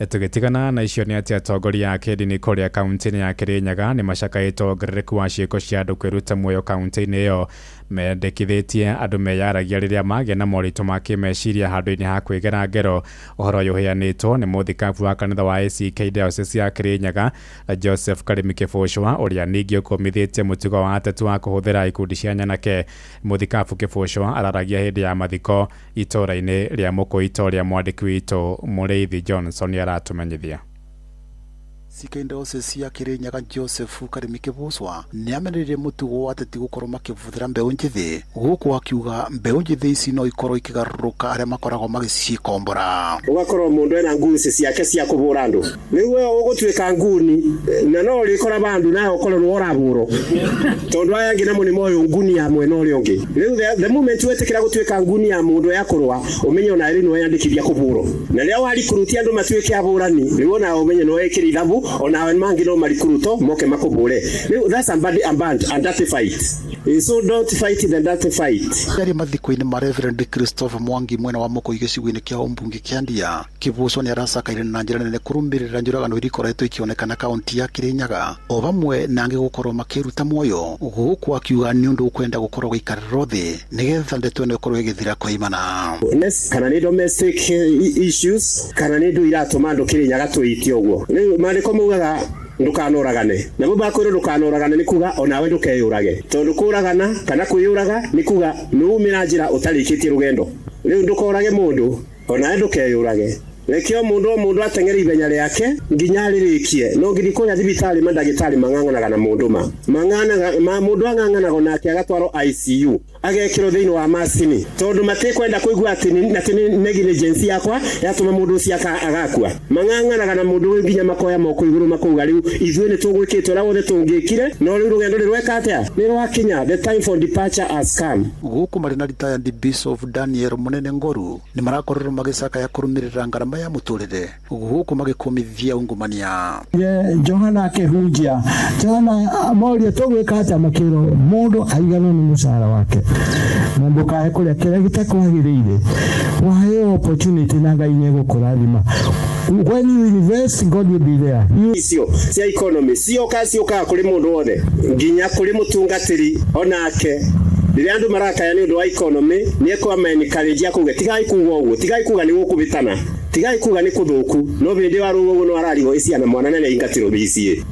Tũgĩtigana na icio nĩ atĩ atongoria a kĩndini kũrĩa kaunti-inĩ ya Kirinyaga nĩ macakaĩte wongerereku wa ciĩko cia andũ kwĩruta muoyo kaunti-inĩ ĩyo mendekithĩtie andũ meyaragia rĩrĩa magĩa na moritũ ma kĩmeciria handũ-inĩ ha kwĩgera ngero. Ũhoro ũyũ ũheanĩtwo nĩ mũthikabu wa kanitha wa ACK Diocese ya Kirinyaga Joseph Karimi Kĩbũcwa ũrĩa ningĩ ũkũmithĩtie mũtugo wa ateti wa kũhũthĩra ikundi cia nyanake. Mũthikabu Kĩbũcwa araragia hĩndĩ ya mathiko itũũra-inĩ rĩa Mũkũitũ rĩa mwandĩki witũ Mũrĩithi Johnson aratumenyithia. ACK Diocese ya Kirinyaga Joseph Karimi Kĩbũcwa nĩ amenereire mũtugo wa ateti gũkorwo makĩbũthĩra mbeũ njĩthĩ gũkũ akiuga mbeũ njĩthĩ ici no ikorwo ikĩgarũrũka arĩa makoragwo magĩcikombora. Ũgakorwo mũndũ ena nguni ciake cia kũbũra andũ rĩu wewe ũgũtuĩka nguni na no ũrĩkora bandũ nawe ũkorwo nĩ ũrabũrwo tondũ aya angĩ namo nĩ moyo nguni ya mwena ũrĩa ũngĩ. Rĩu the moment wetĩkĩra gũtuĩka nguni ya mũndũ ya kũrũa ũmenye ona rĩ nĩ weyandĩkithia kũbũrwo na rĩrĩa warikurutia andũ matuĩke abũrani rĩu ona ũmenye nĩ wekĩra ithabu ona mangi no marikuruto moke makubure. That's a bad and that fight. So don't fight the that fight. Yari mathiko-inĩ ma Reverend Christopher Mwangi mwena wa Mũkũi gĩcigo-inĩ kĩa Mbunge kĩa Ndia. Kĩbũcwa nĩ aracakaire na njĩra nene kũrũmĩrĩra njũragano iria ikoretwo ikĩonekana kaunti ya Kirinyaga o bamwe na angĩ gũkorwo makĩruta muoyo gũkũ akiuga nĩ ũndũ ũkwenda gũkorwo gũikarĩrwo thĩ nĩgetha ndeto ĩno ĩkorwo ĩgĩthira kwa imana. Kana nĩ domestic issues kana nĩ ndũ iratũma andũ Kirinyaga twĩtio ũguo. Rĩu maandĩko maugaga ndukanoragane na bo bakwiro ndukanoragane ni kuga onawe ndukeyurage tondu kuragana kana kwiyuraga ni kuga nuumira njira utarikitie rugendo riu ndukorage mundu onawe ndukeyurage rekio mundu ateng'era ibenya riake nginya ririkie no ngiri kunya thibitari mandagitari mang'ang'anaga na mundu mundu ang'ang'anaga nake agatwaro ICU agekiro thiini wa macini tondu matikwenda kuigua ati negligence yakwa yatuma mundu ucio agakua mang'ang'anaga na mundu nginya makoya moko iguru makuga riu ithuĩ nĩ tũgwĩkĩte ũrĩa wothe tũngĩkire no riu rugendo rweka atia nĩ rwakinya the time for departure has come. Gũkũ marĩ na retired Bishop Daniel Munene Ngoru nĩ marakorwo magĩcaka ya kũrũmĩrĩra ngarama ya mũtũrĩre gũkũ magĩkomithia ungumania. Johana akĩhunjia Johana moria tũgwĩka atĩa makĩro mũndũ aiganwo nĩ mũcara wake na ndũkae kũrĩa kĩrĩa gĩtakwagĩrĩire wahe opportunity na Ngai nĩ gũkũrathima When you invest, God will be there. Icio cia economy cioka kuri mundu wothe nginya kuri mutungatiri onake riria andu marakaya ni undu wa economy ni kwa encourage kuga tigai kuga uguo tigai kuga ni gukubitana tigai kuga ni kuthuku no bindi wa rugo no ararigo iciana mwana nene ingatiro bicie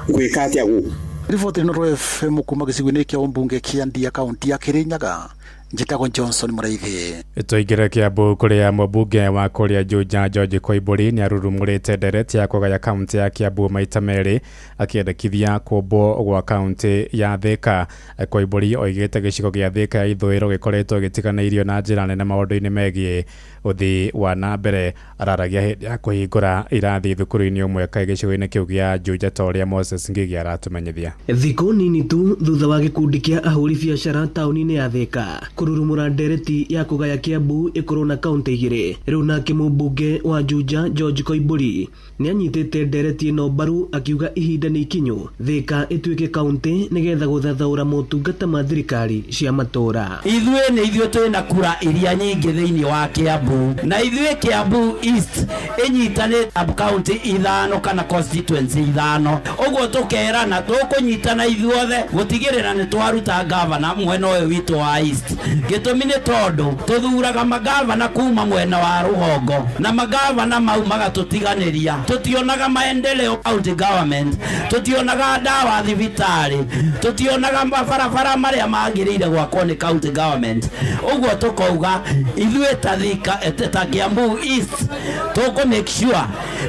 gwika atia gu riboti Inooro FM kuma gicigo-ini kia umbunge kia Ndia kaunti ya Kirinyaga njitagwo Johnson Muraithi. Tũingĩre Kiambu kũrĩa mũmbunge wa kũrĩa Juja George Koimbũri nĩ arurumũrĩte ndereti ya kũgaya kaunti ya Kiambu maita merĩ akĩendekithia kũmbwo gwa kaunti ya Thika. Koimbũri oigĩte gĩcigo gĩa Thika ya ithũĩro gĩkoretwo gĩtiganĩirio na njĩra nene maũndũ-inĩ megiĩ ũthii wa na mbere. Araragia hĩndĩ ya kũhingũra irathi thukuru-inĩ ũmwe kaĩ gĩcigo-inĩ kĩu gĩa Juja ta ũrĩa Moses Ngigi aratũmenyithia. Thikũ nini tu thutha wa gĩkundi kĩa ahũri biacara taũni-inĩ ya Thika kururumura ndereti ya kugaya Kiambu ikorwo na kaunti igĩrĩ. Rĩu nake mũmbunge wa Juja George Koimbũri nĩ anyitĩte ndereti ĩno mbaru akiuga ihinda nĩ ikinyu Thika ĩtuĩke kaunti nĩgetha gũthathaũra motungata ma thirikari cia matũra. Ithuĩ nĩ ithuĩ twĩna kura iria nyingĩ thĩinĩ wa Kiambu na ithuĩ Kiambu East ĩnyitanĩte kaunti ithano kana constituency ithano. Ũguo tũkerana tũkũnyitana ithuothe gũtigĩrĩra nĩ twaruta gavana mwena ũyũ witũ wa East. Gĩtũmi nĩ tondũ tũthuraga magavana kuma mwena wa rũgongo na magavana mau magatũtiganĩria. Tũtionaga maendeleo county government, tũtionaga ndawa thibitarĩ, tũtionaga mabarabara marĩa magĩrĩire gwakwo nĩ county government. Ũguo tũkauga ithuĩ ta Thika ta Kiambu East tũkũ make sure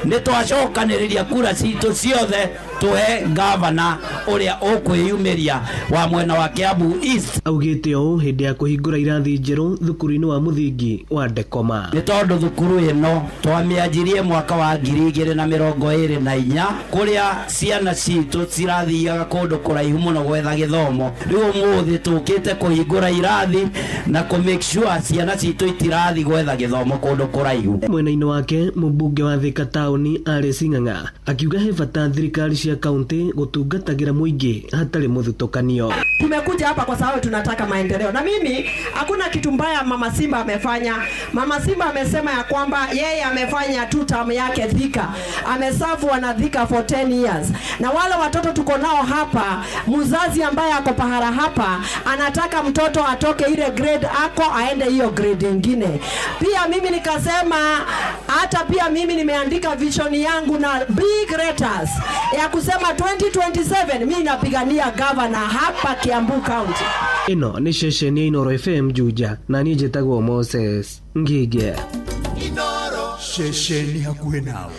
nĩ twacokanĩrĩria kura citũ ciothe tuhe gavana ũrĩa ũkwĩyumĩria wa mwena wa Kiambu East. Augĩte ũũ hĩndĩ ya kũhingũra irathi njerũ thukuru-inĩ wa mũthingi wa Dekoma. Nĩ tondũ thukuru ĩno twamĩanjirie mwaka wa 2024 kũrĩa ciana citũ cirathiaga kũndũ kũraihu mũno gwetha gĩthomo. Rĩu ũmũthĩ tũkĩte kũhingũra irathi na kũ make sure ciana citũ itirathi gwetha gĩthomo kũndũ kũraihu. Mwena-inĩ wake mũmbunge wa Thika taũni Alice Ng'ang'a akiuga he bata thirikari cia kaunti gũtungatagĩra mũingĩ hatarĩ mũthutũkanio. Tumekuja hapa kwa sababu tunataka maendeleo. Na mimi hakuna kitu mbaya Mama Simba amefanya. Mama Simba amesema ya kwamba yeye amefanya 2 term yake Thika. Ameserve wana Thika for 10 years. Na wale watoto tuko nao hapa, mzazi ambaye ako pahala hapa anataka mtoto atoke ile grade ako aende hiyo grade nyingine. Pia mimi nikasema hata pia mimi nimeandika vision yangu na big letters ya kusema 2027 mimi napigania governor hapa Kiambu County. Ino ni ceceni ya Inooro FM Juja na niĩ njĩtagwo Moses Ngigi. Inooro ceceni hakuhĩ nawe.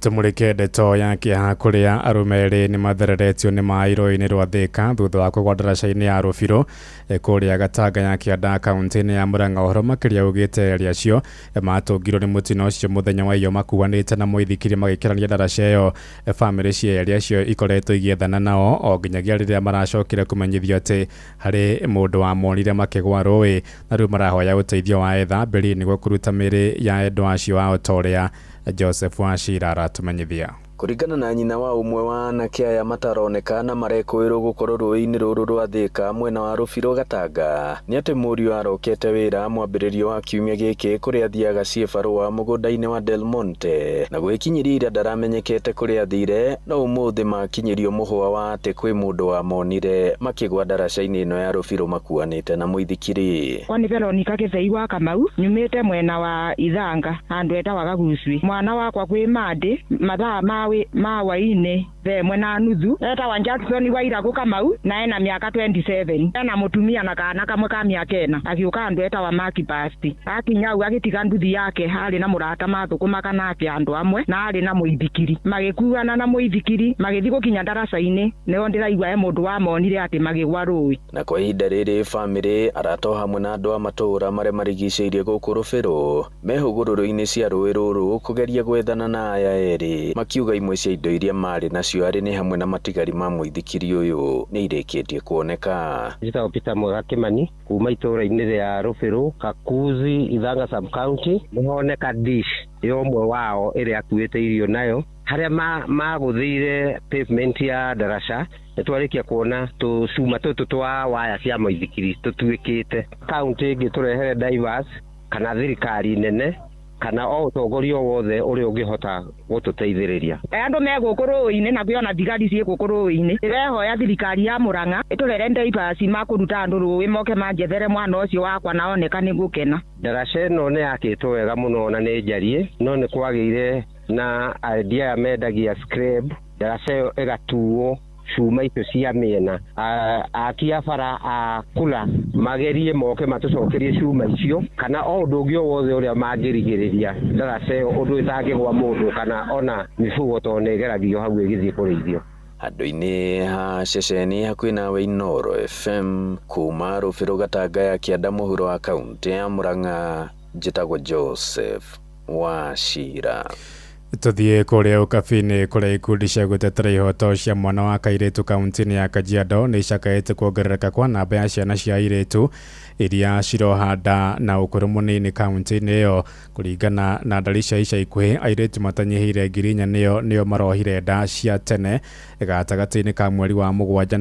Tumũrĩke ndeto ya kĩeha kũrĩa arũme erĩ nĩ mathereretio nĩ maĩ-rũĩ-inĩ rwa Thika thutha wa kũgwa ndaraca-inĩ ya Rũbirũ kũrĩa Gatanga ya Kĩanda kaunti-inĩ ya Mũrang'a. Ũhoro makĩria ugĩte erĩ acio matũngirwo nĩ mũtino ũcio mũthenya wa iyo makuanĩte na mũithikiri magĩkĩrania ndaraca ĩyo. Bamĩrĩ cia erĩ acio ikoretwo igĩethana nao o nginyagia rĩrĩa maracokire kũmenyithio atĩ harĩ mũndũ wamonire makĩgwa rũĩ na rĩu marahoya ũteithio wa etha mbere nĩguo kũruta mĩĩrĩ ya endwa acio ao ta ũrĩa Joseph Wachira aratumenyithia. Kũringana na nyina wa ũmwe wa anake aya mataronekana marekũĩrwo gũkorwo rũĩ-inĩ rũrũ rwa Thika mwena wa Rũbirũ Gatanga nĩ atĩ mũriũ arokete wĩra mwambĩrĩrio wa kiumia gĩkĩ kũrĩa athiaga ciĩbarũa mũgũnda-inĩ wa Del Monte na gwĩkinyĩria ira ndaramenyekete kũrĩa athire no ũmũthĩ makinyĩrio mũhwa wa atĩ kwĩ mũndũ wamonire makĩgwa ndaraca-inĩ ĩno ya Rũbirũ makuanĩte na mũithikiri. Kwani Veronica Gĩthei wa Kamau nyumĩte mwena wa Ithanga handũ etagwo Gaguswi. Mwana wakwa kwĩ Mandi mathaa ma waine themwe na nuthu etagwo Jackson wa Iragu Kamau na ena miaka 27 ena mutumia na kana kamwe ka miaka 4 akiuka andu etagwo Maki Pasti akinyau agitiga nduthi yake hari na murata mathukumaga nake andu amwe na hari na muithikiri magikuana na muithikiri magithi gukinya ndaraca-inĩ nĩo ndĩraigua mundu wamonire ati magĩgwa rũĩ. Na kwa ihinda rĩrĩ bamĩrĩ aratoa hamwe na andũ a matũũra marĩa marigicĩirie gũkũ Rũbirũ mehũgũrũrũ-inĩ cia rũĩ rũrũ kũgeria gwethana na aya erĩ makiuga imwe cia indo iria marĩ nacio arĩ nĩ hamwe na matigari ma mũithikiri ũyũ nĩ irĩkĩtie kuoneka. Njĩtagwo Peter Mwega Kĩmani kuma itũũra-inĩ rĩa Rũbirũ Kakuzi Ithanga sub county nĩhoneka dish yomwe wao ĩrĩa akuĩte irio nayo harĩa magũthĩire pavement ya ndaraca nĩtwarĩkia kuona tũcuma tũtũ twa waya cia mũithikiri tũtuĩkĩte. County ĩngĩ tũrehere divers kana thirikari nene kana o utongoria wothe uri ungihota gututeithiriria andu me gukuru-ini na kuona thigari cie gukuru-ini irehoya thirikari ya Murang'a iturere ndaibasi makuruta andu ruwi moke manjethere mwana ucio wakwa naoneka ni gukena. Ndaraca ĩno nĩ yakĩtwo wega mũno na nĩ njarie, no nĩ kwagĩire na idea ya mendagia scrap, ndaraca ĩyo ĩgatuo cuma icio cia mĩena, akia bara akula magerie moke matucokerie cuma icio kana o ũndũ ũngĩ wothe ũrĩa mangĩrigĩrĩria ndaraca ĩyo ũndũ ĩtangĩgwa mũndũ kana ona mifugo to nĩ ĩgeragio hau ĩgĩthiĩ kũrĩithio. Handũ-inĩ ha ceceni hakuhĩ nawe Inoro FM kuma Rũbĩrũ Gatanga ya Kĩanda mũhuro wa kaunti ya Murang'a, njĩtagwo Joseph Wachira. Tuthie kuria ukabi-inĩ kuria ikundi cia gũtetera ihoto cia mwana wa kairĩtu kaunti-inĩ ya Kajiado nĩ icakaĩte kuongerereka kwa namba ya ciana cia airĩtu iria cirohanda na ũkũrũ mũnini kaunti-inĩ ĩyo. Kũringana na ndari cia ica ikuhĩ, airĩtu matanyihĩire 4,000 nĩo marohire nda cia tene gatagatĩ-inĩ ka mweri wa Mũgwanja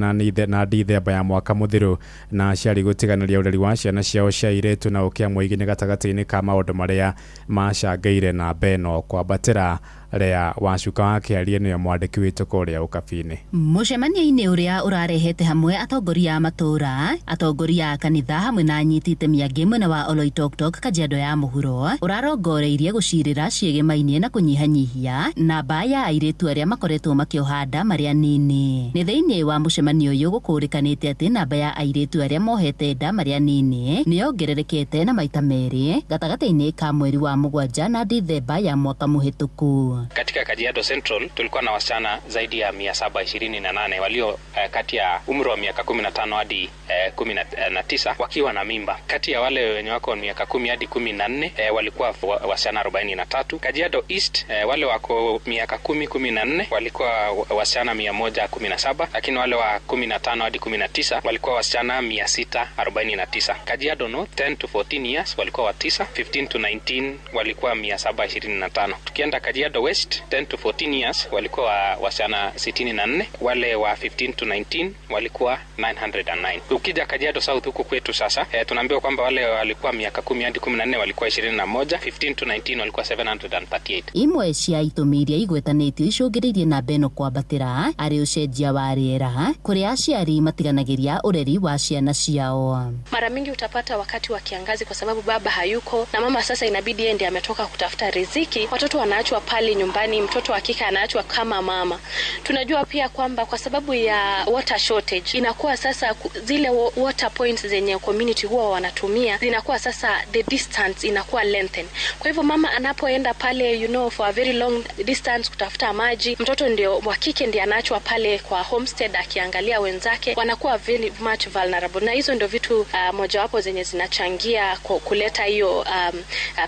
na Dithemba ya mwaka mũthiru, na aciari gũtiganĩria ũreri wa ciana ciao cia airĩtu na ũkĩa mũingĩ gatagatĩ-inĩ ka maũndũ marĩa macangĩire namba ĩno kwambatĩra. Rea Wacuka wakĩaria nĩyo mwandĩki witũ kũrĩa ũkabi-inĩ. Mũcemanio-inĩ ũrĩa ũrarehete hamwe atongoria a matũra, atongoria a kanitha hamwe na anyiti itemi angĩ mwena wa Oloitoktok Kajiado ya mũhuro ũrarongoreirie gũcirĩra ciĩgemainie na kũnyihanyihia namba ya airĩtu arĩa makoretwo makĩoha nda marĩ anini. Nĩ thĩinĩ wa mũcemanio ũyũ gũkũrĩkanĩte atĩ namba ya airĩtu arĩa mohete nda marĩ anini nĩyongererekete na maita merĩ gatagatĩ-inĩ ka mweri wa Mũgwanja na Dithemba ya mwaka mũhĩtũku. Katika Kajiado Central tulikuwa na wasichana zaidi ya 728 walio kati ya umri wa miaka 15 hadi 19 wakiwa na mimba. Kati ya wale wenye wako miaka 10 hadi 14 walikuwa wasichana 43. Kajiado East wale wako miaka 10-14 walikuwa wasichana 117, lakini wale wa 15 hadi 19 walikuwa wasichana 649. Kajiado North 10 to 14 years walikuwa 9, 15 to 19 walikuwa 725. Tukienda Kajiado West 10 to 14 years walikuwa wasichana 64, wale wa 15 to 19 walikuwa 909. Ukija Kajiado South huko kwetu sasa tunaambiwa kwamba wale walikuwa miaka 10 hadi 14 walikuwa 21, 15 to 19 walikuwa 738. Imwe cia itũmi iria igwetanĩtio icũngĩrĩirie namba ĩno kwambatĩra arĩ ũcenjia wa rĩera kũrĩa aciari matiganagĩria ũreri wa ciana ciao. Mara mingi utapata wakati wa kiangazi kwa sababu baba hayuko na mama sasa inabidi ende ametoka kutafuta riziki, watoto wanaachwa pale nyumbani, mtoto wa kike anaachwa kama mama. Tunajua pia kwamba kwa sababu ya water shortage inakuwa sasa zile water points zenye community huwa wanatumia zinakuwa sasa the distance inakuwa lengthen. Kwa hivyo mama anapoenda pale for a very long distance kutafuta maji, mtoto ndio wa kike ndiye anaachwa pale kwa homestead akiangalia wenzake, wanakuwa very much vulnerable. Na hizo ndio vitu mojawapo zenye zinachangia kuleta hiyo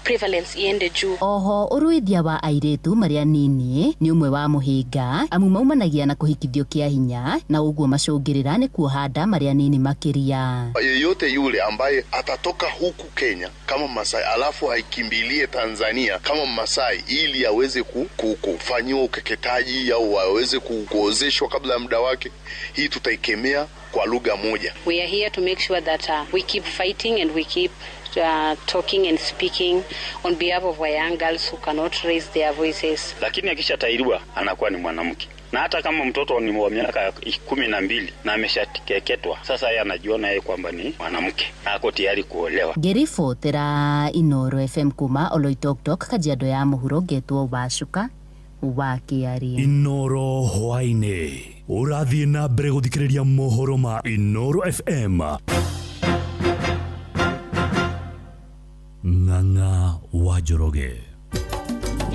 prevalence iende juu. Oho uruithia wa airĩtu marĩ anini nĩ ũmwe wa mũhĩnga amu maumanagia na kũhikithio kĩa hinya na ũguo macũngĩrĩra nĩ kuoha nda marĩ anini makĩria. Yeyote yule ambaye atatoka huku Kenya kama Masai alafu aikimbilie Tanzania kama Masai ili aweze kufanyiwa ukeketaji au aweze kuozeshwa kabla ya muda wake, hii tutaikemea kwa lugha moja. We are here to make sure that we keep fighting and we keep talking and speaking on behalf of our young girls who cannot raise their voices. Lakini akishatahiriwa anakuwa ni mwanamke. Na hata kama mtoto ni wa miaka 12 na ameshakeketwa, sasa yeye anajiona yeye kwamba ni mwanamke na ako tayari kuolewa. Ngĩribotera Inoro FM kuma Oloitoktok Kajiado ya mũhuro getwo Wacuka wakĩaria. Inoro hwainĩ ũrathiĩ na mbere gũthikĩrĩria mohoro ma Inoro FM. Ng'ang'a wa Njoroge.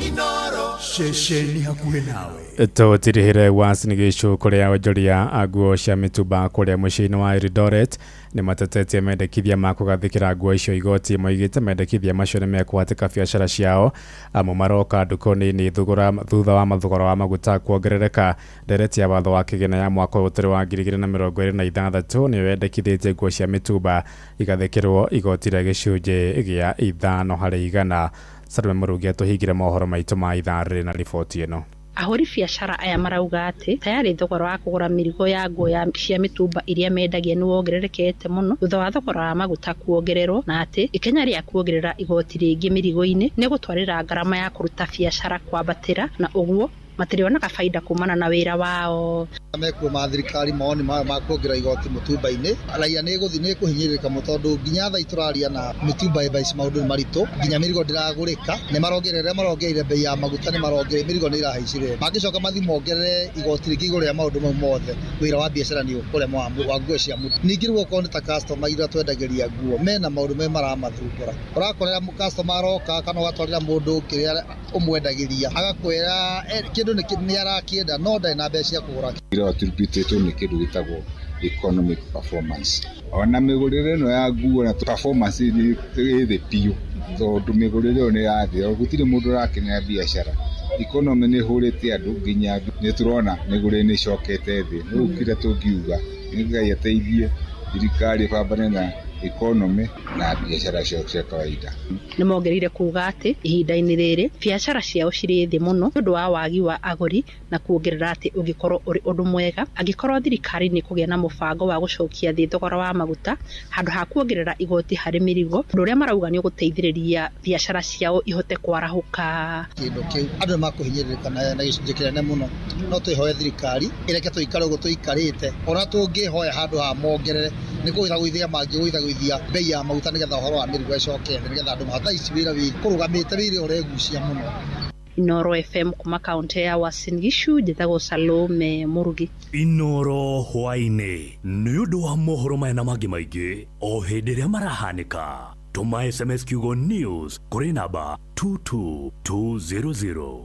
Inoro ceceni hakuhĩ nawe. Tũtirihĩre Uasin Gishu kũrĩa onjoria a nguo cia mĩtumba kũrĩa mũciĩ-inĩ wa Eldoret nĩ matetetie mendekithia ma kũgathĩkĩra nguo icio igoti, moigĩte mendekithia macio nĩ mekũhatĩka biacara ciao amu maroka nduka-inĩ thutha wa mathogora wa maguta kuongerereka. Ndereti ya watho wa kĩgĩna ya mwaka ũtarĩ wa 2026 nĩ wendekithĩtie nguo cia mĩtumba igathĩkĩrwo igoti rĩa gĩcunjĩ gĩa 5 harĩ igana. Salome Murugi atuhingire mohoro maitũ ma ithaa rĩrĩ na riboti ĩno. ahũri biacara aya marauga atĩ tayari thogora wa kũgũra mĩrigo ya nguo cia mĩtumba iria mendagia nĩ wongererekete mũno thutha wa thogora wa maguta kuongererwo, na atĩ ikenya rĩa kuongerera igoti rĩngĩ mĩrigo-inĩ nĩ gũtwarĩra ngarama ya kũruta biacara kwambatĩra, na ũguo matirionaga faida kumana na wĩra wao. Mekuo ma thirikari mawoni mao ma kuongerera igoti mũtumba-inĩ, raia nĩ kũhinyĩrĩrĩka tondũ nginya thaa itũraria na mĩtumba ici maũndũ maritũ, nginya mĩrigo ndĩragũrĩka, nĩ marongereire bei ya maguta, nĩ marongereire mĩrigo nĩ irahaicire. Mangĩcoka mathi mongerere igoti rĩngĩ igũrũ rĩa maũndũ mau mothe, wĩra wa biacara nĩ ũkũremwo wa nguo cia mũtu. Ningĩ rĩu okorwo nĩ ta customer iria twendagĩria nguo mena maũndũ me maramathumbũra, ũrakorera customer aroka kana ũgatwarĩra mũndũ kĩrĩa ũmwendagĩria agakwĩra kĩndũ nĩ arakĩenda no ndarĩ na mbeca cia kũgũra. Attributĩtwo nĩ kĩndũ gĩtagwo economic performance. Ona mĩgũrĩre ĩno ya nguo na performance nĩ thĩ biũ, tondũ mĩgũrĩre ĩyo nĩ yathĩ, gũtirĩ mũndũ ũrakenera biacara. Economy nĩ ĩhũrĩte andũ nginya nĩ tũrona mĩgũrĩre nĩ ĩcokete thĩ. Rĩu kĩrĩa tũngiuga nĩ Ngai ateithie thirikari ĩpambane na economy na biacara cia kawaida. Nĩ mongereire kuuga atĩ ihinda-inĩ rĩrĩ biacara ciao cirĩ thĩ mũno nĩ ũndũ wa wagi wa agũri, na kuongerera atĩ ũngĩkorwo ũrĩ ũndũ mwega angĩkorwo thirikari nĩ kũgĩa na mũbango wa gũcokia thĩ thogora wa maguta handũ ha kuongerera igoti harĩ mĩrigo, ũndũ ũrĩa marauga nĩ ũgũteithĩrĩria biacara ciao ihote kwarahũka. Kĩndũ kĩu andũ nĩ makũhinyĩrĩrĩka na gĩcunjĩ kĩnene mũno, no twĩhoe thirikari ĩreke tũikare ũguo tũikarĩte, ona tũngĩhoya handũ ha mongerere nĩ kũgũithia mangĩgũithia bei ya maguta nĩgetha ũhoro wa mĩrigo ĩcoke thĩ, nĩgetha andũ mahota ici wĩra kũrũgamĩte wĩra ũregucia mũno. Inoro FM kuma kaunti ya Uasin Gishu, njĩtagwo Salome Murugi. Inoro hwainĩ nĩ ũndũ wa mohoro maya na mangĩ maingĩ o hĩndĩ ĩrĩa marahanĩka. Tũma SMS kiugo news kũrĩ namba 22200.